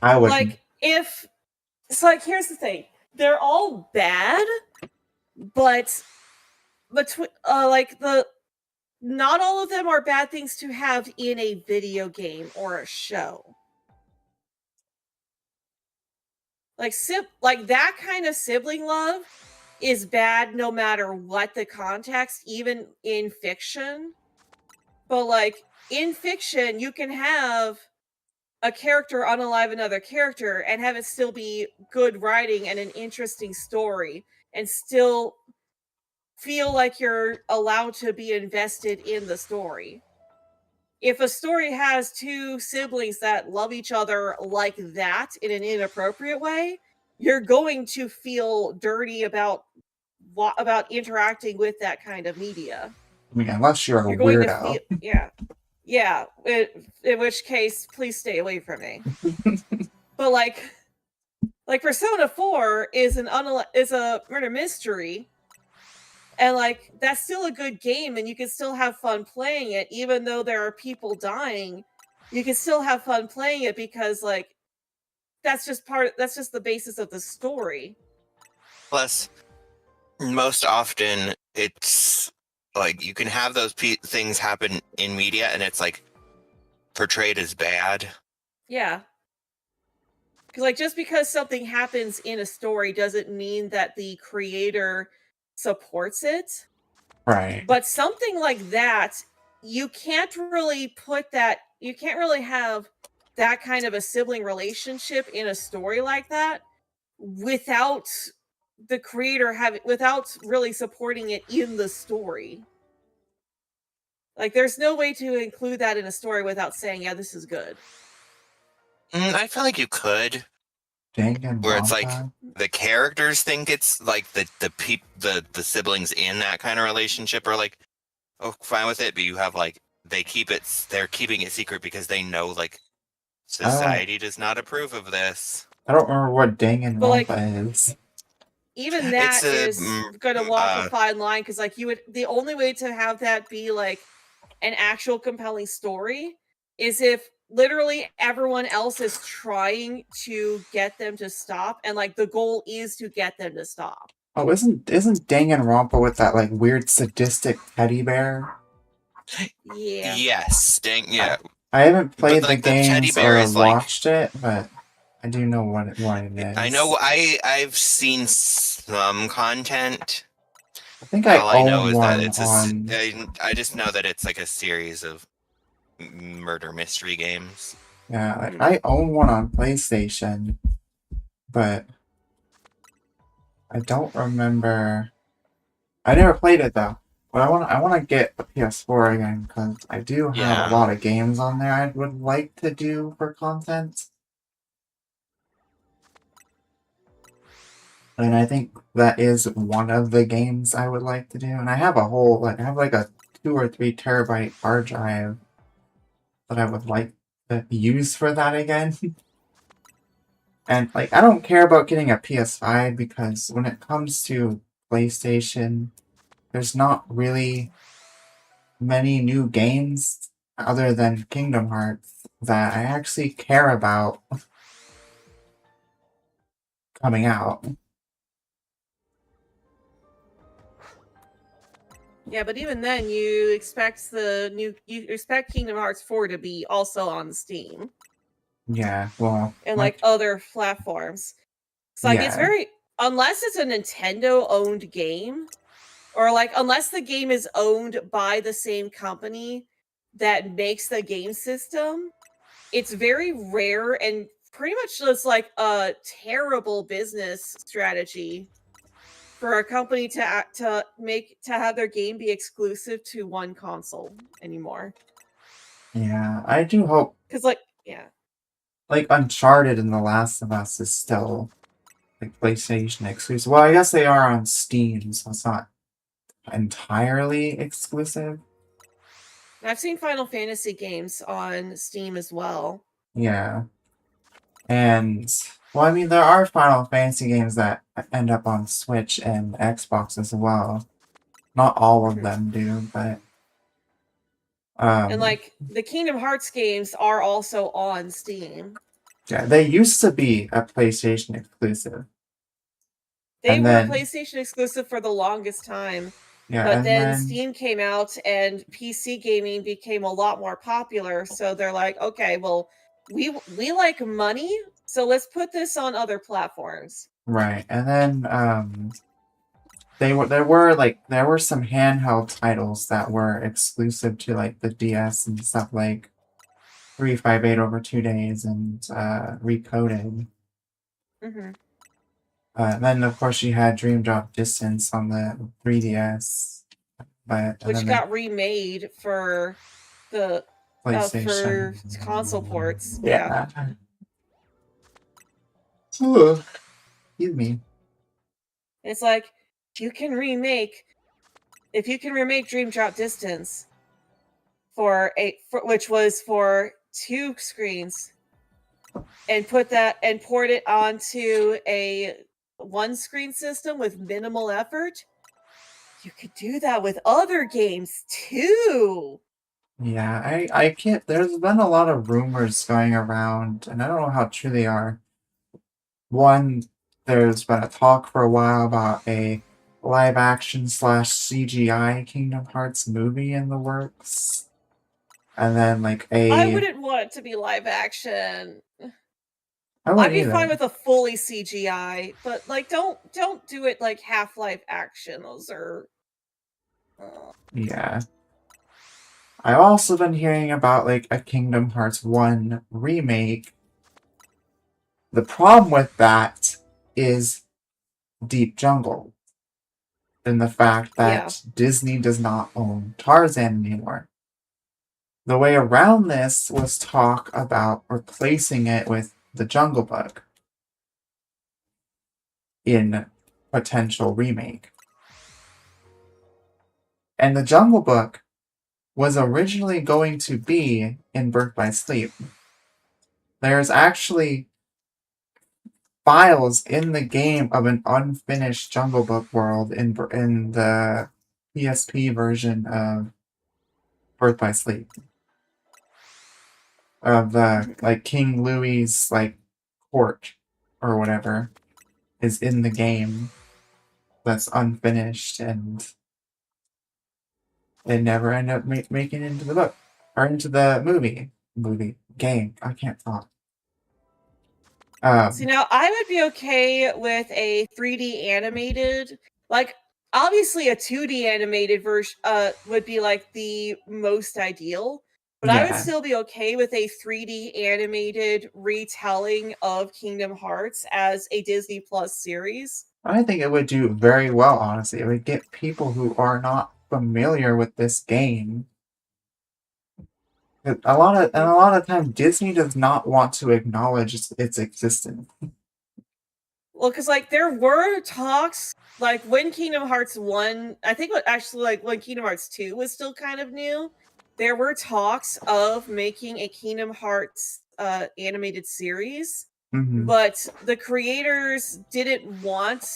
I would Like, if it's like, here's the thing: they're all bad, but between like the not all of them are bad things to have in a video game or a show. Like that kind of sibling love is bad no matter what the context, even in fiction. But like in fiction, you can have a character unalive another character and have it still be good writing and an interesting story and still feel like you're allowed to be invested in the story. If a story has two siblings that love each other like that in an inappropriate way, you're going to feel dirty about interacting with that kind of media. I mean, unless you're a You're going weirdo. to feel yeah. In which case, please stay away from me. But like Persona 4 is a murder mystery, and like that's still a good game, and you can still have fun playing it, even though there are people dying. You can still have fun playing it because like that's just the basis of the story. Plus, most often it's like you can have those things happen in media, and it's like portrayed as bad. Yeah. Because like just because something happens in a story doesn't mean that the creator supports it. Right. But something like that, you can't really have that kind of a sibling relationship in a story like that without the creator without really supporting it in the story. Like there's no way to include that in a story without saying, yeah, this is good. I feel like you could, Dang, where it's like the characters think it's like the siblings in that kind of relationship are like, oh, fine with it, but you have like they're keeping it secret because they know like Oh, society does not approve of this. I don't remember what But like Danganronpa is. even It's that a is going to walk a fine line because like the only way to have that be like an actual compelling story is if literally everyone else is trying to get them to stop and like the goal is to get them to stop. Oh, isn't Danganronpa with that like weird sadistic teddy bear? Yeah. yes, dang yeah. I haven't But played the like the teddy games bear or is like watched it, but I do know what it I is. know I've seen some content. I think I All I know own is that one on. I just know that it's like a series of murder mystery games. Yeah, like, I own one on PlayStation, but I don't remember. I never played it though. But I want to get a PS4 again because I do have a Yeah. lot of games on there I would like to do for content. And I think that is one of the games I would like to do. And I have I have like a 2 or 3 terabyte hard drive that I would like to use for that again. And like I don't care about getting a PS5 because when it comes to PlayStation, there's not really many new games other than Kingdom Hearts that I actually care about coming out. Yeah, but even then you expect Kingdom Hearts 4 to be also on Steam Yeah, well, and like other platforms. So like it's yeah, very unless it's a Nintendo owned game or like unless the game is owned by the same company that makes the game system, it's very rare and pretty much just like a terrible business strategy for a company to have their game be exclusive to one console anymore. yeah. I do hope Because like yeah, like Uncharted and The Last of Us is still like PlayStation exclusive. Well, I guess they are on Steam, so it's not entirely exclusive. I've seen Final Fantasy games on Steam as well. Yeah. And well, I mean, there are Final Fantasy games that end up on Switch and Xbox as well. Not all of them do, but And like the Kingdom Hearts games are also on Steam. yeah, they used to be a PlayStation exclusive, They and were then PlayStation exclusive for the longest time. yeah, But and then then Steam came out and PC gaming became a lot more popular. So they're like, okay, well, we like money, so let's put this on other platforms. right, and then there were some handheld titles that were exclusive to like the DS and stuff like 358 over 2 days and Recoded. Mm-hmm. Then of course you had Dream Drop Distance on the 3DS, and Which then the got remade for the PlayStation. for console ports. Yeah. Ugh. Excuse me. It's like if you can remake Dream Drop Distance which was for 2 screens and port it onto a 1-screen system with minimal effort, you could do that with other games too. Yeah, I can't. There's been a lot of rumors going around, and I don't know how true they are. One, there's been a talk for a while about a live action / CGI Kingdom Hearts movie in the works. And then like I a wouldn't want it to be live action. I I'd wouldn't be either. fine with a fully CGI, but like don't do it like half-life action. Those are Yeah. I've also been hearing about like a Kingdom Hearts 1 remake. The problem with that is Deep Jungle. And the fact yeah. that Disney does not own Tarzan anymore. The way around this was talk about replacing it with the Jungle Book in potential remake. And the Jungle Book was originally going to be in Birth by Sleep. There's actually files in the game of an unfinished Jungle Book world in the PSP version of Birth by Sleep. Of like King Louis's like court or whatever is in the game that's unfinished, and it never ended up making it into the book or into the movie game. I can't talk. See, now I would be okay with a 3D animated, like obviously a 2D animated version would be like the most ideal, but I would Yeah. still be okay with a 3D animated retelling of Kingdom Hearts as a Disney Plus series. I think it would do very well, honestly. It would get people who are not familiar with this game. A lot of time, Disney does not want to acknowledge its existence. Well, because like there were talks, like when Kingdom Hearts 1, I think actually like when Kingdom Hearts 2 was still kind of new, there were talks of making a Kingdom Hearts animated series, Mhm. but the creators didn't want,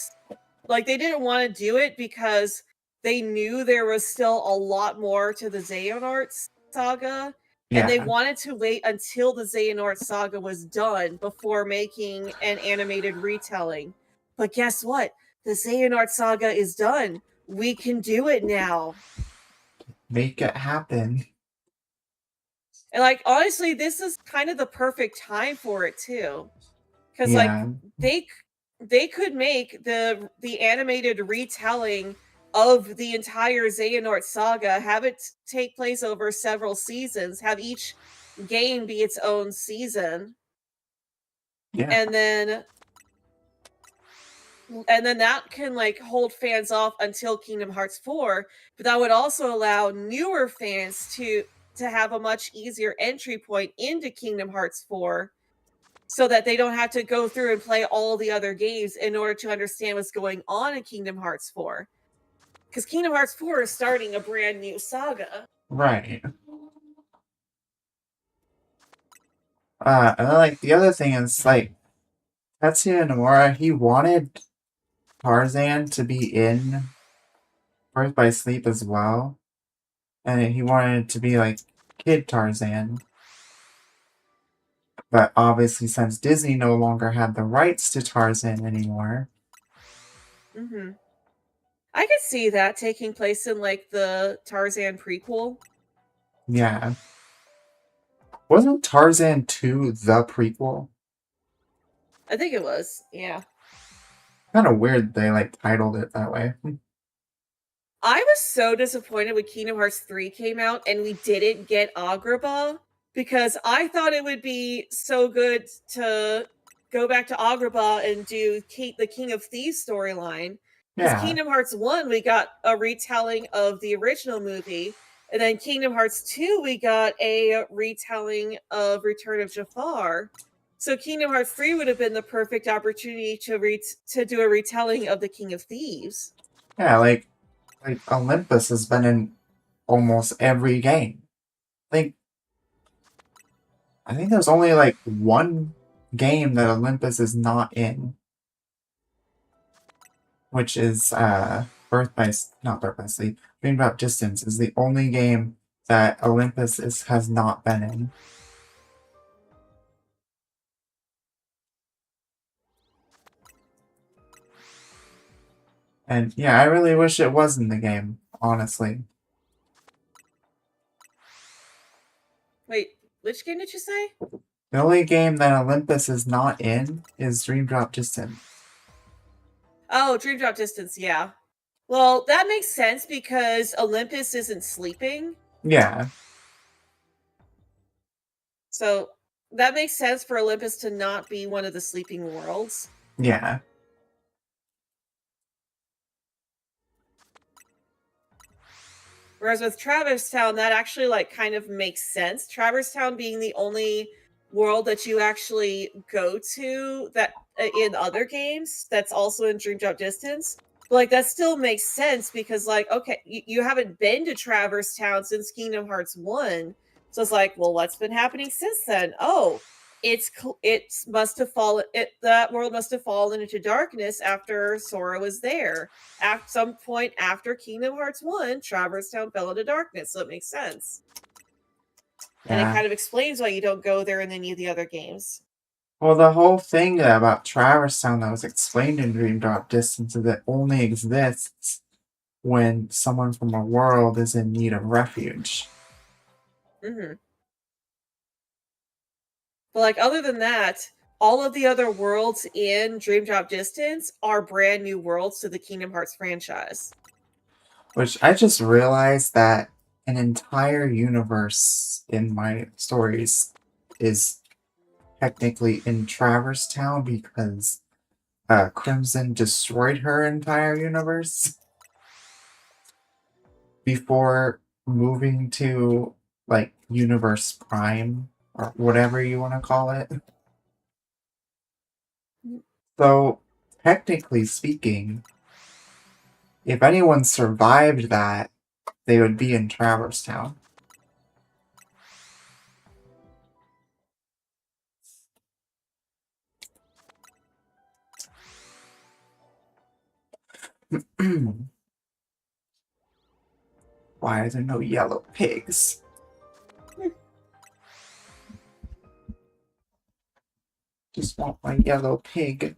like they didn't want to do it because they knew there was still a lot more to the Xehanort saga, and they Yeah. wanted to wait until the Xehanort saga was done before making an animated retelling. But guess what? The Xehanort saga is done. We can do it now. Make it happen. And like honestly, this is kind of the perfect time for it too. Cuz like Yeah. they could make the animated retelling of the entire Xehanort saga, have it take place over several seasons, have each game be its own season, Yeah. and then that can like hold fans off until Kingdom Hearts 4, but that would also allow newer fans to have a much easier entry point into Kingdom Hearts 4 so that they don't have to go through and play all the other games in order to understand what's going on in Kingdom Hearts 4. Because Kingdom Hearts 4 is starting a brand new saga. Right. And then, like, the other thing is, like, Tetsuya Nomura, he wanted Tarzan to be in Birth by Sleep as well. And he wanted it to be, like, Kid Tarzan. But obviously, since Disney no longer had the rights to Tarzan anymore... Mm-hmm. I could see that taking place in, like, the Tarzan prequel. Yeah. Wasn't Tarzan 2 the prequel? I think it was, yeah. Kind of weird they, like, titled it that way. I was so disappointed when Kingdom Hearts 3 came out and we didn't get Agrabah, because I thought it would be so good to go back to Agrabah and do the King of Thieves storyline. Because Yeah. Kingdom Hearts 1, we got a retelling of the original movie, and then Kingdom Hearts 2, we got a retelling of Return of Jafar. So Kingdom Hearts 3 would have been the perfect opportunity to do a retelling of the King of Thieves. Yeah, like Olympus has been in almost every game. I think there's only like one game that Olympus is not in, which is not Birth by Sleep. Dreamdrop Distance is the only game that Olympus has not been in. And yeah, I really wish it was in the game, honestly. Wait, which game did you say? The only game that Olympus is not in is Dreamdrop Distance. Oh, Dream Drop Distance, yeah. Well, that makes sense because Olympus isn't sleeping. Yeah. So that makes sense for Olympus to not be one of the sleeping worlds. Yeah. Whereas with Traverse Town, that actually like kind of makes sense. Traverse Town being the only world that you actually go to that in other games that's also in Dream Drop Distance. But, like, that still makes sense because, like, okay, you haven't been to Traverse Town since Kingdom Hearts 1. So it's like, well, what's been happening since then? Oh, that world must have fallen into darkness after Sora was there. At some point after Kingdom Hearts 1, Traverse Town fell into darkness, so it makes sense. And it Yeah. kind of explains why you don't go there in any of the other games. Well, the whole thing about Traverse Town that was explained in Dream Drop Distance is it only exists when someone from a world is in need of refuge. Mm-hmm. But, like, other than that, all of the other worlds in Dream Drop Distance are brand new worlds to the Kingdom Hearts franchise. Which I just realized that an entire universe in my stories is technically in Traverse Town because Crimson destroyed her entire universe before moving to, like, Universe Prime or whatever you want to call it. So, technically speaking, if anyone survived that, they would be in Traverse Town. Why are there no yellow pigs? Just want my yellow pig.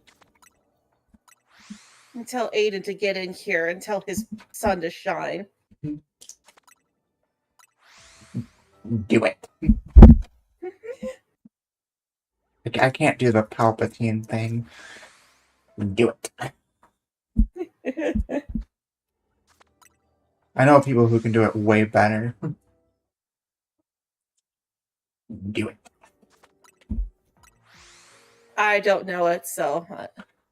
And tell Aiden to get in here and tell his sun to shine. Do it. I can't do the Palpatine thing. Do it. I know people who can do it way better. Do it. I don't know it, so.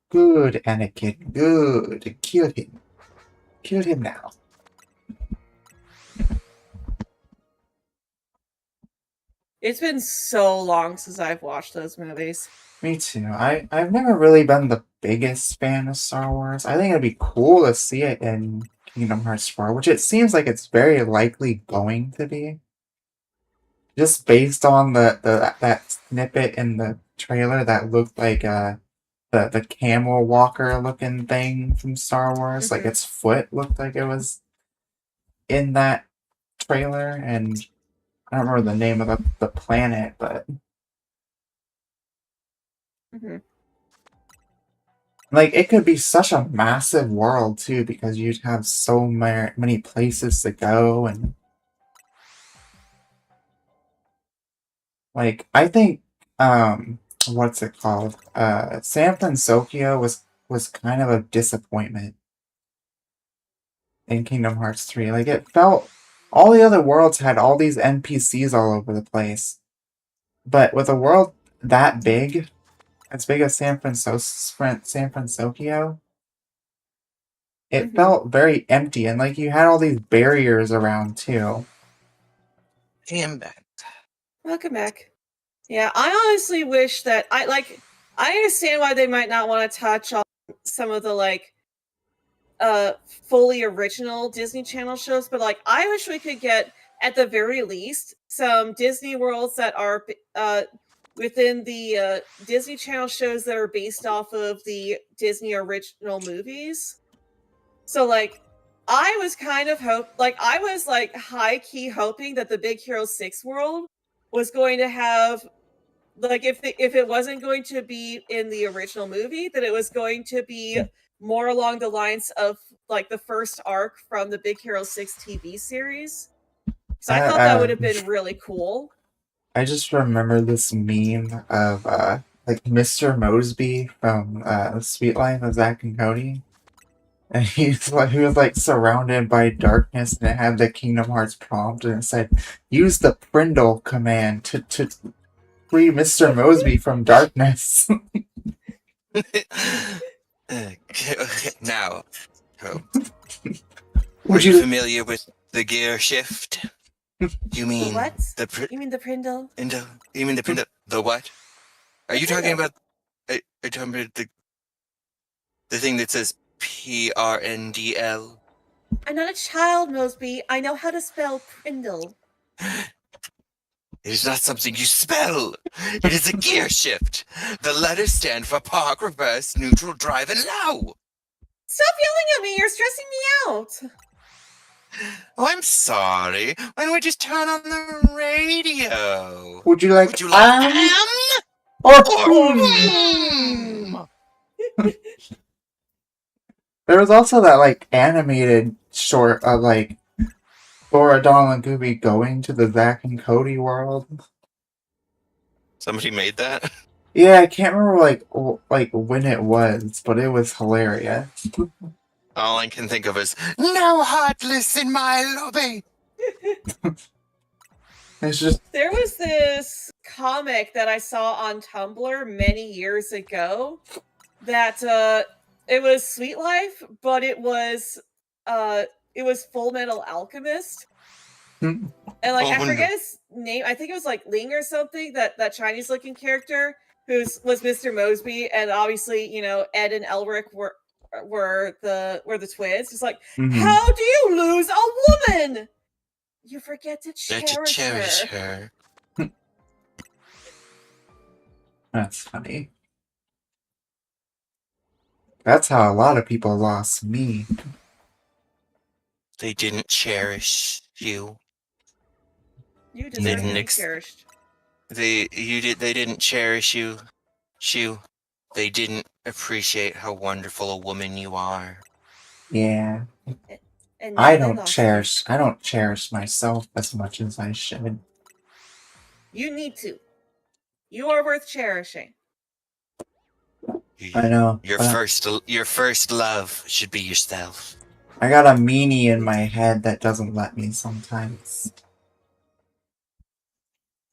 Good, Anakin. Good. Kill him. Kill him now. It's been so long since I've watched those movies. Me too. I've never really been the biggest fan of Star Wars. I think it'd be cool to see it in Kingdom Hearts 4, which it seems like it's very likely going to be. Just based on that snippet in the trailer that looked like the camel walker looking thing from Star Wars, like its foot looked like it was in that trailer, and I don't remember the name of the planet, but like it could be such a massive world too, because you'd have so many places to go, and like I think what's it called? San Francisco was kind of a disappointment in Kingdom Hearts 3. Like it felt all the other worlds had all these NPCs all over the place. But with a world that big, as big as San Francisco, it felt very empty, and like you had all these barriers around too. Hey, I'm back. Welcome back. Yeah, I honestly wish that I understand why they might not want to touch on some of the like fully original Disney Channel shows, but like I wish we could get at the very least some Disney worlds that are within the Disney Channel shows that are based off of the Disney original movies. So like I was kind of I was like high key hoping that the Big Hero 6 world was going to have like if it wasn't going to be in the original movie, that it was going to be more along the lines of like the first arc from the Big Hero 6 TV series. So I thought that would have been really cool. I just remember this meme of like Mr. Mosby from Sweet Life of Zack and Cody. And he was like surrounded by darkness, and it had the Kingdom Hearts prompt, and it said, "Use the Prindle command to free Mr. Mosby from darkness." Now, Would you you? familiar with the gear shift? You mean What? the You mean the Prindle? You mean the Prindle? The what? Are you talking about? Are you talking about the thing that says Prndl. I'm not a child, Mosby. I know how to spell Prindle. It is not something you spell. It is a gear shift. The letters stand for park, reverse, neutral, drive, and low. Stop yelling at me. You're stressing me out. Oh, I'm sorry. Why don't we just turn on the radio? Would you like Would you like M M or or hmm? M? There was also that like animated short of like Dora, Donald, and Goofy going to the Zack and Cody world. Somebody made that? Yeah, I can't remember like when it was, but it was hilarious. All I can think of is, no heartless in my lobby. It's just There was this comic that I saw on Tumblr many years ago that it was Sweet Life, but it was Full Metal Alchemist. Hmm. And like Oh, I no. forget his name. I think it was like Ling or something, that Chinese looking character was Mr. Mosby, and obviously, you know, Ed and Elric were the twins. It's like, mhm. how do you lose a woman? You forget to Let to cherish cherish her. her. That's funny. That's how a lot of people lost me. They didn't cherish you. You They deserve to didn't be cherished. They didn't cherish you. Shu. They didn't appreciate how wonderful a woman you are. Yeah, And now I they don't lost cherish myself as much as I should. you. You need to. You are worth cherishing. I know. Your but first love should be yourself. I got a meanie in my head that doesn't let me sometimes.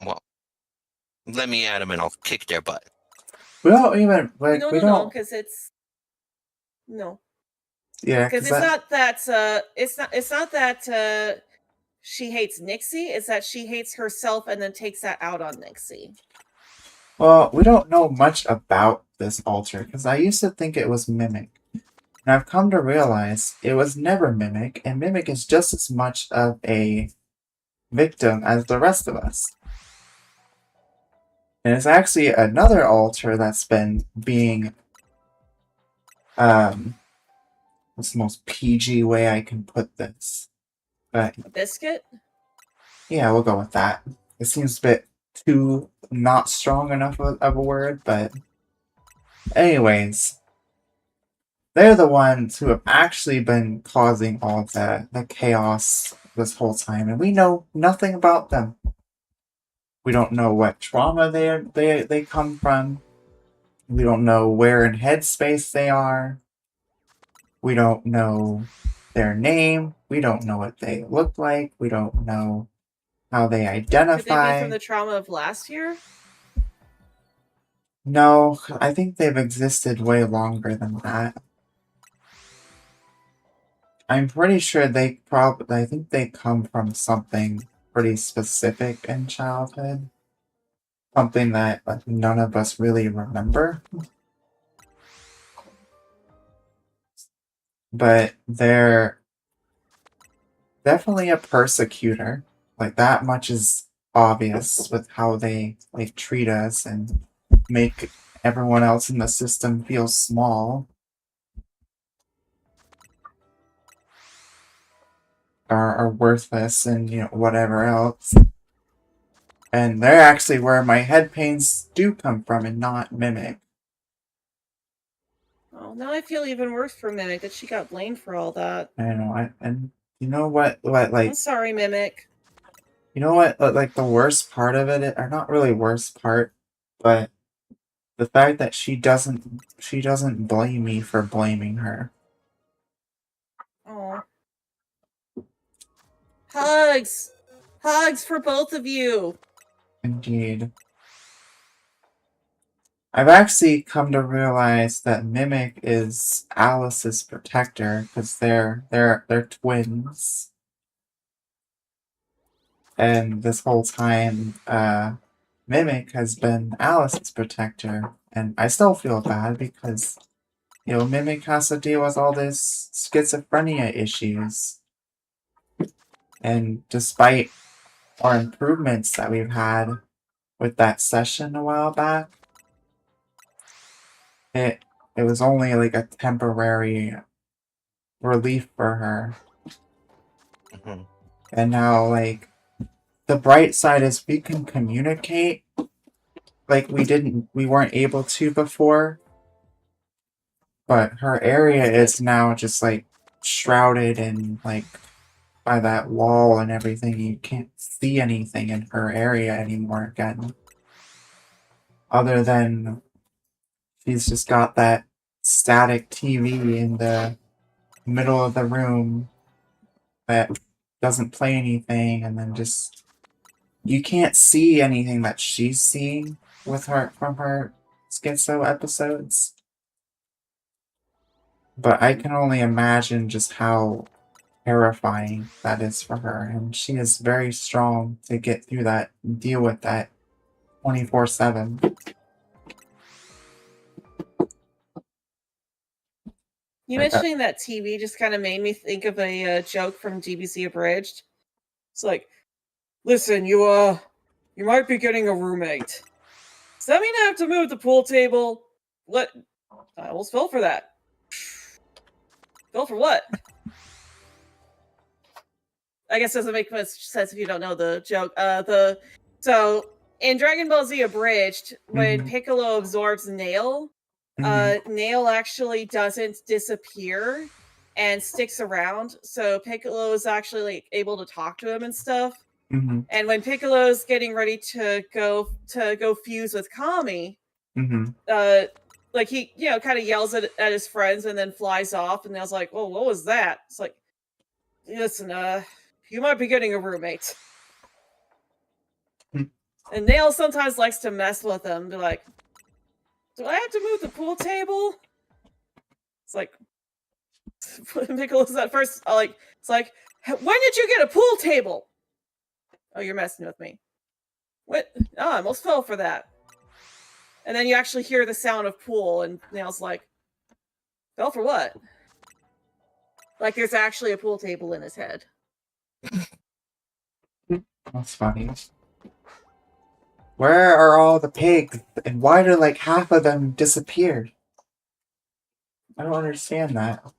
Well, let me at them and I'll kick their butt. We don't even like No, we no, no, don't. because it's no, Yeah, because it's not that it's not that she hates Nixie. It's that she hates herself and then takes that out on Nixie. Well, we don't know much about this altar because I used to think it was Mimic. And I've come to realize it was never Mimic, and Mimic is just as much of a victim as the rest of us. And it's actually another altar that's been being what's the most PG way I can put this? But A biscuit. yeah, we'll go with that. It seems a bit too not strong enough of a word, but anyways, they're the ones who have actually been causing all the chaos this whole time, and we know nothing about them. We don't know what trauma they come from. We don't know where in headspace they are. We don't know their name. We don't know what they look like. We don't know how they Could they be identify. from the trauma of last year? No, I think they've existed way longer than that. I'm pretty sure I think they come from something pretty specific in childhood. Something that like, none of us really remember. But they're definitely a persecutor. Like that much is obvious with how they treat us and make everyone else in the system feel small. Are worthless and whatever else. And they're actually where my head pains do come from and not Mimic. Oh, now I feel even worse for Mimic that she got blamed for all that. I don't know. And you know what I'm like sorry, Mimic. you know what like the worst part of it, or not really worst part, but the fact that she doesn't blame me for blaming her. Oh. Hugs! Hugs for both of you! Indeed. I've actually come to realize that Mimic is Alice's protector because they're twins. And this whole time, Mimic has been Alice's protector, and I still feel bad because Mimic has to deal with all this schizophrenia issues. And despite our improvements that we've had with that session a while back, it was only like a temporary relief for her. Mhm. And now, like, the bright side is we can communicate like we weren't able to before. But her area is now just like shrouded in like by that wall and everything. You can't see anything in her area anymore again. Other than she's just got that static TV in the middle of the room that doesn't play anything, and then just you can't see anything that she's seeing with her from her schizo episodes. But I can only imagine just how terrifying that is for her, and she is very strong to get through that and deal with that 24/7. You Like, mentioning that TV just kind of made me think of a joke from DBZ Abridged. It's like, listen, you might be getting a roommate. Does that mean I have to move the pool table? What? I almost fell for that. Fell for what? I guess doesn't make much sense if you don't know the joke. So in Dragon Ball Z Abridged, when Mhm. Piccolo absorbs Nail, Nail actually doesn't disappear and sticks around. So Piccolo is actually like able to talk to him and stuff. Mhm. And when Piccolo's getting ready to go fuse with Kami, Mhm. like he kind of yells at his friends and then flies off. And Nail's like, "Oh, what was that?" It's like, listen, you might be getting a roommate. Hmm. And Nail sometimes likes to mess with him, be like, "Do I have to move the pool table?" It's like, Piccolo's at first like, it's like, "When did you get a pool table?" "Oh, you're messing with me." "What? Oh, I almost fell for that." And then you actually hear the sound of pool, and Nail's like, "Fell for what?" Like there's actually a pool table in his head. That's funny. Where are all the pigs? And why did like half of them disappear? I don't understand that.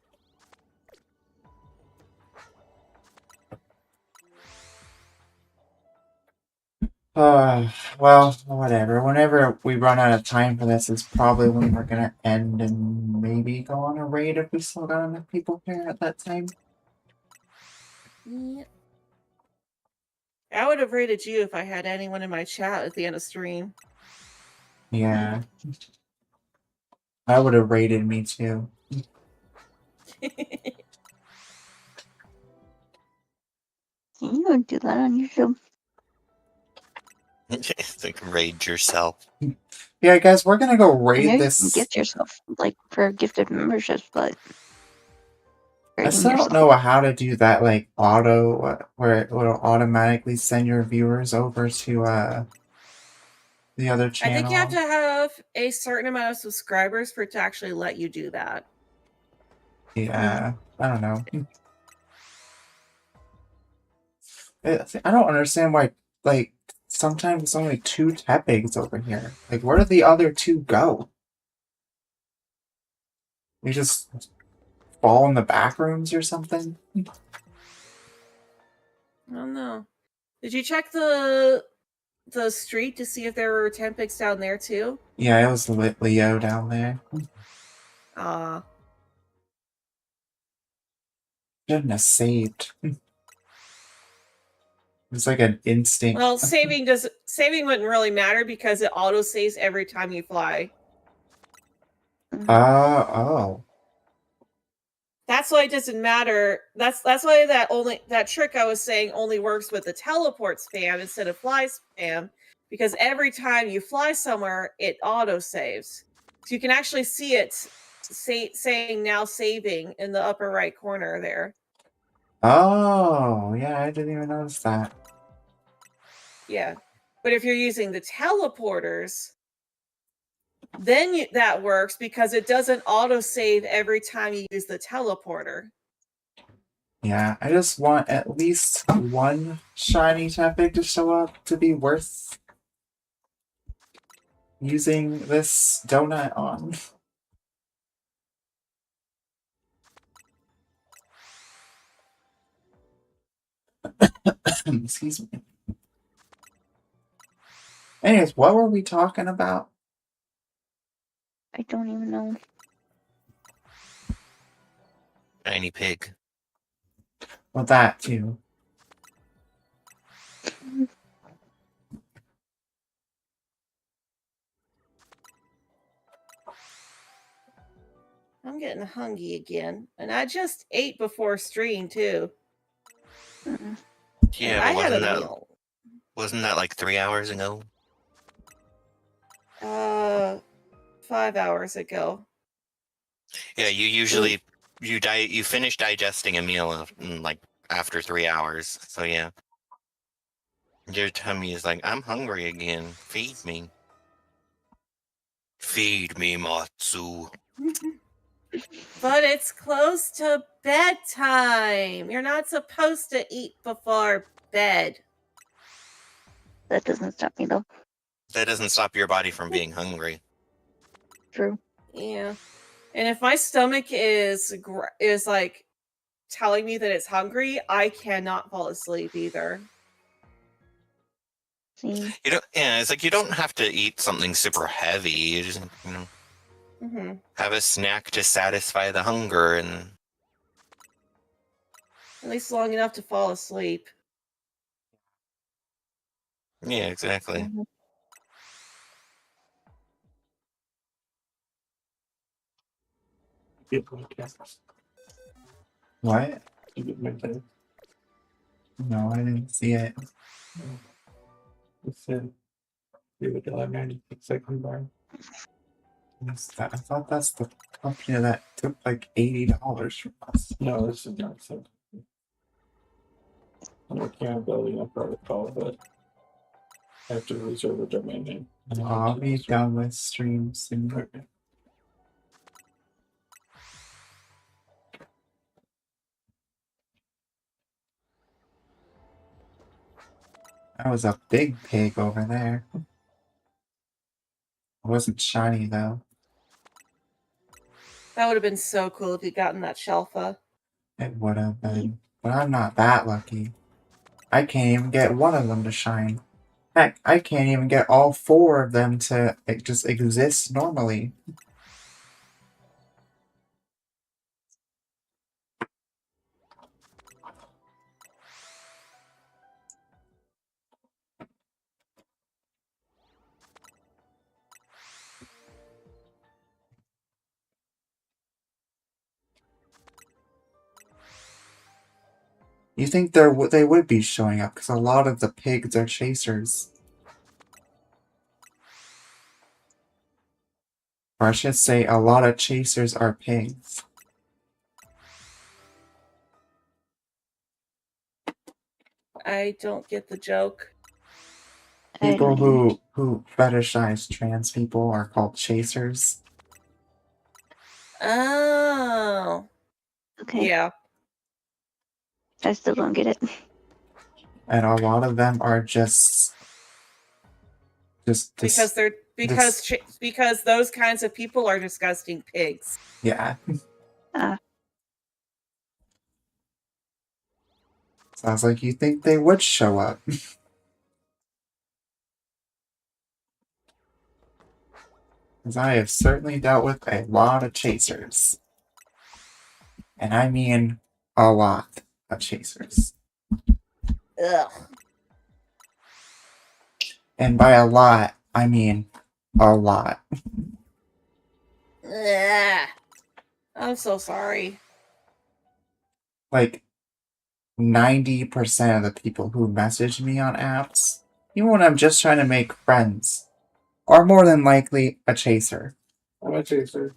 Well, whatever. Whenever we run out of time for this is probably when we're gonna end and maybe go on a raid if we still got enough people here at that time. Yeah. I would have rated you if I had anyone in my chat at the end of stream. Yeah. I would have raided me too. You don't do that on YouTube. It's like raid yourself. Yeah, guys, we're gonna go I know raid you can this. gift yourself, like, for gifted memberships, but I rating still don't yourself. know how to do that, like, where it will automatically send your viewers over to, the other I think you have channel. to have a certain amount of subscribers for it to actually let you do that. Yeah, I don't know. I don't understand why, like, sometimes it's only 2 Tepigs over here. Like, where did the other 2 go? They just fall in the back rooms or something? I don't know. Did you check the street to see if there were Tempics down there too? Yeah, it was Leo down there. Shouldn't have saved. It's like an instinct. Well, saving wouldn't really matter because it auto saves every time you fly. Oh. That's why it doesn't matter. That's why that trick I was saying only works with the teleport spam instead of fly spam, because every time you fly somewhere, it auto saves. So you can actually see it saying now saving in the upper right corner there. Oh, yeah, I didn't even notice that. Yeah. But if you're using the teleporters, then that works because it doesn't autosave every time you use the teleporter. Yeah, I just want at least one shiny Tepig to show up to be worth using this donut on. Excuse me. Anyways, what were we talking about? I don't even know. Shiny pig. Well, that too. I'm getting hungry again. And I just ate before stream, too. Mm-mm. Yeah, I but had a wasn't that meal. wasn't that like 3 hours ago? 5 hours ago. Yeah, you usually you finish digesting a meal like after 3 hours. So yeah, your tummy is like, I'm hungry again. Feed me. Feed me, Matsu. But it's close to bedtime. You're not supposed to eat before bed. That doesn't stop me though. That doesn't stop your body from being hungry. True. Yeah. And if my stomach is like telling me that it's hungry, I cannot fall asleep either. See, You don't. Yeah, it's like you don't have to eat something super heavy. You just Mm-hmm. have a snack to satisfy the hunger, and At least long enough to fall asleep. yeah, exactly. mhm. What? No, I didn't see it. It said $96 bar. I thought that's the company that took like $80 from us. No, this is not so. I can't building a protocol, but I have to reserve a domain name. I'll be done with stream soon. Okay. That was a big pig over there. It wasn't shiny though. That would have been so cool if you'd gotten that Shelfa. It would have been. But I'm not that lucky. I can't even get one of them to shine. Heck, I can't even get all 4 of them to just exist normally. You think they would be showing up because a lot of the pigs are chasers. Or I should say, a lot of chasers are pigs. I don't get the joke. I People don't either. who fetishize trans people are called chasers. Oh. Okay, Yeah. I still don't get it. And a lot of them are just Because they're because those kinds of people are disgusting pigs. yeah. Ah. Sounds like you think they would show up. Because I have certainly dealt with a lot of chasers. And I mean a lot of chasers. Ugh. And by a lot, I mean a lot. Ugh. I'm so sorry. Like 90% of the people who message me on apps, even when I'm just trying to make friends, are more than likely a chaser. I'm a chaser.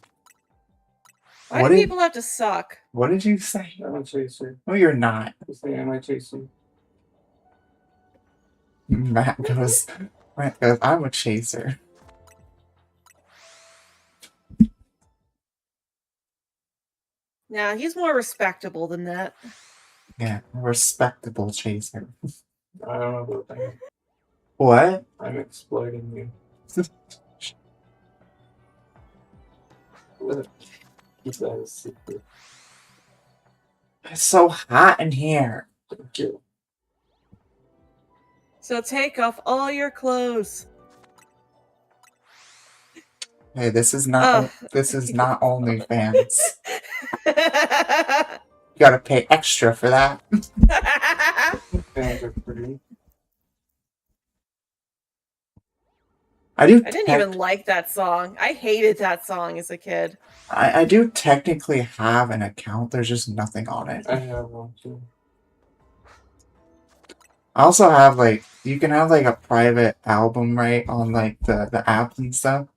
Why What do did- people have to suck? What did you say? I'm a chaser. No, you're not. I say I'm a chaser. Matt goes, I'm a chaser. Now he's more respectable than that. Yeah, a respectable chaser. I don't know about that. What? I'm exploiting you. Keep that a secret. It's so hot in here. Thank you. So take off all your clothes. Hey, this is not Ugh. OnlyFans. You gotta pay extra for that. Fans are pretty. I do. I didn't even like that song. I hated that song as a kid. I do technically have an account. There's just nothing on it. I have one too. I also have like you can have like a private album right on like the app and stuff.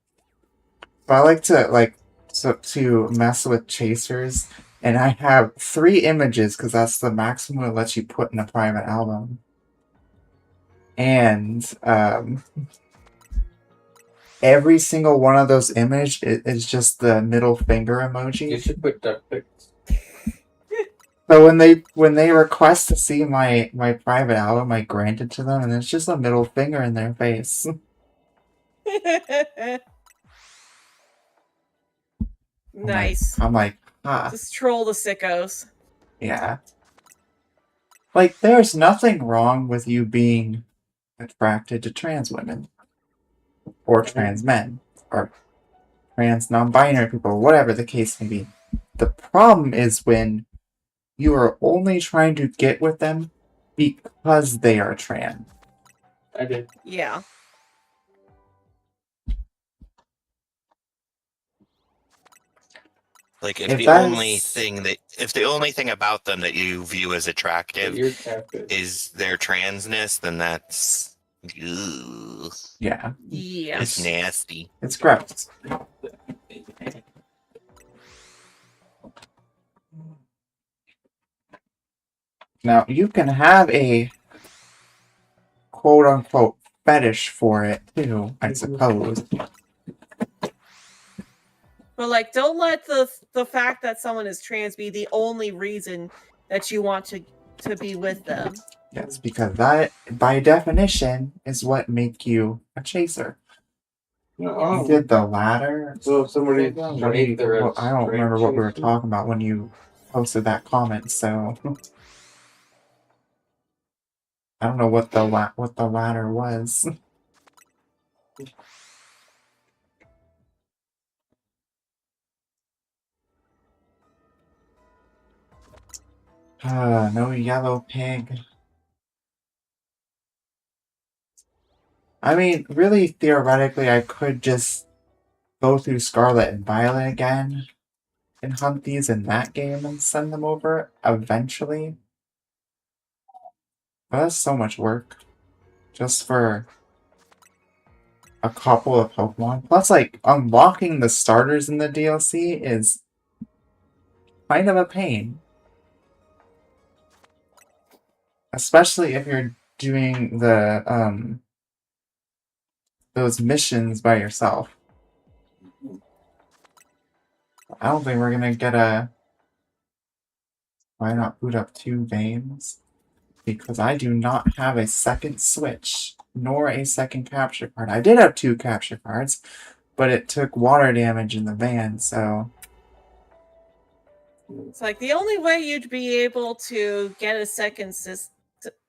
But I like to mess with chasers, and I have 3 images because that's the maximum it lets you put in a private album. And every single one of those is just the middle finger You emoji. should put duck pics. So when they request to see my private album, I grant it to them, and it's just a middle finger in their face. Nice. I'm like, ah, Just troll the sickos. yeah. Like, there's nothing wrong with you being attracted to trans women, or trans men, or trans non-binary people, whatever the case may be. The problem is when you are only trying to get with them because they are trans. I did. Yeah. Like If if the that only is- thing about them that you view as attractive You're catfish. is their transness, then that's Yeah, Yeah. it's nasty. it's gross. Now, you can have a quote-unquote fetish for it, too, I suppose. But like, don't let the fact that someone is trans be the only reason that you want to be with them. Yes, because that, by definition, is what make you a chaser. You No, did the latter. so if somebody What do showed you- their well, I don't remember what we were chaser, talking about when you posted that comment, so I don't know what the latter was. No yellow pig. I mean, really, theoretically, I could just go through Scarlet and Violet again and hunt these in that game and send them over eventually. But that's so much work. Just for a couple of Pokemon. Plus, like, unlocking the starters in the DLC is kind of a pain. Especially if you're doing the, those missions by yourself. I don't think we're gonna get a... Why not boot up 2 games? Because I do not have a second Switch, nor a second capture card. I did have 2 capture cards, but it took water damage in the van, so... It's like the only way you'd be able to get a second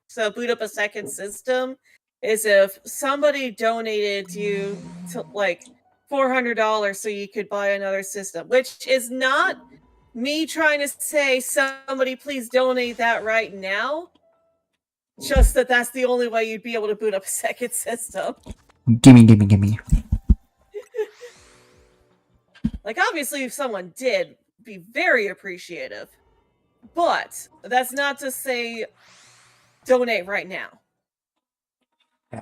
so boot up a second system is if somebody donated you to like $400 so you could buy another system, which is not me trying to say somebody please donate that right now. Just that's the only way you'd be able to boot up a second system. Gimme. Like, obviously, if someone did, be very appreciative. But that's not to say donate right now.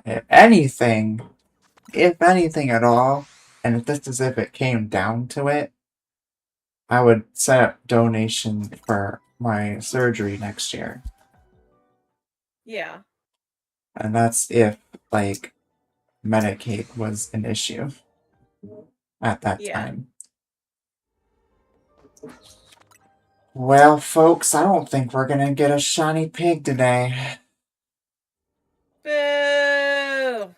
If anything at all, and if this is if it came down to it, I would set up donation for my surgery next year. Yeah. And that's if, like, Medicaid was an issue at that Yeah. time. Well, folks, I don't think we're gonna get a shiny pig today. Boo!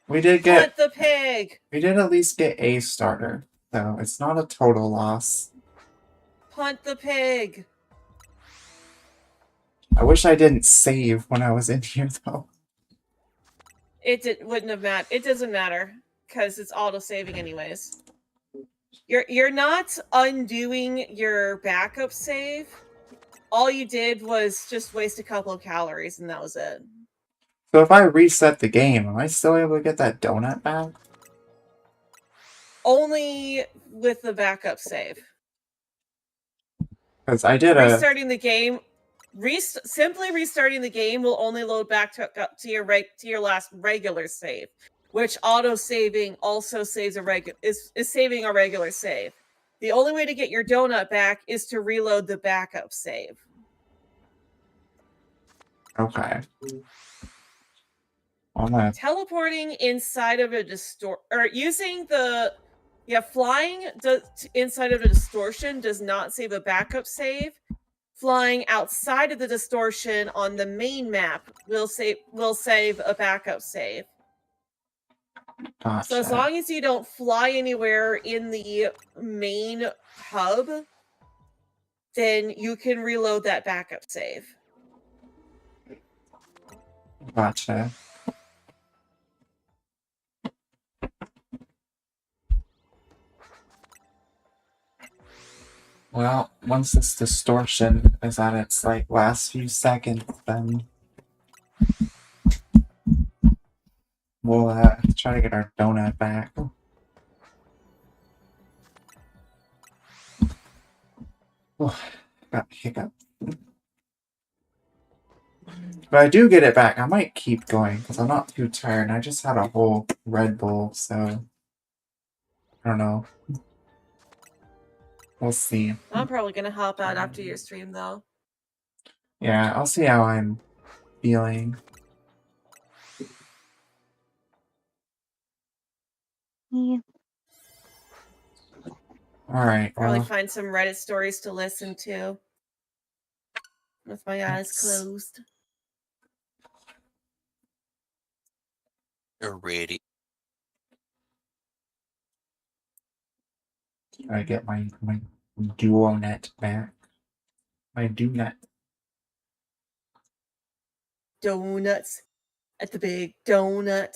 We did Punt the pig! we did at least get a starter, so it's not a total loss. Punt the pig! I wish I didn't save when I was in here though. Wouldn't have mattered. It doesn't matter because it's auto saving anyways. You're not undoing your backup save. All you did was just waste a couple of calories, and that was it. So if I reset the game, am I still able to get that donut back? Only with the backup save. Because I did a Restarting the game, simply restarting the game will only load back to your last regular save, which auto saving also saves is saving a regular save. The only way to get your donut back is to reload the backup save. okay. On that, Teleporting inside of a flying inside of a distortion does not save a backup save. Flying outside of the distortion on the main map will save a backup save. gotcha. So as long as you don't fly anywhere in the main hub, then you can reload that backup save. Gotcha. Well, once this distortion is at its last few seconds, then we'll try to get our donut back. Oh, got a hiccup. If I do get it back, I might keep going because I'm not too tired. I just had a whole Red Bull, so I don't know. We'll see. I'm probably gonna hop out after your stream though. Yeah, I'll see how I'm feeling. Yeah. Alright, Probably well, find some Reddit stories to listen to with my eyes Thanks. closed. Alrighty. I get my dual net back. My do net. Donuts at the big donut.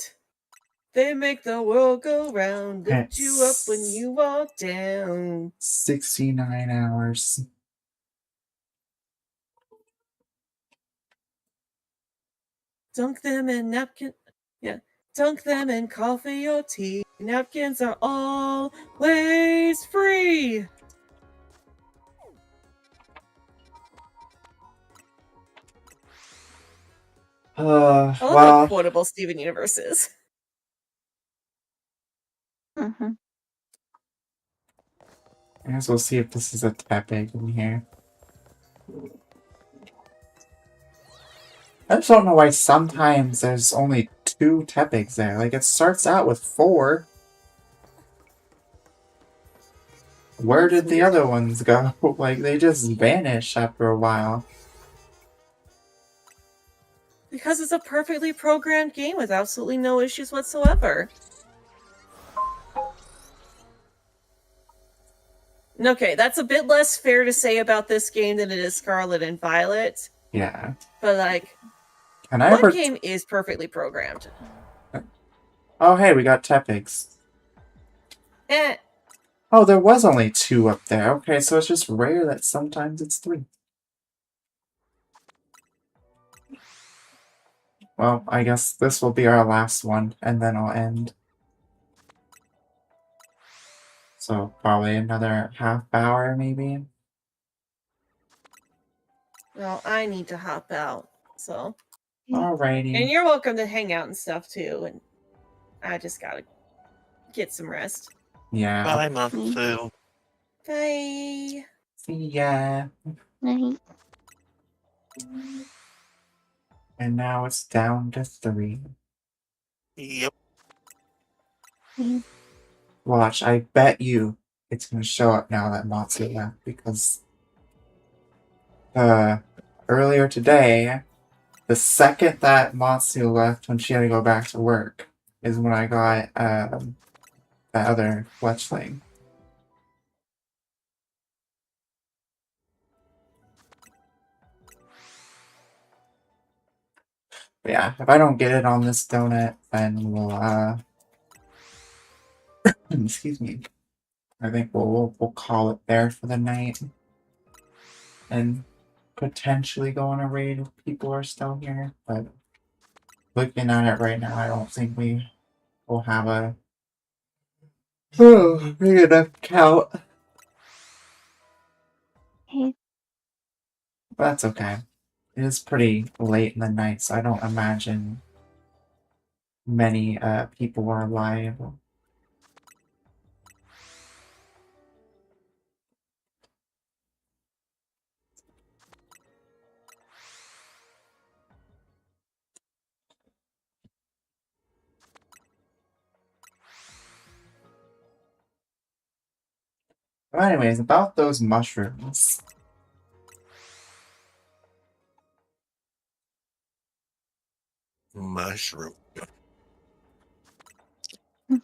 They make the world go round, lift you up when you walk down. 69 hours. Dunk them in napkin. Yeah. Dunk them in coffee or tea. Napkins are always free. I love how Well, quotable Steven Universe is. Mm-hmm. I guess we'll see if this is a Tepig in here. I just don't know why sometimes there's only 2 Tepigs there. Like, it starts out with 4. Where did the other ones go? Like, they just vanish after a while. Because it's a perfectly programmed game with absolutely no issues whatsoever. Okay, that's a bit less fair to say about this game than it is Scarlet and Violet. Yeah. But, like, Can I what ever... game is perfectly programmed? Oh, hey, we got Tepigs. Eh. Oh, there was only 2 up there. Okay, so it's just rare that sometimes it's 3. Well, I guess this will be our last one, and then I'll end. So, probably another half hour, maybe? Well, I need to hop out, so. Alrighty. And you're welcome to hang out and stuff, too, and I just gotta get some rest. Yeah. Bye, Matsu. Bye! See ya. Night. And now it's down to 3. Yep. Watch, I bet you it's gonna show up now that Matsu left, because earlier today, the second that Matsu left when she had to go back to work, is when I got that other fletchling. But yeah, if I don't get it on this donut, then we'll excuse me. I think we'll call it there for the night, and potentially go on a raid if people are still here. But looking at it right now, I don't think we will have a big enough count. Hey, But that's okay. It is pretty late in the night, so I don't imagine many people are alive. But anyways, about those mushrooms. Mushroom. Do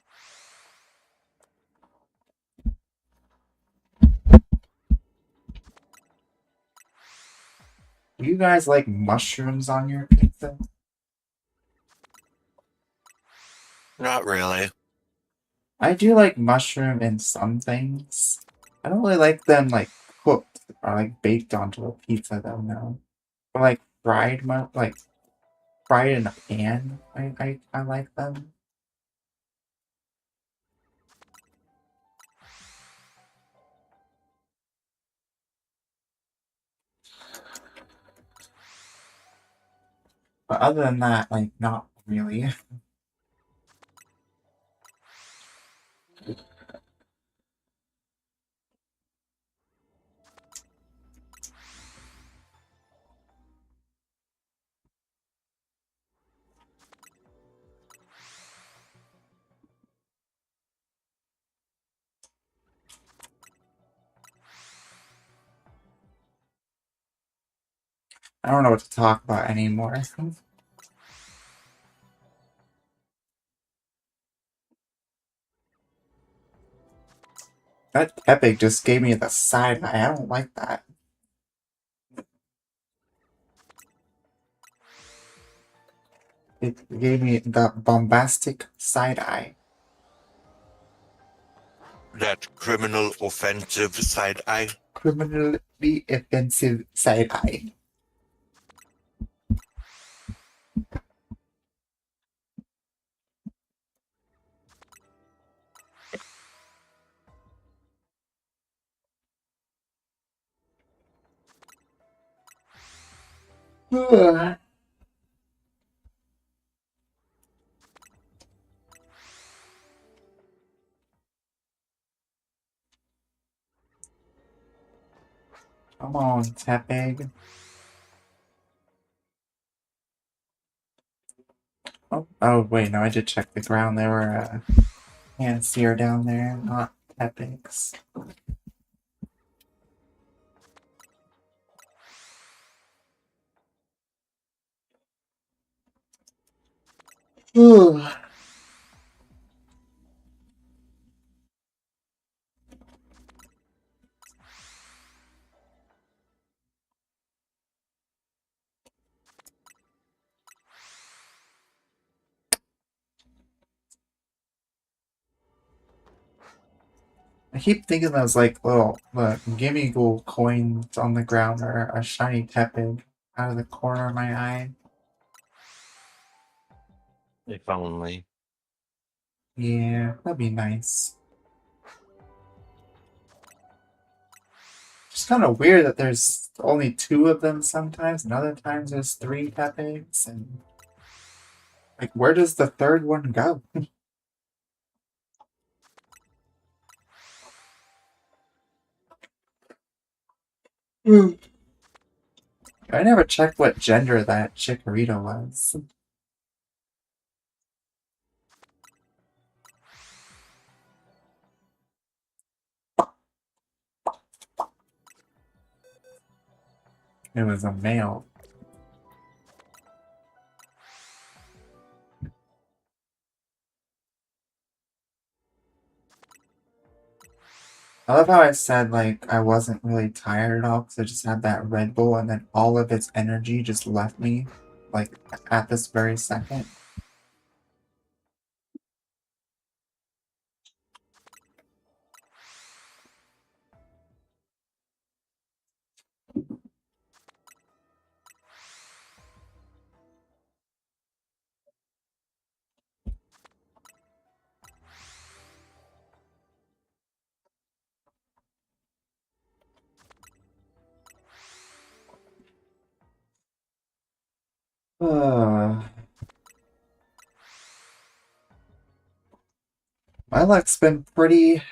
you guys like mushrooms on your pizza? Not really. I do like mushroom in some things. I don't really like them like cooked or like baked onto a pizza though, no. But like like fried in a pan, I like them. But other than that, like not really. I don't know what to talk about anymore. That Epic just gave me the side eye. I don't like that. It gave me the bombastic side eye. That criminal offensive side eye. Criminally offensive side eye. Ugh. Come on, Tepig. Oh, wait, no, I did check the ground. There were Panseer down there, not Tepigs. Ugh. I keep thinking those like little gimme gold coins on the ground or a shiny Tepig out of the corner of my eye. If only. Yeah, that'd be nice. It's kind of weird that there's only 2 of them sometimes, and other times there's 3 Tepigs, and like, where does the third one go? I never checked what gender that Chikorita was. It was a male. I love how I said, like, I wasn't really tired at all because I just had that Red Bull and then all of its energy just left me, like, at this very second. My luck's been pretty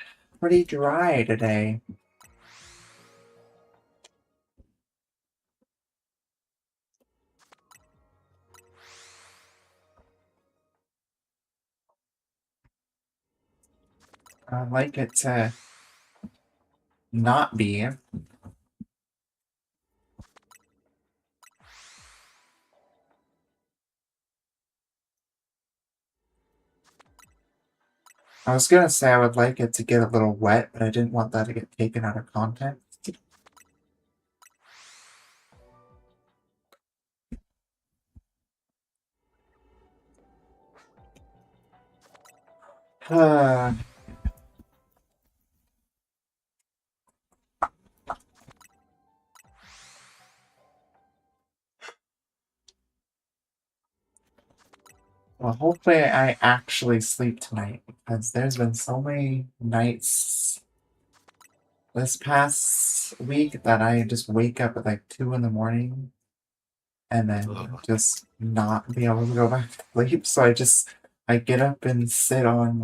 dry today. I'd like it to not be. I was gonna say I would like it to get a little wet, but I didn't want that to get taken out of context. Well, hopefully I actually sleep tonight, because there's been so many nights this past week that I just wake up at like 2 in the morning and then Ugh. just not be able to go back to sleep. So I get up and sit on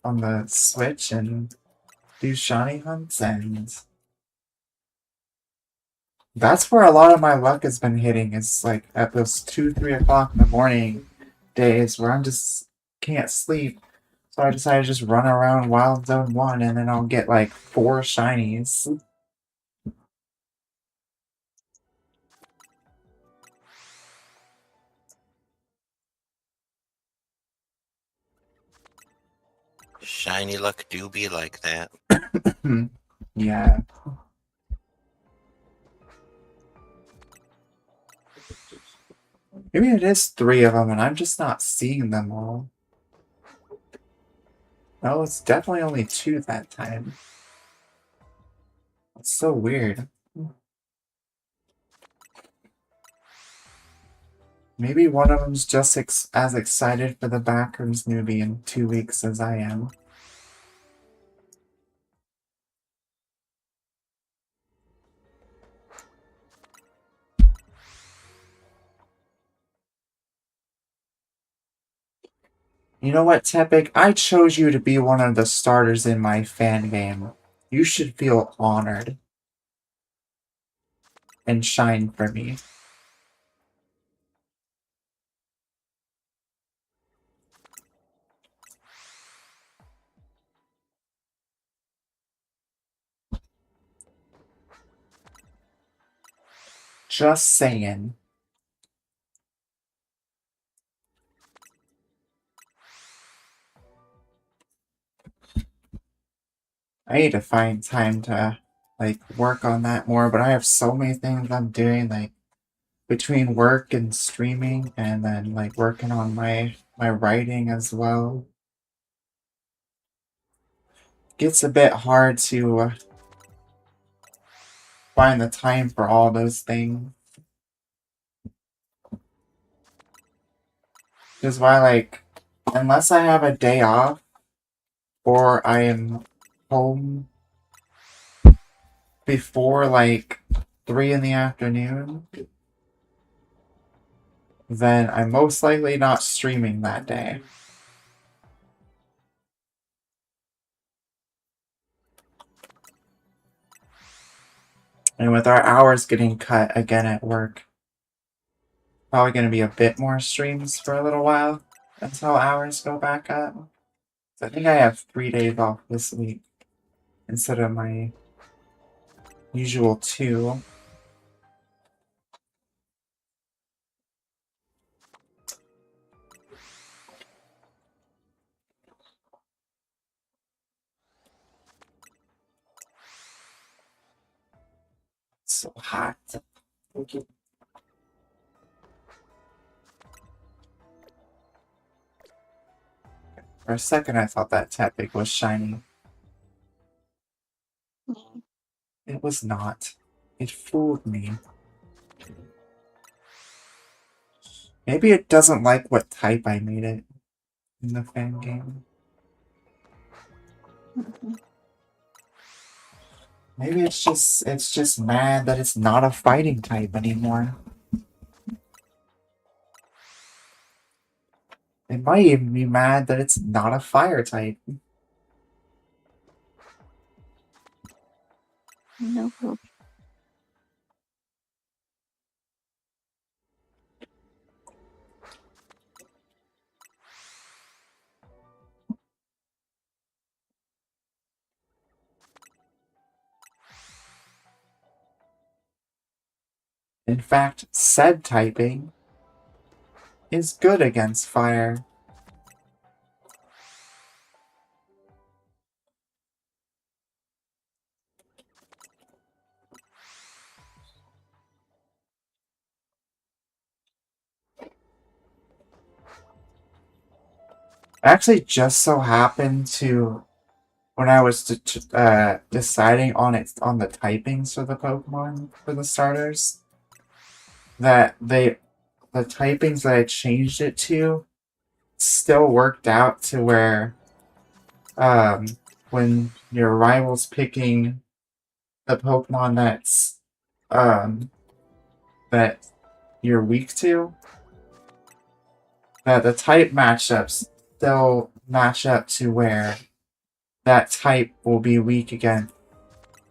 on the Switch and do shiny hunts, and that's where a lot of my luck has been hitting, is like at those 2, 3 o'clock in the morning days where I'm just can't sleep. So I decided to just run around Wild Zone 1 and then I'll get like 4 shinies. Shiny luck do be like that. Yeah. Maybe it is 3 of them and I'm just not seeing them all. No, it's definitely only 2 that time. It's so weird. Maybe one of them's just as excited for the Backrooms newbie in 2 weeks as I am. You know what, Tepig? I chose you to be one of the starters in my fan game. You should feel honored. And shine for me. Just saying. I need to find time to, like, work on that more, but I have so many things I'm doing, like, between work and streaming, and then, like, working on my writing as well. Gets a bit hard to find the time for all those things. Which is why, like, unless I have a day off, or I am home before, like, 3 in the afternoon, then I'm most likely not streaming that day. And with our hours getting cut again at work, probably going to be a bit more streams for a little while until hours go back up. So I think I have 3 days off this week instead of my usual 2. so hot. Thank you. For a second, I thought that Tepig was shiny. Mm. It was not. It fooled me. Maybe it doesn't like what type I made it in the fan game. Mhm. Maybe it's just mad that it's not a fighting type anymore. It might even be mad that it's not a fire type. No problem. In fact, said typing is good against fire. Actually, just so happened to when I was deciding on the typings for the Pokemon for the starters, that the typings that I changed it to still worked out to where when your rival's picking the Pokemon that you're weak to, that the type matchups still match up to where that type will be weak against.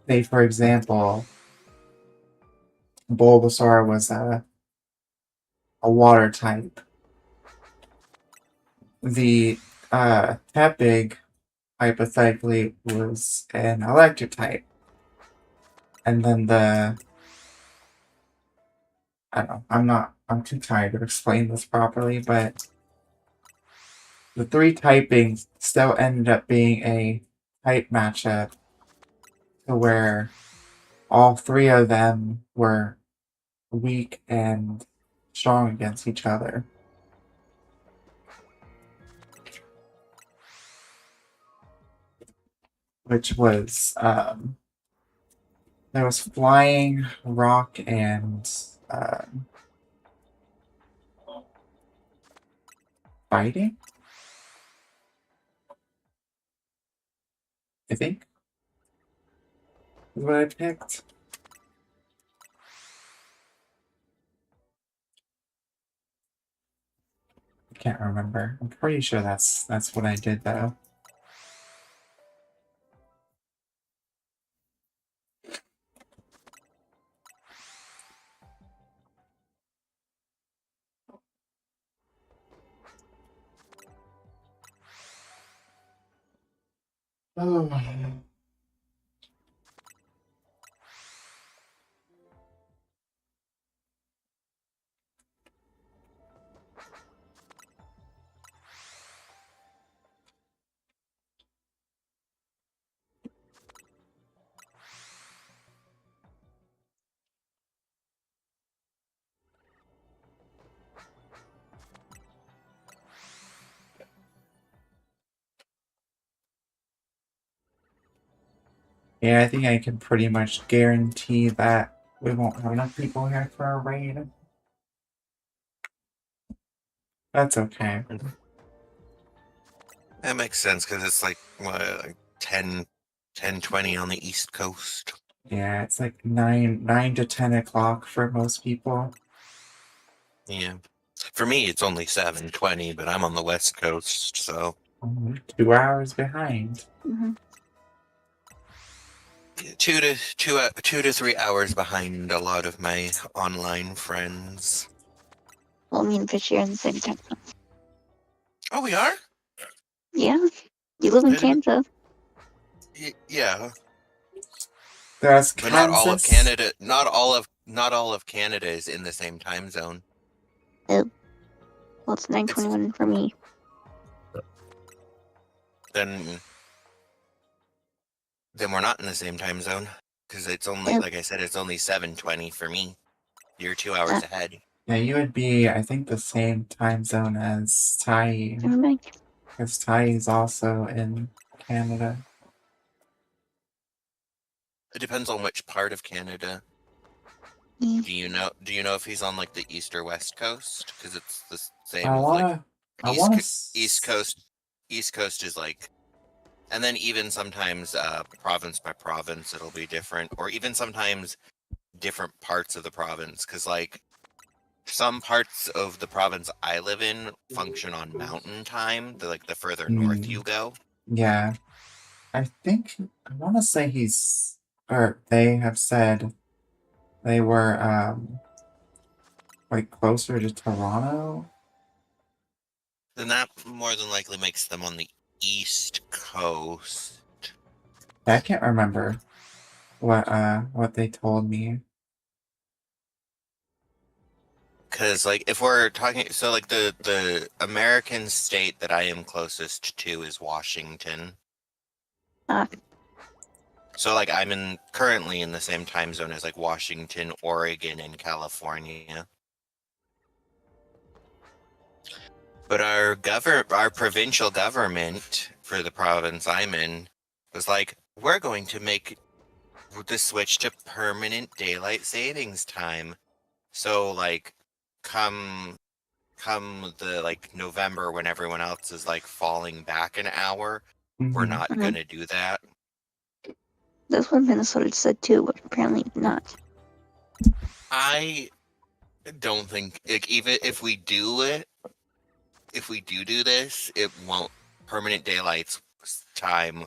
Say, for example, Bulbasaur was a water type. The Tepig hypothetically was an electric type. And then I don't know, I'm too tired to explain this properly, but the three typings still ended up being a type matchup to where all three of them were weak and strong against each other. Which was, there was Flying, Rock, and Fighting? I think is what I picked. I can't remember. I'm pretty sure that's what I did though. Oh. Yeah, I think I can pretty much guarantee that we won't have enough people here for a raid. That's okay. That makes sense because it's like, what, like 10, 20 on the East Coast. Yeah, it's like 9 to 10 o'clock for most people. Yeah. For me, it's only 7:20, but I'm on the West Coast, so 2 hours behind. Mm-hmm. 2 to 3 hours behind a lot of my online friends. Well, me and Fish are in the same time zone. Oh, we are? Yeah. You live in I didn't- Kansas. Yeah, There's but not all of Kansas. Canada. Not all of Canada is in the same time zone. Well, it's 9:21 for me. Then we're not in the same time zone. because it's only, Yep. like I said, it's only 7:20 for me. You're 2 hours ahead. Yeah, you would be, I think, the same time zone as Tai, Never mind. because Tai is also in Canada. It depends on which part of Canada. Yeah. Do you know if he's on like the east or west coast? Because it's the same I with like wanna, I East wanna. Co- East Coast. East Coast is like, and then even sometimes province by province it'll be different, or even sometimes different parts of the province. Because like some parts of the province I live in function on mountain time. The further north you go. Yeah, I think I want to say he's, or they have said they were like closer to Toronto. Then that more than likely makes them on the East Coast. I can't remember what they told me. Because like if we're talking, so like the American state that I am closest to is Washington. Ah. So like I'm currently in the same time zone as like Washington, Oregon, and California. But our provincial government for the province I'm in was like, we're going to make the switch to permanent daylight savings time. So like come the like November when everyone else is like falling back an hour, we're Mhm. not Mhm. gonna do that. That's what Minnesota said too, but apparently not. I don't think like, even if we do it, if we do this, it won't. Permanent daylight's time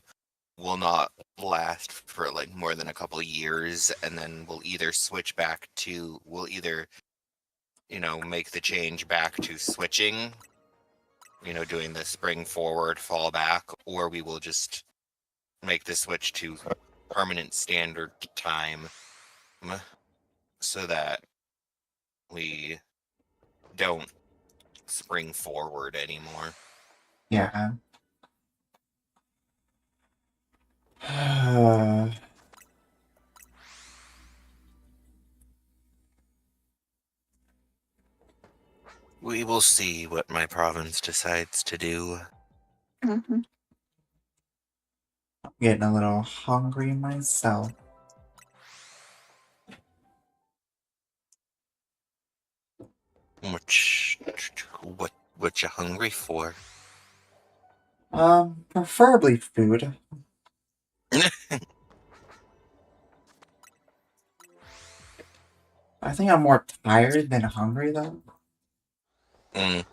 will not last for like more than a couple of years, and then we'll either switch back to make the change back to switching, doing the spring forward, fall back, or we will just make the switch to permanent standard time so that we don't spring forward anymore. Yeah. We will see what my province decides to do. Hmm. I'm getting a little hungry myself. What you hungry for? Preferably food. I think I'm more tired than hungry though. Mm.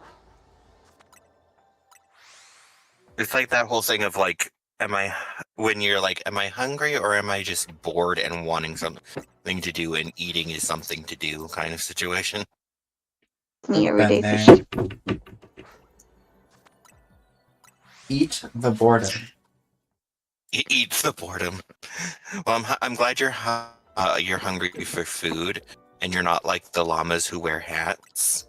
It's like that whole thing of like, when you're like, am I hungry or am I just bored and wanting something to do and eating is something to do kind of situation? Me everyday Been fish. there. Eat the boredom. It eats the boredom. Well, I'm glad you're hungry for food and you're not like the llamas who wear hats.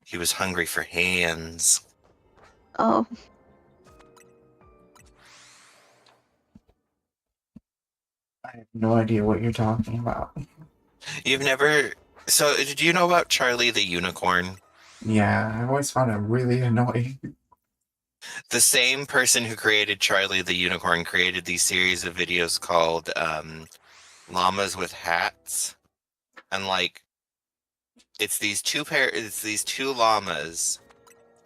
He was hungry for hands. Oh, I have no idea what you're talking about. You've never. So, do you know about Charlie the Unicorn? Yeah, I always found it really annoying. The same person who created Charlie the Unicorn created these series of videos called Llamas with Hats. And like it's these two llamas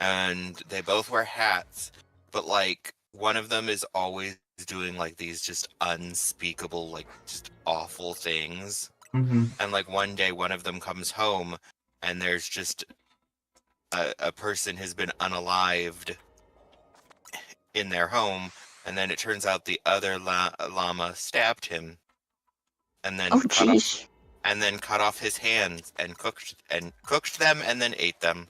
and they both wear hats, but like one of them is always doing like these just unspeakable, like just awful things. Mm-hmm. And like one day one of them comes home and there's just a person has been unalived in their home, and then it turns out the other llama stabbed him and then oh, jeez. cut off his hands and cooked them and then ate them.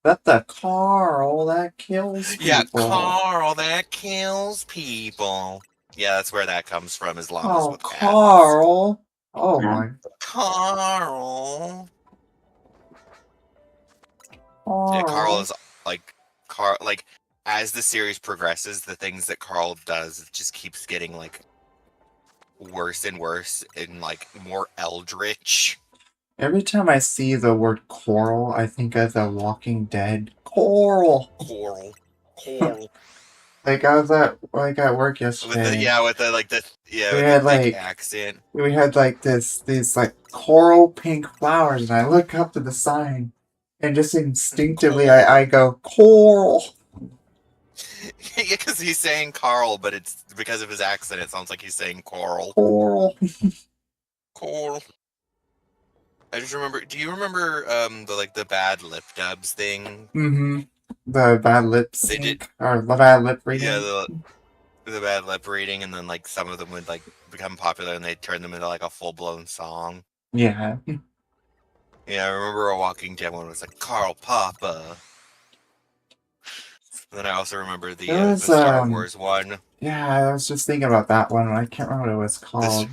That's the Carl that kills people. Yeah, Carl, that kills people. Yeah, that's where that comes from, is llamas Oh, with hats. Carl. Oh Yeah. my. Carl. Carl. Yeah, Carl is like as the series progresses, the things that Carl does just keeps getting like worse and worse and like more eldritch. Every time I see the word coral, I think of The Walking Dead. Coral. Coral. Like I was at work With the yesterday. with the like the We with the had thick like accent. we had like these like coral pink flowers, and I look up to the sign, and just instinctively I go coral. Yeah, because he's saying Carl, but it's because of his accent. It sounds like he's saying coral. Coral. Coral. I just remember. Do you remember the bad lip dubs thing? Mm-hmm. The bad lip They did. sync or the bad lip Yeah, reading. the bad lip reading, and then like some of them would like become popular, and they turn them into like a full blown song. Yeah. Yeah, I remember a Walking Dead one was like Carl Papa. And then I also remember There the was Star Wars one. yeah, I was just thinking about that one. I can't remember what it was This called.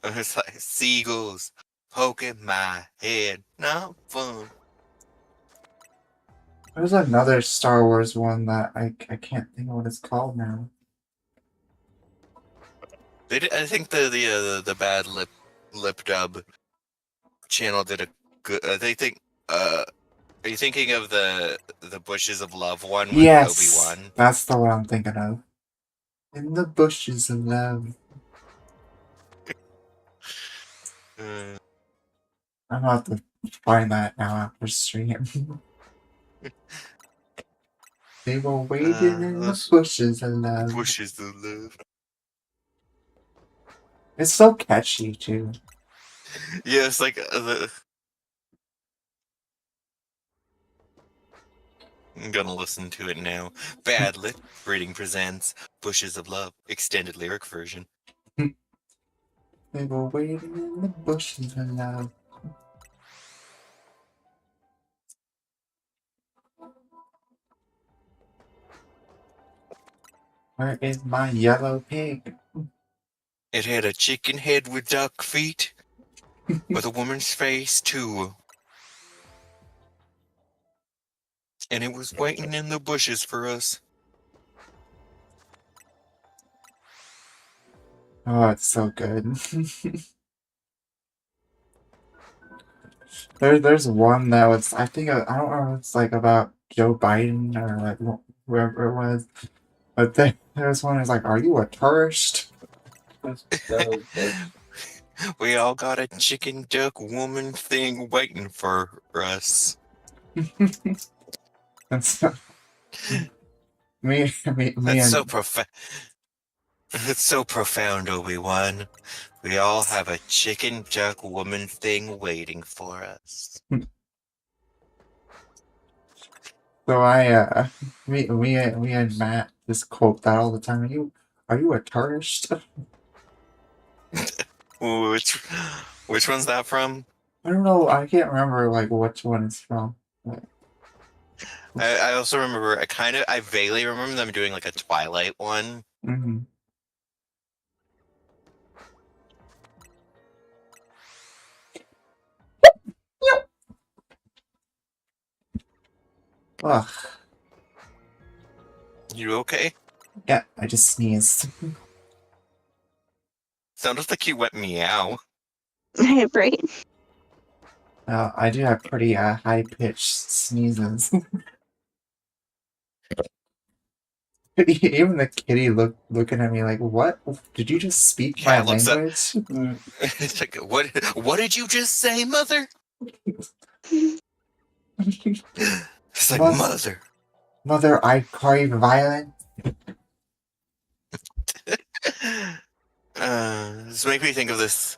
it's like seagulls poking my head, not fun. There's another Star Wars one that I can't think of what it's called now. They did, I think the bad lip dub channel did a good. They think. Are you thinking of the Bushes of Love one with Yes, Obi-Wan? that's the one I'm thinking of. In the bushes of love. Uh, I'm about to find that now after stream. They were waiting in the those bushes of love. Bushes of Love. It's so catchy too. Yeah, it's like I'm gonna listen to it now. Bad Lip Reading presents Bushes of Love extended lyric version. They were waiting in the bushes of love. Where is my yellow pig? It had a chicken head with duck feet, with a woman's face too. And it was waiting in the bushes for us. Oh, it's so good. There's one that was I think I don't know if it's like about Joe Biden or like whoever it was, but there's one that's like, "Are you a tourist?" We all got a chicken duck woman thing waiting for us. That's me That's so and profound. It's so profound, Obi-Wan. We all have a chicken duck woman thing waiting for us. so me and Matt just quote that all the time. Are you a tourist? Ooh, which one's that from? I don't know. I can't remember like which one it's from. I also remember. I vaguely remember them doing like a Twilight one. Mm-hmm. Ugh. You okay? Yeah, I just sneezed. Sounded like you went meow. Right? I do have pretty high pitched sneezes. Even the kitty looking at me like, "What? Did you just speak my Cat looks up. language?" It's like, what did you just say, mother? It's like, Mother, mother. I crave violence. This make me think of this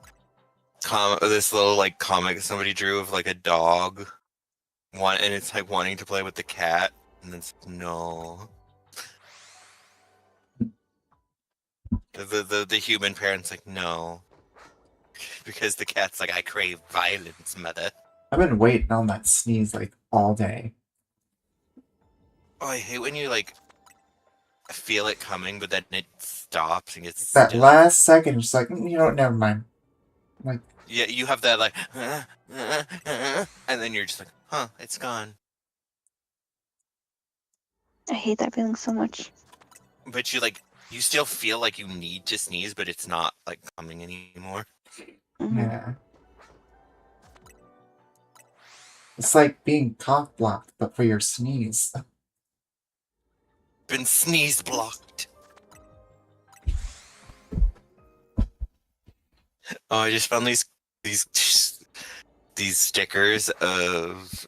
this little like comic somebody drew of like a dog, and it's like wanting to play with the cat, and it's no. The human parent's like no, because the cat's like, I crave violence, mother. I've been waiting on that sneeze like all day. Oh, I hate when you like feel it coming, but then it stops and gets That still. last second, just like, you know, never mind. Like, Yeah, you have that like, and then you're just like, huh, it's gone. I hate that feeling so much. But you still feel like you need to sneeze, but it's not like coming anymore. Mhm. Yeah. It's like being cock blocked, but for your sneeze. Been sneeze blocked. Oh, I just found these stickers of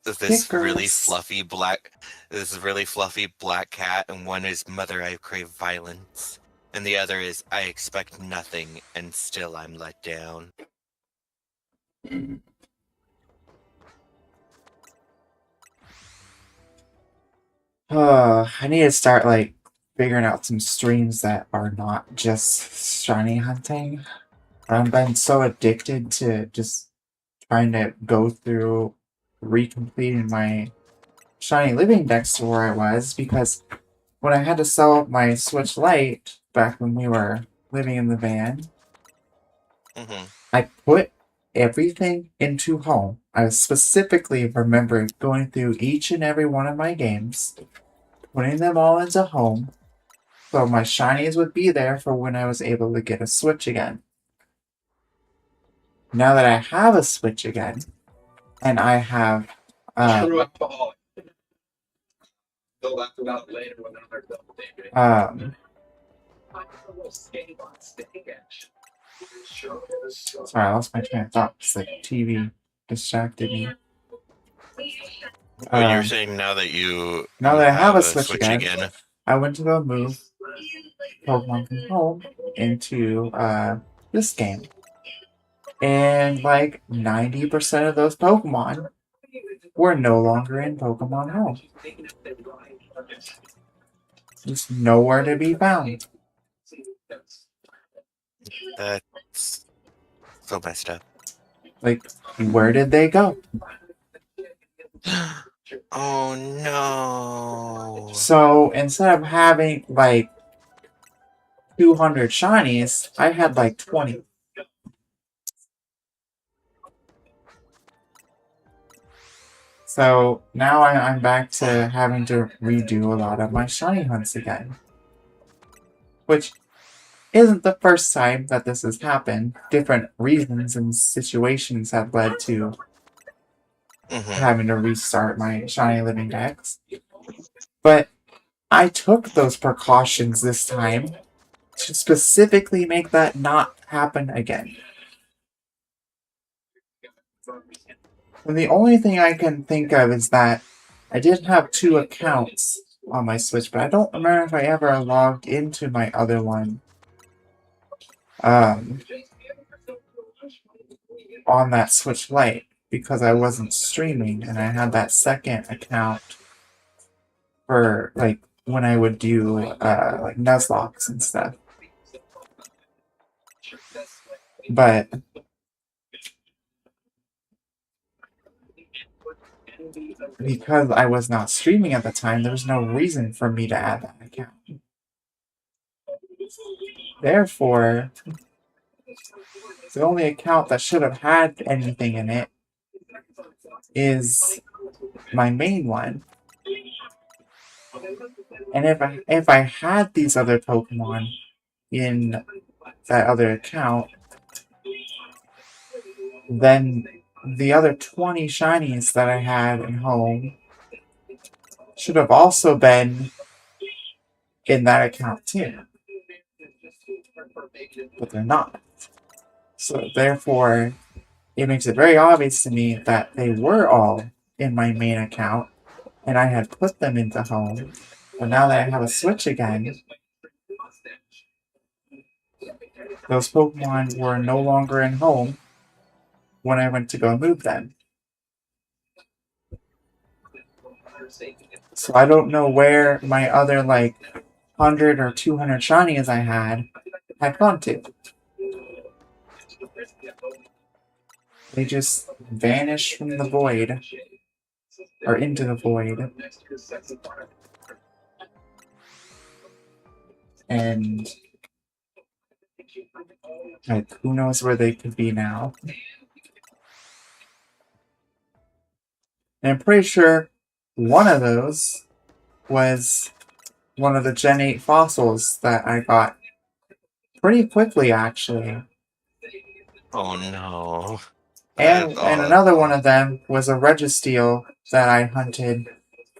this really Stickers. fluffy black cat, and one is "Mother, I crave violence," and the other is "I expect nothing, and still I'm let down." I need to start like figuring out some streams that are not just shiny hunting. I've been so addicted to just trying to go through recompleting my shiny living decks to where I was, because when I had to sell my Switch Lite back when we were living in the van, Mm-hmm. I put everything into home. I specifically remember going through each and every one of my games, putting them all into home, so my shinies would be there for when I was able to get a Switch again. Now that I have a Switch again, and I have True alcoholic. They'll laugh about it later when they're done with it. Sorry, I lost my train of thought because the TV distracted me. But you're saying now that you I have a Switch Switch again, I went to go move Pokemon from home into this game. And like 90% of those Pokemon were no longer in Pokemon Home. Just nowhere to be found. That's so messed up. Like, where did they go? Oh no. So instead of having like 200 shinies, I had like 20. So now I'm back to having to redo a lot of my shiny hunts again. Which isn't the first time that this has happened. Different reasons and situations have led to having to restart my shiny living decks. But I took those precautions this time to specifically make that not happen again. And the only thing I can think of is that I did have 2 accounts on my Switch, but I don't remember if I ever logged into my other one on that Switch Lite, because I wasn't streaming, and I had that second account for like when I would do like Nuzlocke and stuff. But because I was not streaming at the time, there was no reason for me to add that account. Therefore, the only account that should have had anything in it is my main one. And if I had these other Pokemon in that other account, then the other 20 shinies that I had in home should have also been in that account too. But they're not. So therefore, it makes it very obvious to me that they were all in my main account, and I had put them into home. But now that I have a Switch again, those Pokemon were no longer in home when I went to go move them. So I don't know where my other like 100 or 200 shinies I had gone to. They just vanished from the void. Or into the void. And like, who knows where they could be now. And I'm pretty sure one of those was one of the Gen 8 fossils that I got pretty quickly, actually. Oh no. And Oh, another one of them was a Registeel that I hunted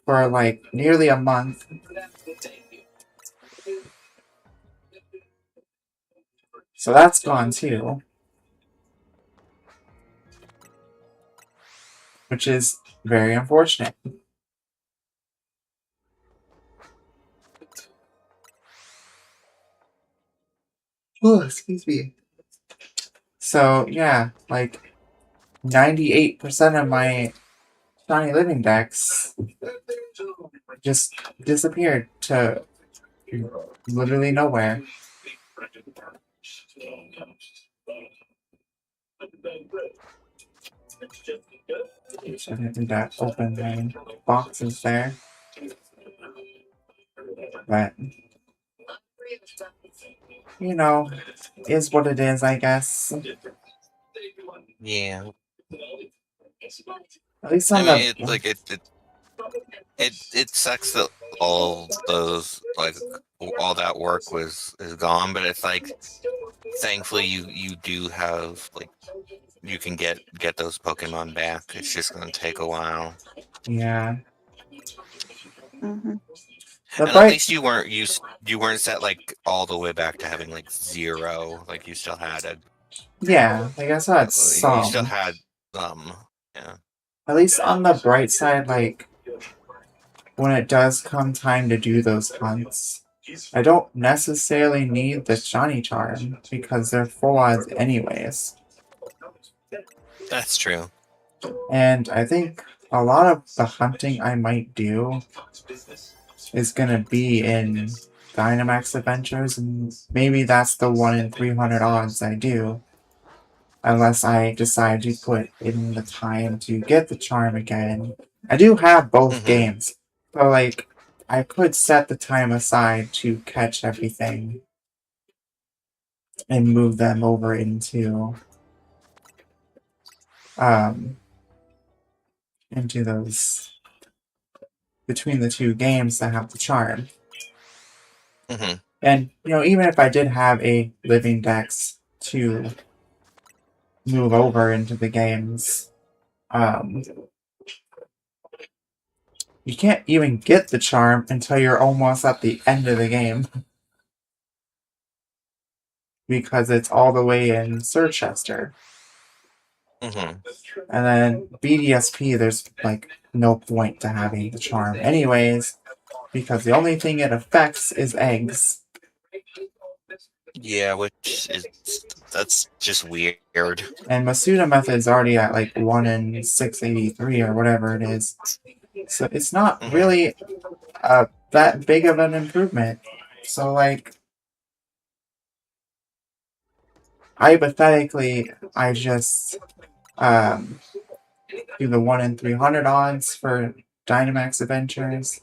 for like nearly a month. So that's gone too. Which is very unfortunate. Oh, excuse me. So yeah, like 98% of my Shiny Living Dex just disappeared to literally nowhere. So I didn't open the boxes there. But you know, is what it is, I guess. yeah. At least I on mean, the it sucks that all those like all that work is gone, but it's like thankfully you do have like you can get those Pokemon back. It's just gonna take a while. yeah. Mm-hmm. The And at bright least you weren't set like all the way back to having like 0. Like you still had yeah, like I said, you still some. had yeah. At least on the bright side, like when it does come time to do those hunts, I don't necessarily need the shiny charm because they're full odds anyways. That's true. And I think a lot of the hunting I might do is gonna be in Dynamax Adventures, and maybe that's the 1 in 300 odds I do. Unless I decide to put in the time to get the charm again. I do have both games. So, like, I could set the time aside to catch everything and move them over into those between the two games that have the charm. Mm-hmm. And, you know, even if I did have a living dex to move over into the games, you can't even get the charm until you're almost at the end of the game. Because it's all the way in Sirchester. Mm-hmm. And then BDSP, there's like no point to having the charm anyways, because the only thing it affects is eggs. Yeah, which is that's just weird. And Masuda Method's already at like 1 in 683 or whatever it is. So it's not Mhm. really that big of an improvement. So like, hypothetically, I just do the 1 in 300 odds for Dynamax Adventures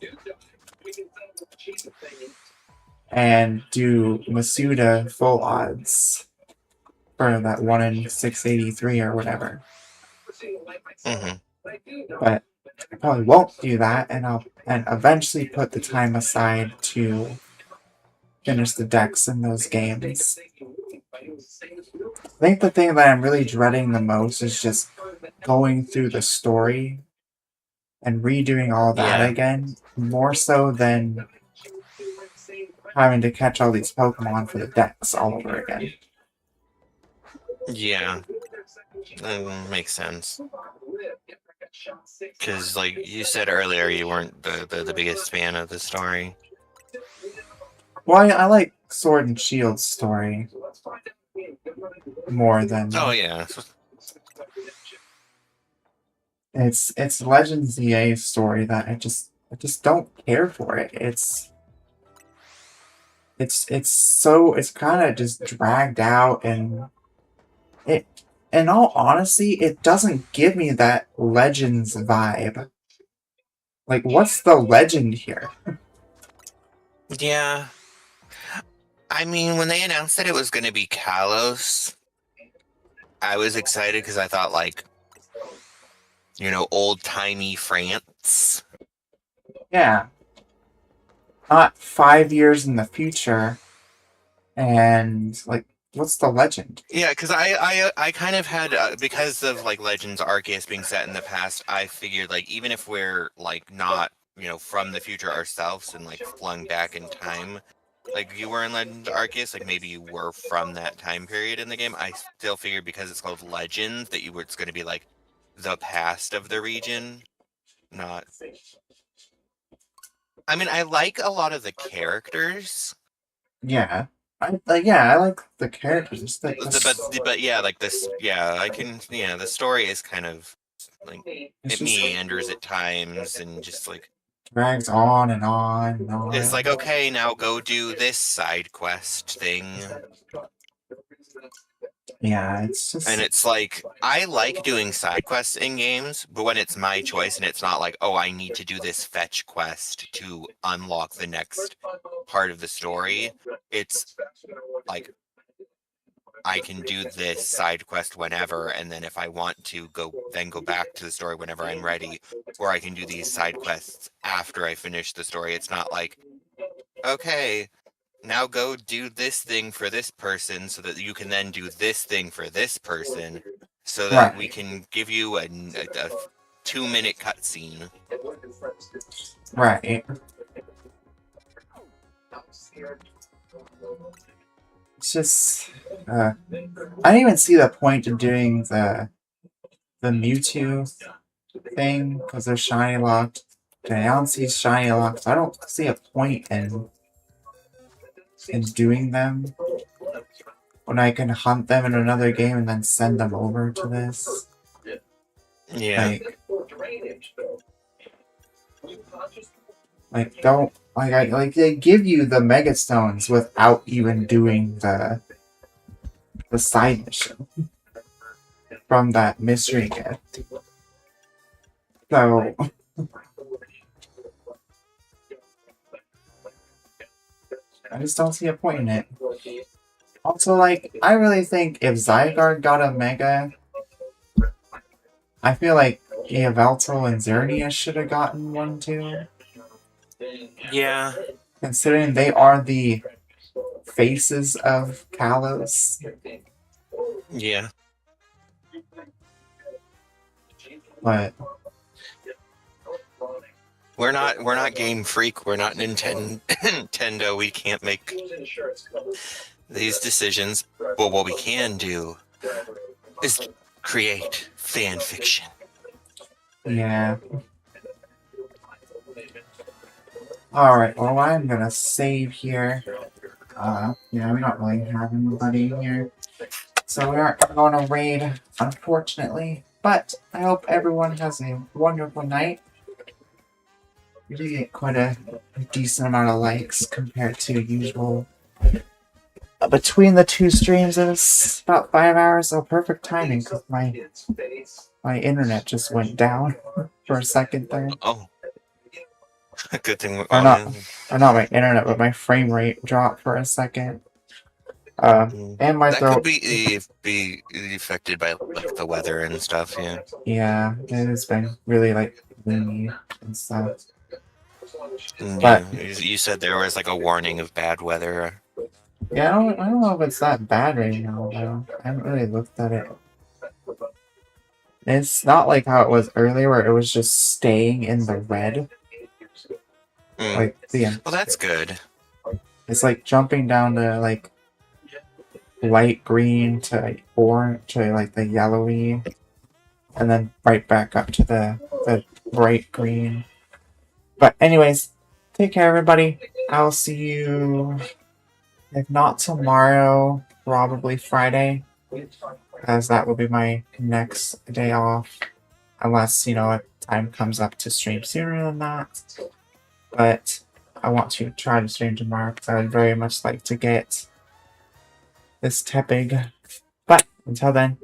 and do Masuda full odds for that 1 in 683 or whatever. Mm-hmm. But I probably won't do that, and I'll eventually put the time aside to finish the decks in those games. I think the thing that I'm really dreading the most is just going through the story and redoing all that Yeah. again, more so than having to catch all these Pokemon for the decks all over again. Yeah. Makes sense. Because, like you said earlier, you weren't the biggest fan of the story. Well, I like Sword and Shield's story more than Oh yeah. it's Legend ZA's story that I just don't care for it. It's kind of just dragged out, and it, in all honesty, it doesn't give me that Legends vibe. Like, what's the legend here? Yeah. I mean, when they announced that it was going to be Kalos, I was excited because I thought, like, old-timey France. Yeah. not 5 years in the future. And like, what's the legend? Yeah, because I kind of had because of like Legends Arceus being set in the past, I figured like even if we're like not from the future ourselves and like flung back in time, like you were in Legends Arceus, like maybe you were from that time period in the game. I still figured because it's called Legends that it's going to be like the past of the region, not. I mean, I like a lot of the characters. Yeah. I like the characters. It's like But yeah, like this, yeah, the story is kind of like it's it just meanders at times and just like drags on and on and on. it's like, okay, now go do this side quest thing. Yeah, it's just And it's like, I like doing side quests in games, but when it's my choice and it's not like, oh, I need to do this fetch quest to unlock the next part of the story, it's like, I can do this side quest whenever, and then if I want to go back to the story whenever I'm ready, or I can do these side quests after I finish the story. It's not like, okay, now go do this thing for this person so that you can then do this thing for this person so that we can give you a 2-minute cutscene. right. It's just I didn't even see the point of doing the Mewtwo thing because they're shiny locked. Deontay's shiny locked. I don't see a point in doing them when I can hunt them in another game and then send them over to this. Yeah. Like don't like they give you the Mega Stones without even doing the side mission from that mystery gift. So I just don't see a point in it. Also, like, I really think if Zygarde got a Mega, I feel like Yveltal and Xerneas should have gotten one too. Yeah. Considering they are the faces of Kalos. Yeah. But We're not Game Freak. We're not Nintendo. We can't make these decisions. But what we can do is create fan fiction. yeah. Alright, well I'm gonna save here. Yeah, we don't really have anybody here. So we aren't going to raid, unfortunately. But I hope everyone has a wonderful night. We did get quite a decent amount of likes compared to usual. Between the two streams, it was about 5 hours, so perfect timing because my internet just went down for a second there. Oh. Good thing. Or not my internet, but my frame rate dropped for a second. And my that throat. could be affected by like the weather and stuff. Yeah. Yeah, it has been really like gloomy and stuff. But you said there was like a warning of bad weather. Yeah, I don't know if it's that bad right now though. I haven't really looked at it. It's not like how it was earlier where it was just staying in the red. Like well, that's good. It's like jumping down to like light green to like orange to like the yellowy, and then right back up to the bright green. But anyways, take care everybody. I'll see you, if not tomorrow, probably Friday, as that will be my next day off, unless a time comes up to stream sooner than that. But I want to try to stream tomorrow because I would very much like to get this Tepig. But until then,